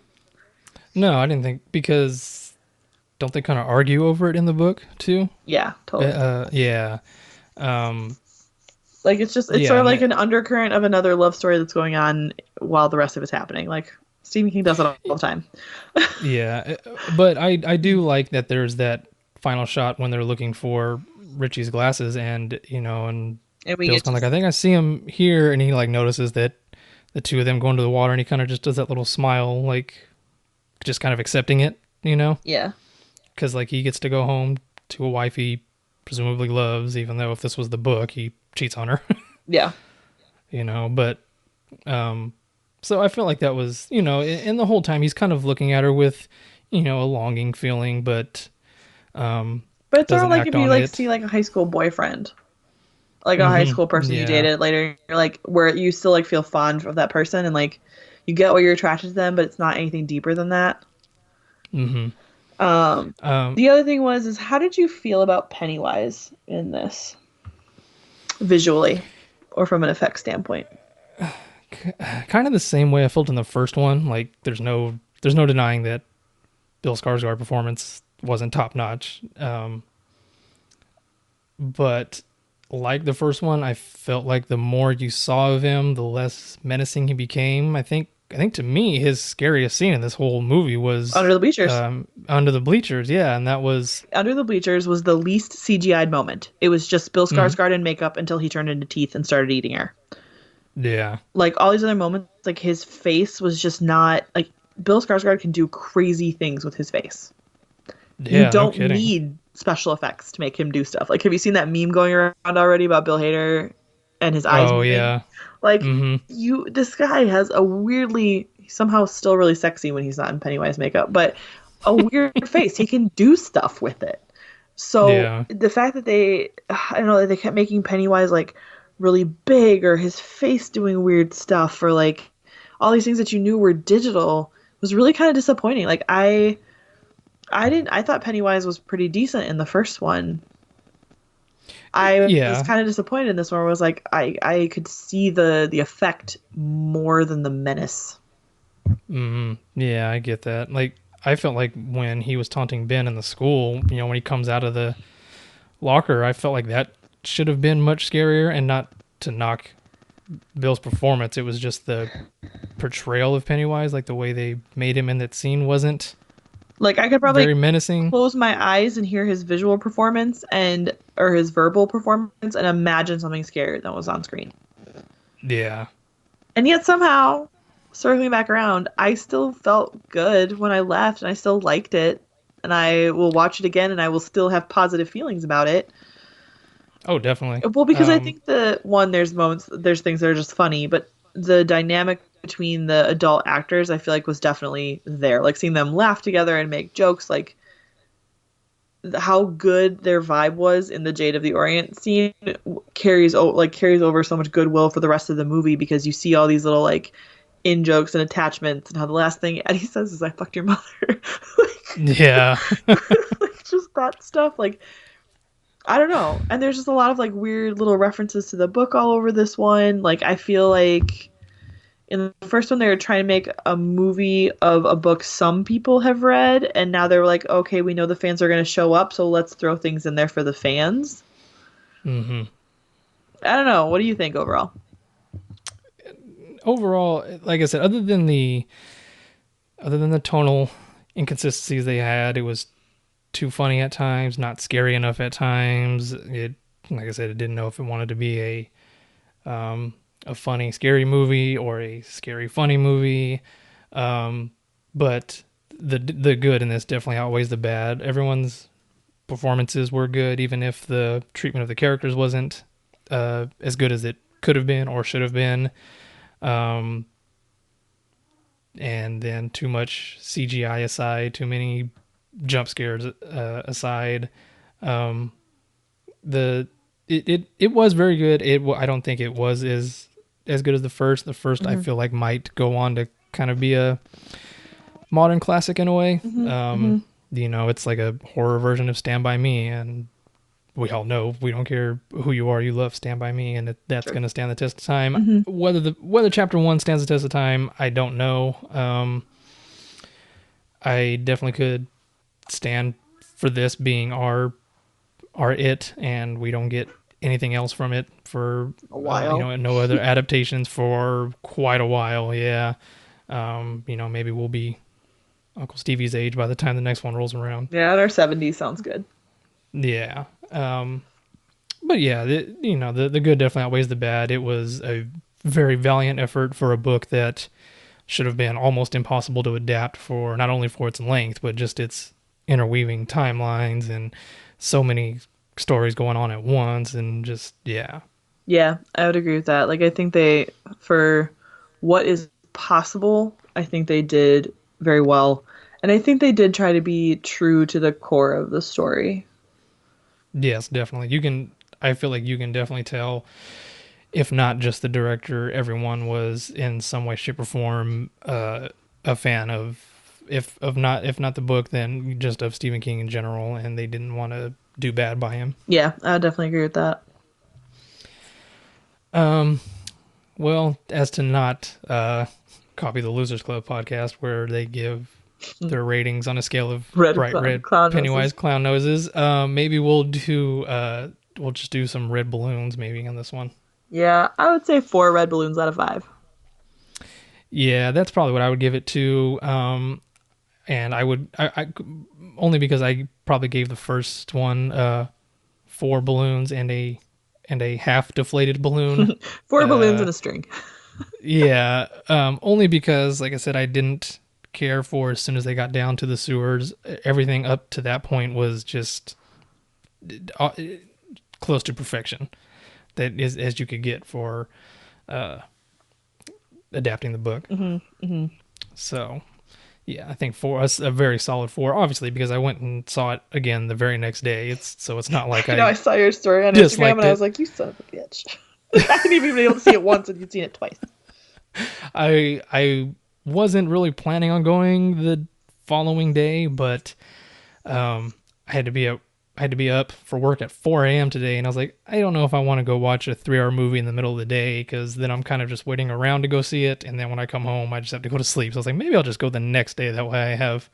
B: No, I didn't think because don't they kind of argue over it in the book too?
A: Yeah, totally.
B: Yeah. Um,
A: Like it's sort
B: yeah,
A: of
B: and
A: like an undercurrent of another love story that's going on while the rest of it's happening. Like Stephen King does it all the time.
B: yeah, but I do like that there's that final shot when they're looking for Richie's glasses, and and
A: And we
B: Bill's
A: get
B: kind
A: to
B: of like, I think I see him here, and he like notices that the two of them go into the water, and he kind of just does that little smile, like just kind of accepting it,
A: yeah.
B: because like he gets to go home to a wife he presumably loves, even though if this was the book, he cheats on her,
A: Yeah.
B: But um, so I felt like that was, and the whole time he's kind of looking at her with, a longing feeling, but
A: But it's sort of
B: doesn't
A: like
B: act
A: if you
B: on
A: like
B: it.
A: see like a high school boyfriend, like a high
B: Hmm.
A: school person you
B: Yeah.
A: dated later, you're like where you still like feel fond of that person and like you get why you're attracted to them, but it's not anything deeper than that.
B: Hmm.
A: Um,
B: Um,
A: the other thing is how did you feel about Pennywise in this visually or from an effect standpoint?
B: Kind of the same way I felt in the first one. Like there's no denying that Bill Skarsgård performance wasn't top notch. But like the first one, I felt like the more you saw of him, the less menacing he became. I think I think to me his scariest scene in this whole movie
A: Under
B: was
A: the Bleachers.
B: under the bleachers. Yeah, and that was
A: Under the Bleachers was the least CGI'd moment. It was just Bill
B: mhm.
A: Skarsgård in makeup until he turned into teeth and started eating air.
B: Yeah,
A: Like all these other moments, like his face was just not like Bill Skarsgård can do crazy things with his face. You
B: yeah, no
A: don't
B: kidding.
A: need special effects to make him do stuff. Like, have you seen that meme going around already about Bill Hader and his eyes
B: Oh
A: moving?
B: yeah,
A: Like,
B: mm-hmm.
A: this guy has a weirdly, somehow still really sexy when he's not in Pennywise makeup, but a weird face. He can do stuff with it. So
B: Yeah.
A: the fact that I don't know, they kept making Pennywise like really big or his face doing weird stuff or like all these things that you knew were digital was really kind of disappointing. Like I thought Pennywise was pretty decent in the first one. I was
B: Yeah.
A: kind of disappointed in this one. Where I was like, I could see the effect more than the menace.
B: Yeah, I get that. Like, I felt like when he was taunting Ben in the school, when he comes out of the locker, I felt like that should have been much scarier, and not to knock Bill's performance. It was just the portrayal of Pennywise, like the way they made him in that scene wasn't
A: Like I could probably
B: very menacing.
A: close my eyes and hear his visual performance and or his verbal performance and imagine something scary that was on screen.
B: Yeah.
A: And yet somehow, circling back around, I still felt good when I left and I still liked it. And I will watch it again and I will still have positive feelings about it.
B: Oh, definitely.
A: Well, because I think there's things that are just funny, but the dynamic between the adult actors, I feel like was definitely there. Like seeing them laugh together and make jokes, like how good their vibe was in the Jade of the Orient scene carries over so much goodwill for the rest of the movie because you see all these little like in jokes and attachments and how the last thing Eddie says is "I fucked your mother,"
B: Yeah.
A: like just that stuff. Like I don't know, and there's just a lot of like weird little references to the book all over this one. Like I feel like in the first one they were trying to make a movie of a book some people have read and now they're like okay we know the fans are going to show up so let's throw things in there for the fans.
B: hmm
A: I don't know, what do you think overall?
B: Overall, like I said, other than the tonal inconsistencies they had, it was too funny at times, not scary enough at times. Like I said, it didn't know if it wanted to be a funny, scary movie or a scary, funny movie. But the good in this definitely outweighs the bad. Everyone's performances were good, even if the treatment of the characters wasn't as good as it could have been or should have been. Um, and then too much CGI aside, too many jump scares aside, um, the it was very good. I don't think it was as good as the first. The first I
A: Mm-hmm.
B: feel like might go on to kind of be a modern classic in a way.
A: Mm-hmm. Mm-hmm.
B: It's like a horror version of Stand by Me, and we all know we don't care who you are, you love Stand by Me, and that's
A: Sure.
B: going to stand the test of time.
A: Mm-hmm.
B: Whether chapter one stands the test of time, I don't know. I definitely could stand for this being our it, and we don't get anything else from it for
A: A while.
B: no other adaptations for quite a while. Yeah, maybe we'll be Uncle Stevie's age by the time the next one rolls around.
A: Yeah, in our 70s sounds good.
B: Yeah. But yeah, the good definitely outweighs the bad. It was a very valiant effort for a book that should have been almost impossible to adapt for, not only for its length, but just its interweaving timelines and so many stories going on at once, and just yeah.
A: Yeah, I would agree with that. Like I think they for what is possible, I think they did very well. And I think they did try to be true to the core of the story.
B: Yes, definitely. I feel like you can definitely tell, if not just the director, everyone was in some way, shape, or form a fan of, if not the book, then just of Stephen King in general, and they didn't want to do bad by him.
A: Yeah, I would definitely agree with that.
B: Um, well, as to not copy the Losers Club podcast where they give their ratings on a scale of
A: Red
B: bright red
A: clown
B: Pennywise
A: noses.
B: clown noses, maybe we'll just do some red balloons maybe on this one.
A: Yeah, I would say 4 red balloons out of 5.
B: Yeah, that's probably what I would give it to. And I only because I probably gave the first one four balloons and a half deflated balloon.
A: Four balloons
B: Uh,
A: and a string.
B: yeah, only because, like I said, I didn't care for as soon as they got down to the sewers. Everything up to that point was just uh, close to perfection. That is as you could get for uh, adapting the book.
A: Hmm. Hmm.
B: So yeah, I think for us a very solid four. Obviously, because I went and saw it again the very next day. It's not like
A: You know,
B: I
A: I saw your story on Instagram and
B: disliked
A: I was
B: it.
A: like, you son of a bitch. I didn't even be able to see it once and you'd seen it twice.
B: I wasn't really planning on going the following day, but I had to be up. I had to be up for work at 4 a.m. today, and I was like, I don't know if I want to go watch a 3 hour movie in the middle of the day because then I'm kind of just waiting around to go see it, and then when I come home, I just have to go to sleep. So I was like, maybe I'll just go the next day. That way, I have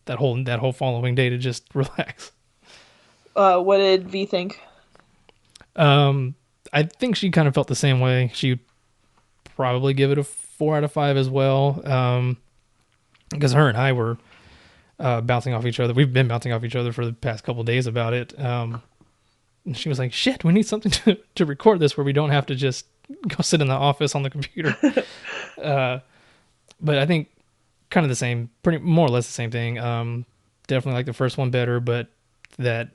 B: that whole following day to just relax.
A: What did V think?
B: Um, I think she kind of felt the same way. She probably give it a 4 out of 5 as well. Because her and I were bouncing off each other. We've been bouncing off each other for the past couple of days about it. And she was like, "Shit, we need something to record this where we don't have to just go sit in the office on the computer." Uh, but I think kind of the same, pretty more or less the same thing. Definitely like the first one better, but that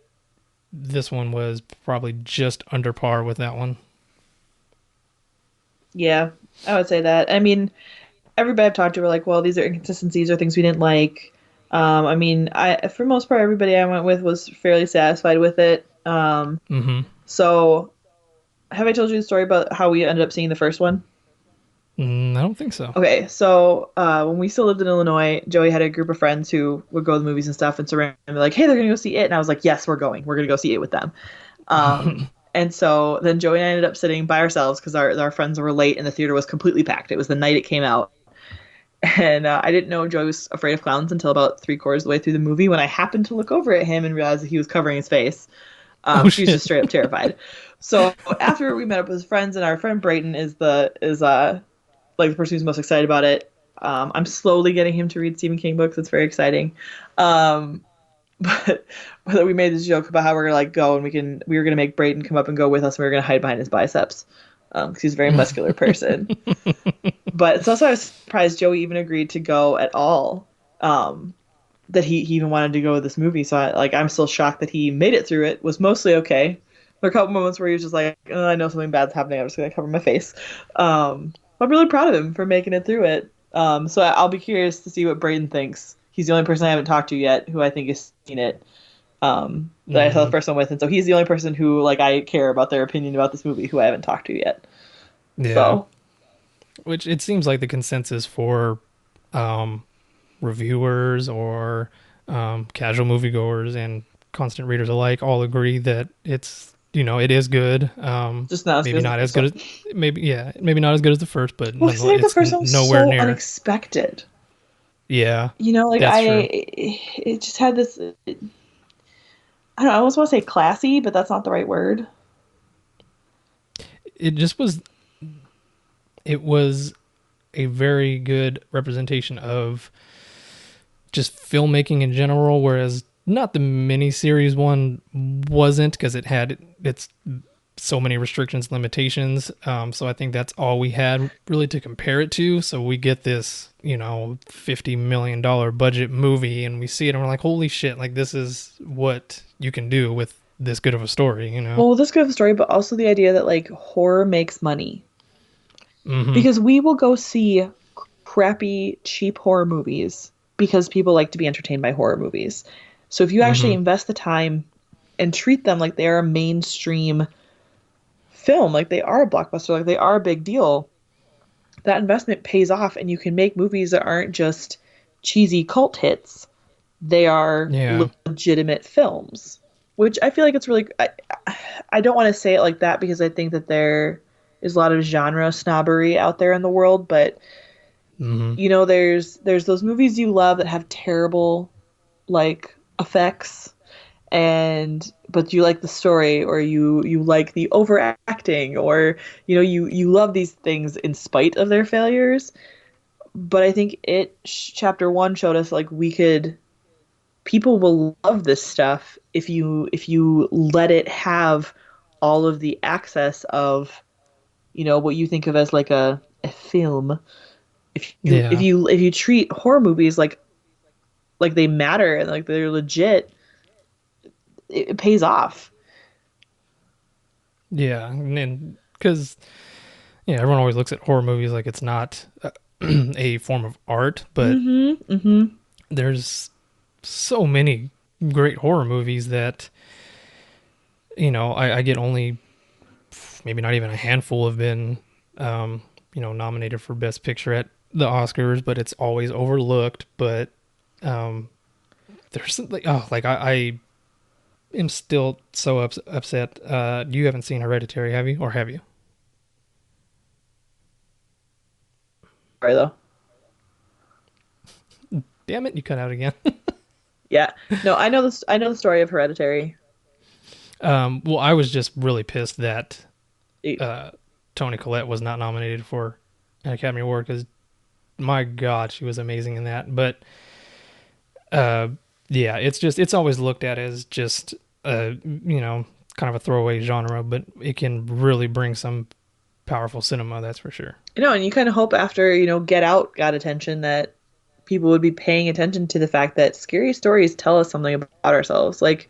B: this one was probably just under par with that one.
A: Yeah, I would say that. I mean, everybody I've talked to were like, well, these are inconsistencies or things we didn't like. I mean, for most part, everybody I went with was fairly satisfied with it.
B: Mm-hmm.
A: So have I told you the story about how we ended up seeing the first one?
B: I don't think so.
A: Okay, so when we still lived in Illinois, Joey had a group of friends who would go to the movies and stuff, and so randomly like, "Hey, they're gonna go see it," and I was like, "Yes, we're going. We're gonna go see it with them." And so then Joey and I ended up sitting by ourselves because our friends were late and the theater was completely packed. It was the night it came out, and I didn't know Joey was afraid of clowns until about three-quarters of the way through the movie when I happened to look over at him and realized that he was covering his face.
B: Oh
A: He was just
B: shit.
A: straight up terrified. So after we met up with his friends, and our friend Brayton is like the person who's most excited about it. I'm slowly getting him to read Stephen King books. It's very exciting. Um, but we made this joke about how we're gonna like go and we were gonna make Brayden come up and go with us, and we were gonna hide behind his biceps because he's a very muscular person. But so I was surprised Joey even agreed to go at all. That he even wanted to go with this movie. So I'm still shocked that he made it through it. Was mostly okay. There were a couple moments where he was just like, oh, I know something bad's happening. I'm just gonna cover my face. I'm really proud of him for making it through it. So I'll be curious to see what Braden thinks. He's the only person I haven't talked to yet who I think has seen it. That I saw the
B: Hmm.
A: first one with, and so he's the only person who like I care about their opinion about this movie who I haven't talked to yet.
B: Yeah.
A: So
B: Which it seems like the consensus for um, reviewers or casual moviegoers and constant readers alike all agree that it's it is good.
A: just not as good
B: Maybe
A: as the
B: not as
A: first
B: good
A: one.
B: as maybe not as good as the first, but
A: Well, because I think the
B: it's
A: first one was
B: nowhere
A: so
B: near.
A: unexpected.
B: Yeah,
A: You know, like
B: that's true.
A: it just had this. I don't know, I almost want to say classy, but that's not the right word.
B: It just was. It was a very good representation of just filmmaking in general, whereas not the miniseries one wasn't because it had its so many restrictions, limitations. So I think that's all we had really to compare it to. So we get this, $50 million budget movie, and we see it, and we're like, holy shit! Like this is what you can do with this good of a story.
A: Well, this kind of story, but also the idea that like horror makes money
B: Mm-hmm.
A: because we will go see crappy, cheap horror movies because people like to be entertained by horror movies. So if you actually
B: Mm-hmm.
A: invest the time and treat them like they are a mainstream film, like they are a blockbuster, like they are a big deal, that investment pays off, and you can make movies that aren't just cheesy cult hits. They are
B: Yeah.
A: legitimate films, which I feel like it's really. I don't want to say it like that because I think that there is a lot of genre snobbery out there in the world, but
B: Mm-hmm.
A: there's those movies you love that have terrible like effects and but you like the story or you like the overacting or you love these things in spite of their failures, but I think chapter one showed us like we could people will love this stuff if you let it have all of the access of what you think of as like a film.
B: Yeah.
A: If you treat horror movies like they matter and like they're legit, it pays off.
B: Yeah. And because, yeah, everyone always looks at horror movies like it's not a form of art, but
A: Mm-hmm.
B: there's so many great horror movies that, I get only maybe not even a handful have been, nominated for Best Picture at the Oscars, but it's always overlooked. But um, there's like, oh, like I am still so upset. You haven't seen Hereditary, have you? Or have you?
A: Sorry though.
B: Damn it, you cut out again.
A: Yeah. No, I know this. I know the story of Hereditary.
B: Well, I was just really pissed that
A: It-
B: uh, Toni Collette was not nominated for an Academy Award because my God, she was amazing in that. But uh, yeah, it's always looked at as just kind of a throwaway genre, but it can really bring some powerful cinema. That's for sure.
A: and you kind of hope after Get Out got attention that people would be paying attention to the fact that scary stories tell us something about ourselves. Like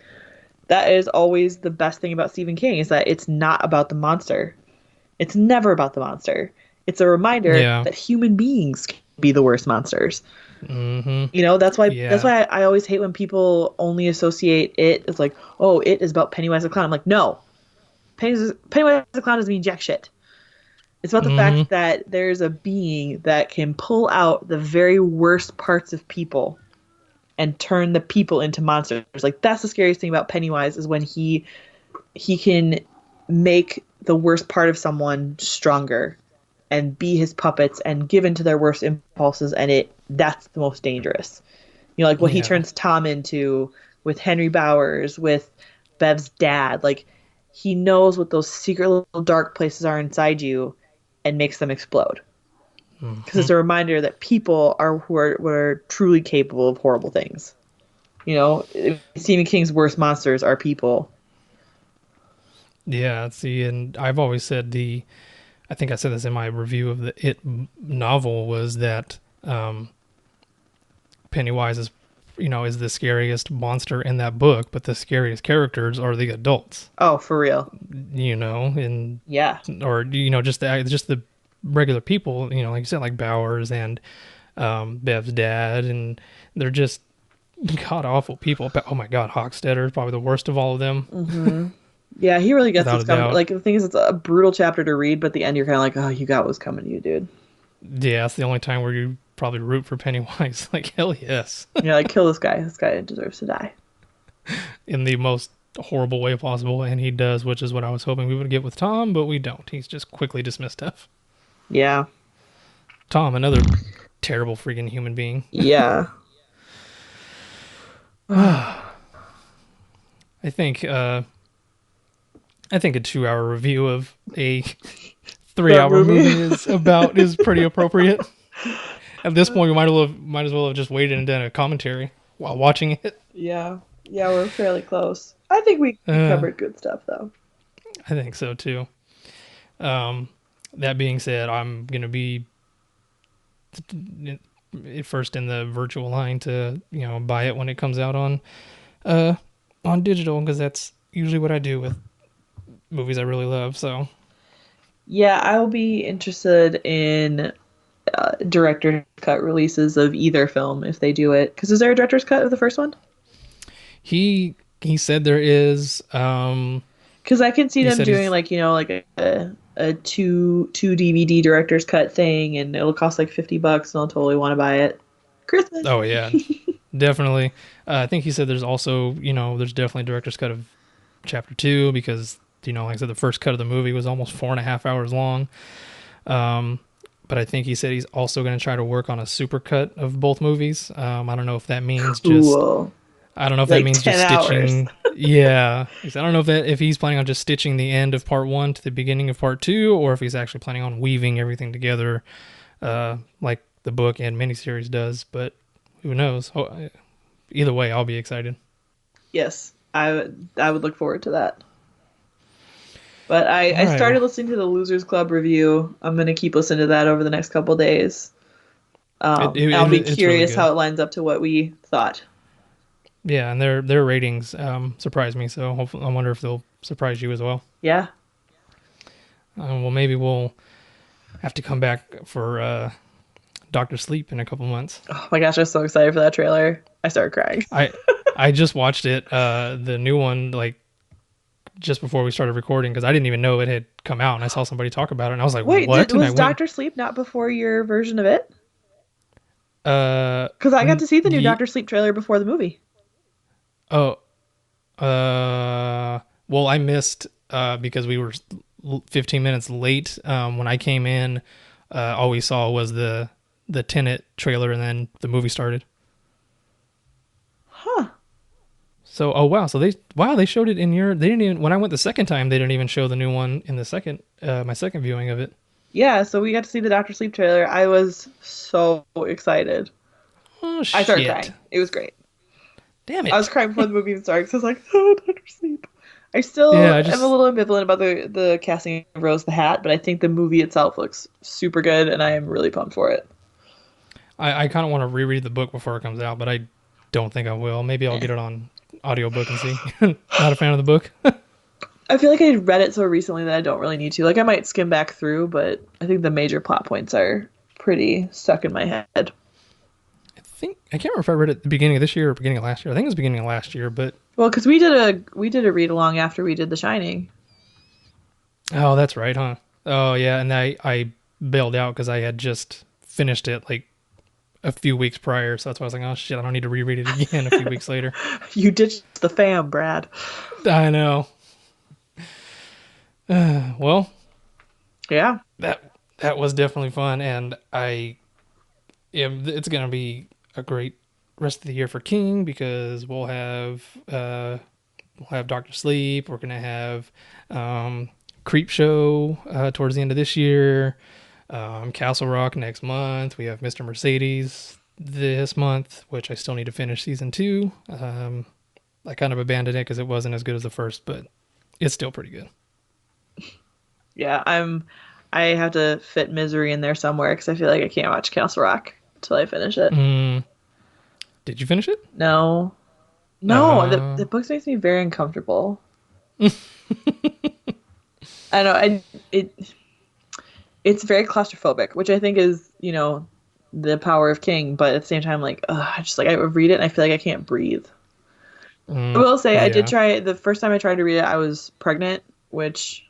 A: that is always the best thing about Stephen King is that it's not about the monster. It's never about the monster. It's a reminder
B: Yeah.
A: that human beings can be the worst monsters.
B: Mm-hmm.
A: That's
B: Yeah.
A: why I always hate when people only associate it as like, oh, it is about Pennywise the clown. I'm like, no, Pennywise the clown doesn't mean jack shit. It's about the
B: Mm-hmm.
A: fact that there's a being that can pull out the very worst parts of people and turn the people into monsters. Like that's the scariest thing about Pennywise is when he can make the worst part of someone stronger and be his puppets and give into their worst impulses, and that's the most dangerous. Like what he
B: Yeah.
A: turns Tom into with Henry Bowers, with Bev's dad. Like he knows what those secret little dark places are inside you and makes them explode. Because
B: Mm-hmm.
A: it's a reminder that people are who are truly capable of horrible things. Stephen King's worst monsters are people.
B: Yeah. See, and I've always said I think I said this in my review of the It novel was that Pennywise is the scariest monster in that book, but the scariest characters are the adults,
A: Oh, for real.
B: and
A: Yeah.
B: or just the regular people, like you said, like Bowers and Bev's dad, and they're just god awful people. But oh my God, Hochstetter is probably the worst of all of them,
A: hmm Yeah, he really gets
B: without
A: what's
B: a
A: coming.
B: doubt.
A: Like the thing is, it's a brutal chapter to read, but at the end you're kind of like, oh, you got what's coming to you, dude.
B: Yeah, that's the only time where you probably root for Pennywise. Like hell yes,
A: You're like, kill this guy. This guy deserves to die.
B: in the most horrible way possible, and he does, which is what I was hoping we would get with Tom, but we don't. He's just quickly dismissed stuff.
A: Yeah.
B: Tom, another terrible freaking human being.
A: Yeah.
B: I think a 2 hour review of a 3 hour
A: Movie.
B: movie is pretty appropriate. At this point, we might as well have just waited and done a commentary while watching it.
A: Yeah. Yeah, we're fairly close. I think we
B: Uh,
A: covered good stuff though.
B: I think so too. That being said, I'm gonna be first in the virtual line to buy it when it comes out uh on digital because that's usually what I do with movies I really love. So
A: Yeah, I will be interested in director's cut releases of either film if they do it. Because is there a director's cut of the first one?
B: he said there is.
A: Because I can see
B: He
A: them
B: said
A: doing
B: he's
A: like like a two DVD director's cut thing, and it'll cost like $50, and I'll totally want to buy it. Christmas.
B: oh yeah, definitely. I think he said there's also there's definitely a director's cut of chapter two because like I said the first cut of the movie was almost 4.5 hours long. Um, but I think he said he's also going to try to work on a super cut of both movies. I don't know if that means just
A: Cool.
B: I don't know if that
A: Like
B: means just
A: 10 hours.
B: stitching. Yeah, I don't know if he's planning on just stitching the end of part one to the beginning of part two, or if he's actually planning on weaving everything together, like the book and miniseries does, but who knows? Either way, I'll be excited.
A: Yes, I would look forward to that. But I,
B: All
A: I
B: right.
A: started
B: Well,
A: listening to the Losers Club review. I'm gonna keep listening to that over the next couple days. And I'll be
B: it's really
A: curious
B: good.
A: how it lines up to what we thought.
B: Yeah, and their ratings surprised me. So hopefully, I wonder if they'll surprise you as well.
A: Yeah.
B: Well, maybe we'll have to come back for Doctor Sleep in a couple months.
A: Oh my gosh, I was so excited for that trailer. I started crying.
B: I I just watched it, the new one, like just before we started recording because I didn't even know it had come out, and I saw somebody talk about it, and I was like,
A: Wait,
B: "What?" And I
A: was
B: went,
A: Doctor Sleep not before your version of it?
B: "Uh,
A: Because I got to see the new
B: ye-
A: Doctor Sleep trailer before the movie.
B: oh, well, I missed because we were 15 minutes late. When I came in, all we saw was the Tenet trailer, and then the movie started.
A: Huh.
B: So, oh wow, so they showed it in your. They didn't even when I went the second time, they didn't even show the new one in the second my second viewing of it.
A: Yeah, so we got to see the Doctor Sleep trailer. I was so excited.
B: Oh
A: I started
B: shit!
A: crying. It was great.
B: Damn
A: I was
B: it!
A: crying before the movie even started because I was like, oh, Doctor Sleep. I still
B: Yeah, I
A: am a
B: just
A: little ambivalent about the casting of Rose the Hat, but I think the movie itself looks super good, and I am really pumped for it.
B: I kind of want to reread the book before it comes out, but I don't think I will. Maybe I'll
A: Eh.
B: get it on audiobook and see. Not a fan of the book.
A: I feel like I read it so recently that I don't really need to. Like, I might skim back through, but I think the major plot points are pretty stuck in my head.
B: I can't remember if I read it at the beginning of this year or beginning of last year. I think it was beginning of last year, but
A: Well, because we did a read along after we did The Shining.
B: oh, that's right, huh? Oh yeah, and I bailed out because I had just finished it like a few weeks prior, so that's why I was like, oh shit, I don't need to reread it again a few weeks later.
A: You ditched the fam, Brad.
B: I know. Well,
A: Yeah.
B: that was definitely fun, and it's gonna be a great rest of the year for King because we'll have Doctor Sleep. We're gonna have Creep Show towards the end of this year. Castle Rock next month. We have Mr. Mercedes this month, which I still need to finish season two. I kind of abandoned it because it wasn't as good as the first, but it's still pretty good.
A: Yeah, I have to fit Misery in there somewhere because I feel like I can't watch Castle Rock until I finish it.
B: Mm, did you finish it?
A: No. No, the
B: Uh,
A: books makes me very uncomfortable. I know it's very claustrophobic, which I think is, the power of King, but at the same time, like, I just like I read it and I feel like I can't breathe. I will say I did
B: yeah,
A: try the first time I tried to read it, I was pregnant, which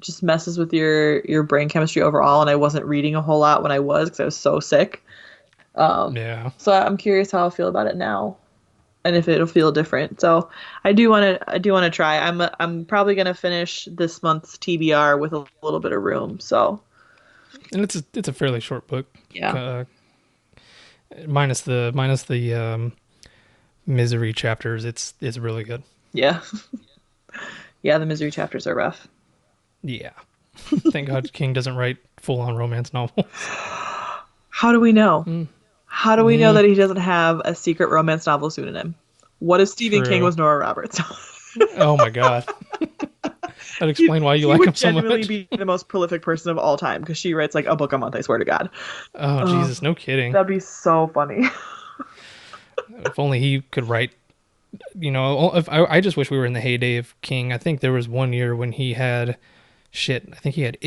A: just messes with your brain chemistry overall, and I wasn't reading a whole lot when I was because I was so sick. Um,
B: yeah.
A: so I'm curious how I'll feel about it now, and if it'll feel different. So I do want to try. I'm probably gonna finish this month's TBR with a little bit of room. So
B: And it's a fairly short book,
A: yeah,
B: uh, minus the misery chapters. It's really good.
A: yeah, yeah. The misery chapters are rough.
B: Yeah. Thank God King doesn't write full on romance novels.
A: How do we know?
B: Mm,
A: How do we know
B: mm,
A: that he doesn't have a secret romance novel pseudonym? What if Stephen King
B: true.
A: was Nora Roberts?
B: Oh my God. That
A: he,
B: explain why you
A: he
B: like
A: would
B: him so
A: genuinely
B: much.
A: be the most prolific person of all time because she writes like a book a month, I swear to God.
B: Oh
A: Oh,
B: Jesus, no kidding.
A: that'd be so funny.
B: If only he could write. If I just wish we were in the heyday of King. I think there was one year when he had shit. I think he had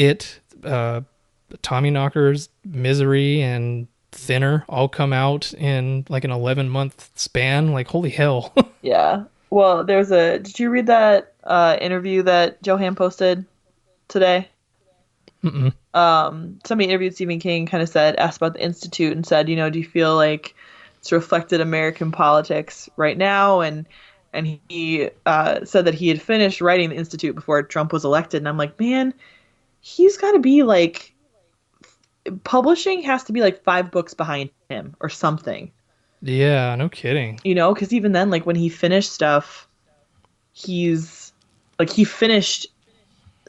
B: Tommy Knockers, Misery, and Thinner all come out in like an 11-month span. Like holy hell.
A: Yeah. Well, did you read that interview that Johan posted today?
B: Mm-mm.
A: Somebody interviewed Stephen King, kind of asked about the Institute and said, do you feel like it's reflected American politics right now? And he said that he had finished writing the Institute before Trump was elected. And I'm like, man, he's got to be like, publishing has to be like 5 books behind him or something,
B: Yeah, no kidding.
A: because even then, like when he finished stuff, he's like, he finished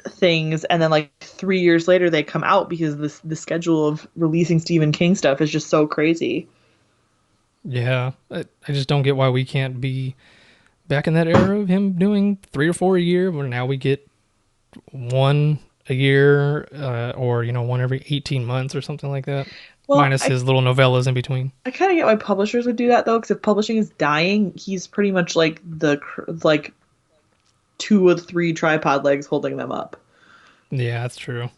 A: things, and then like 3 years later they come out because the schedule of releasing Stephen King stuff is just so crazy.
B: Yeah, I just don't get why we can't be back in that era of him doing 3 or 4 a year, where now we get one a year, or one every 18 months or something like that.
A: Well,
B: Minus
A: I
B: his little novellas in between.
A: I kind of get why publishers would do that though, because if publishing is dying, he's pretty much like like two or three tripod legs holding them up.
B: Yeah, that's true.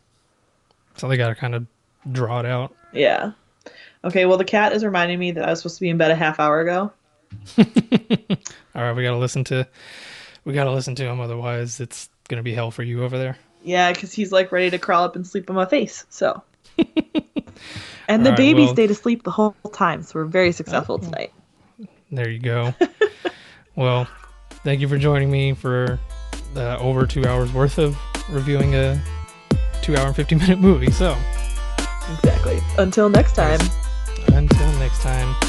B: So they got to kind of draw it out.
A: Yeah. Okay, well, the cat is reminding me that I was supposed to be in bed a half hour ago.
B: All right, we gotta listen to him, otherwise it's gonna be hell for you over there.
A: Yeah, because he's like ready to crawl up and sleep on my face. So, and
B: All
A: the
B: right,
A: baby
B: well,
A: stayed asleep the whole time, so we're very
B: oh,
A: successful tonight.
B: there you go. Well, thank you for joining me for over 2 hours worth of reviewing a 2 hour and 50-minute movie. So,
A: Exactly. Until next time.
B: until next time.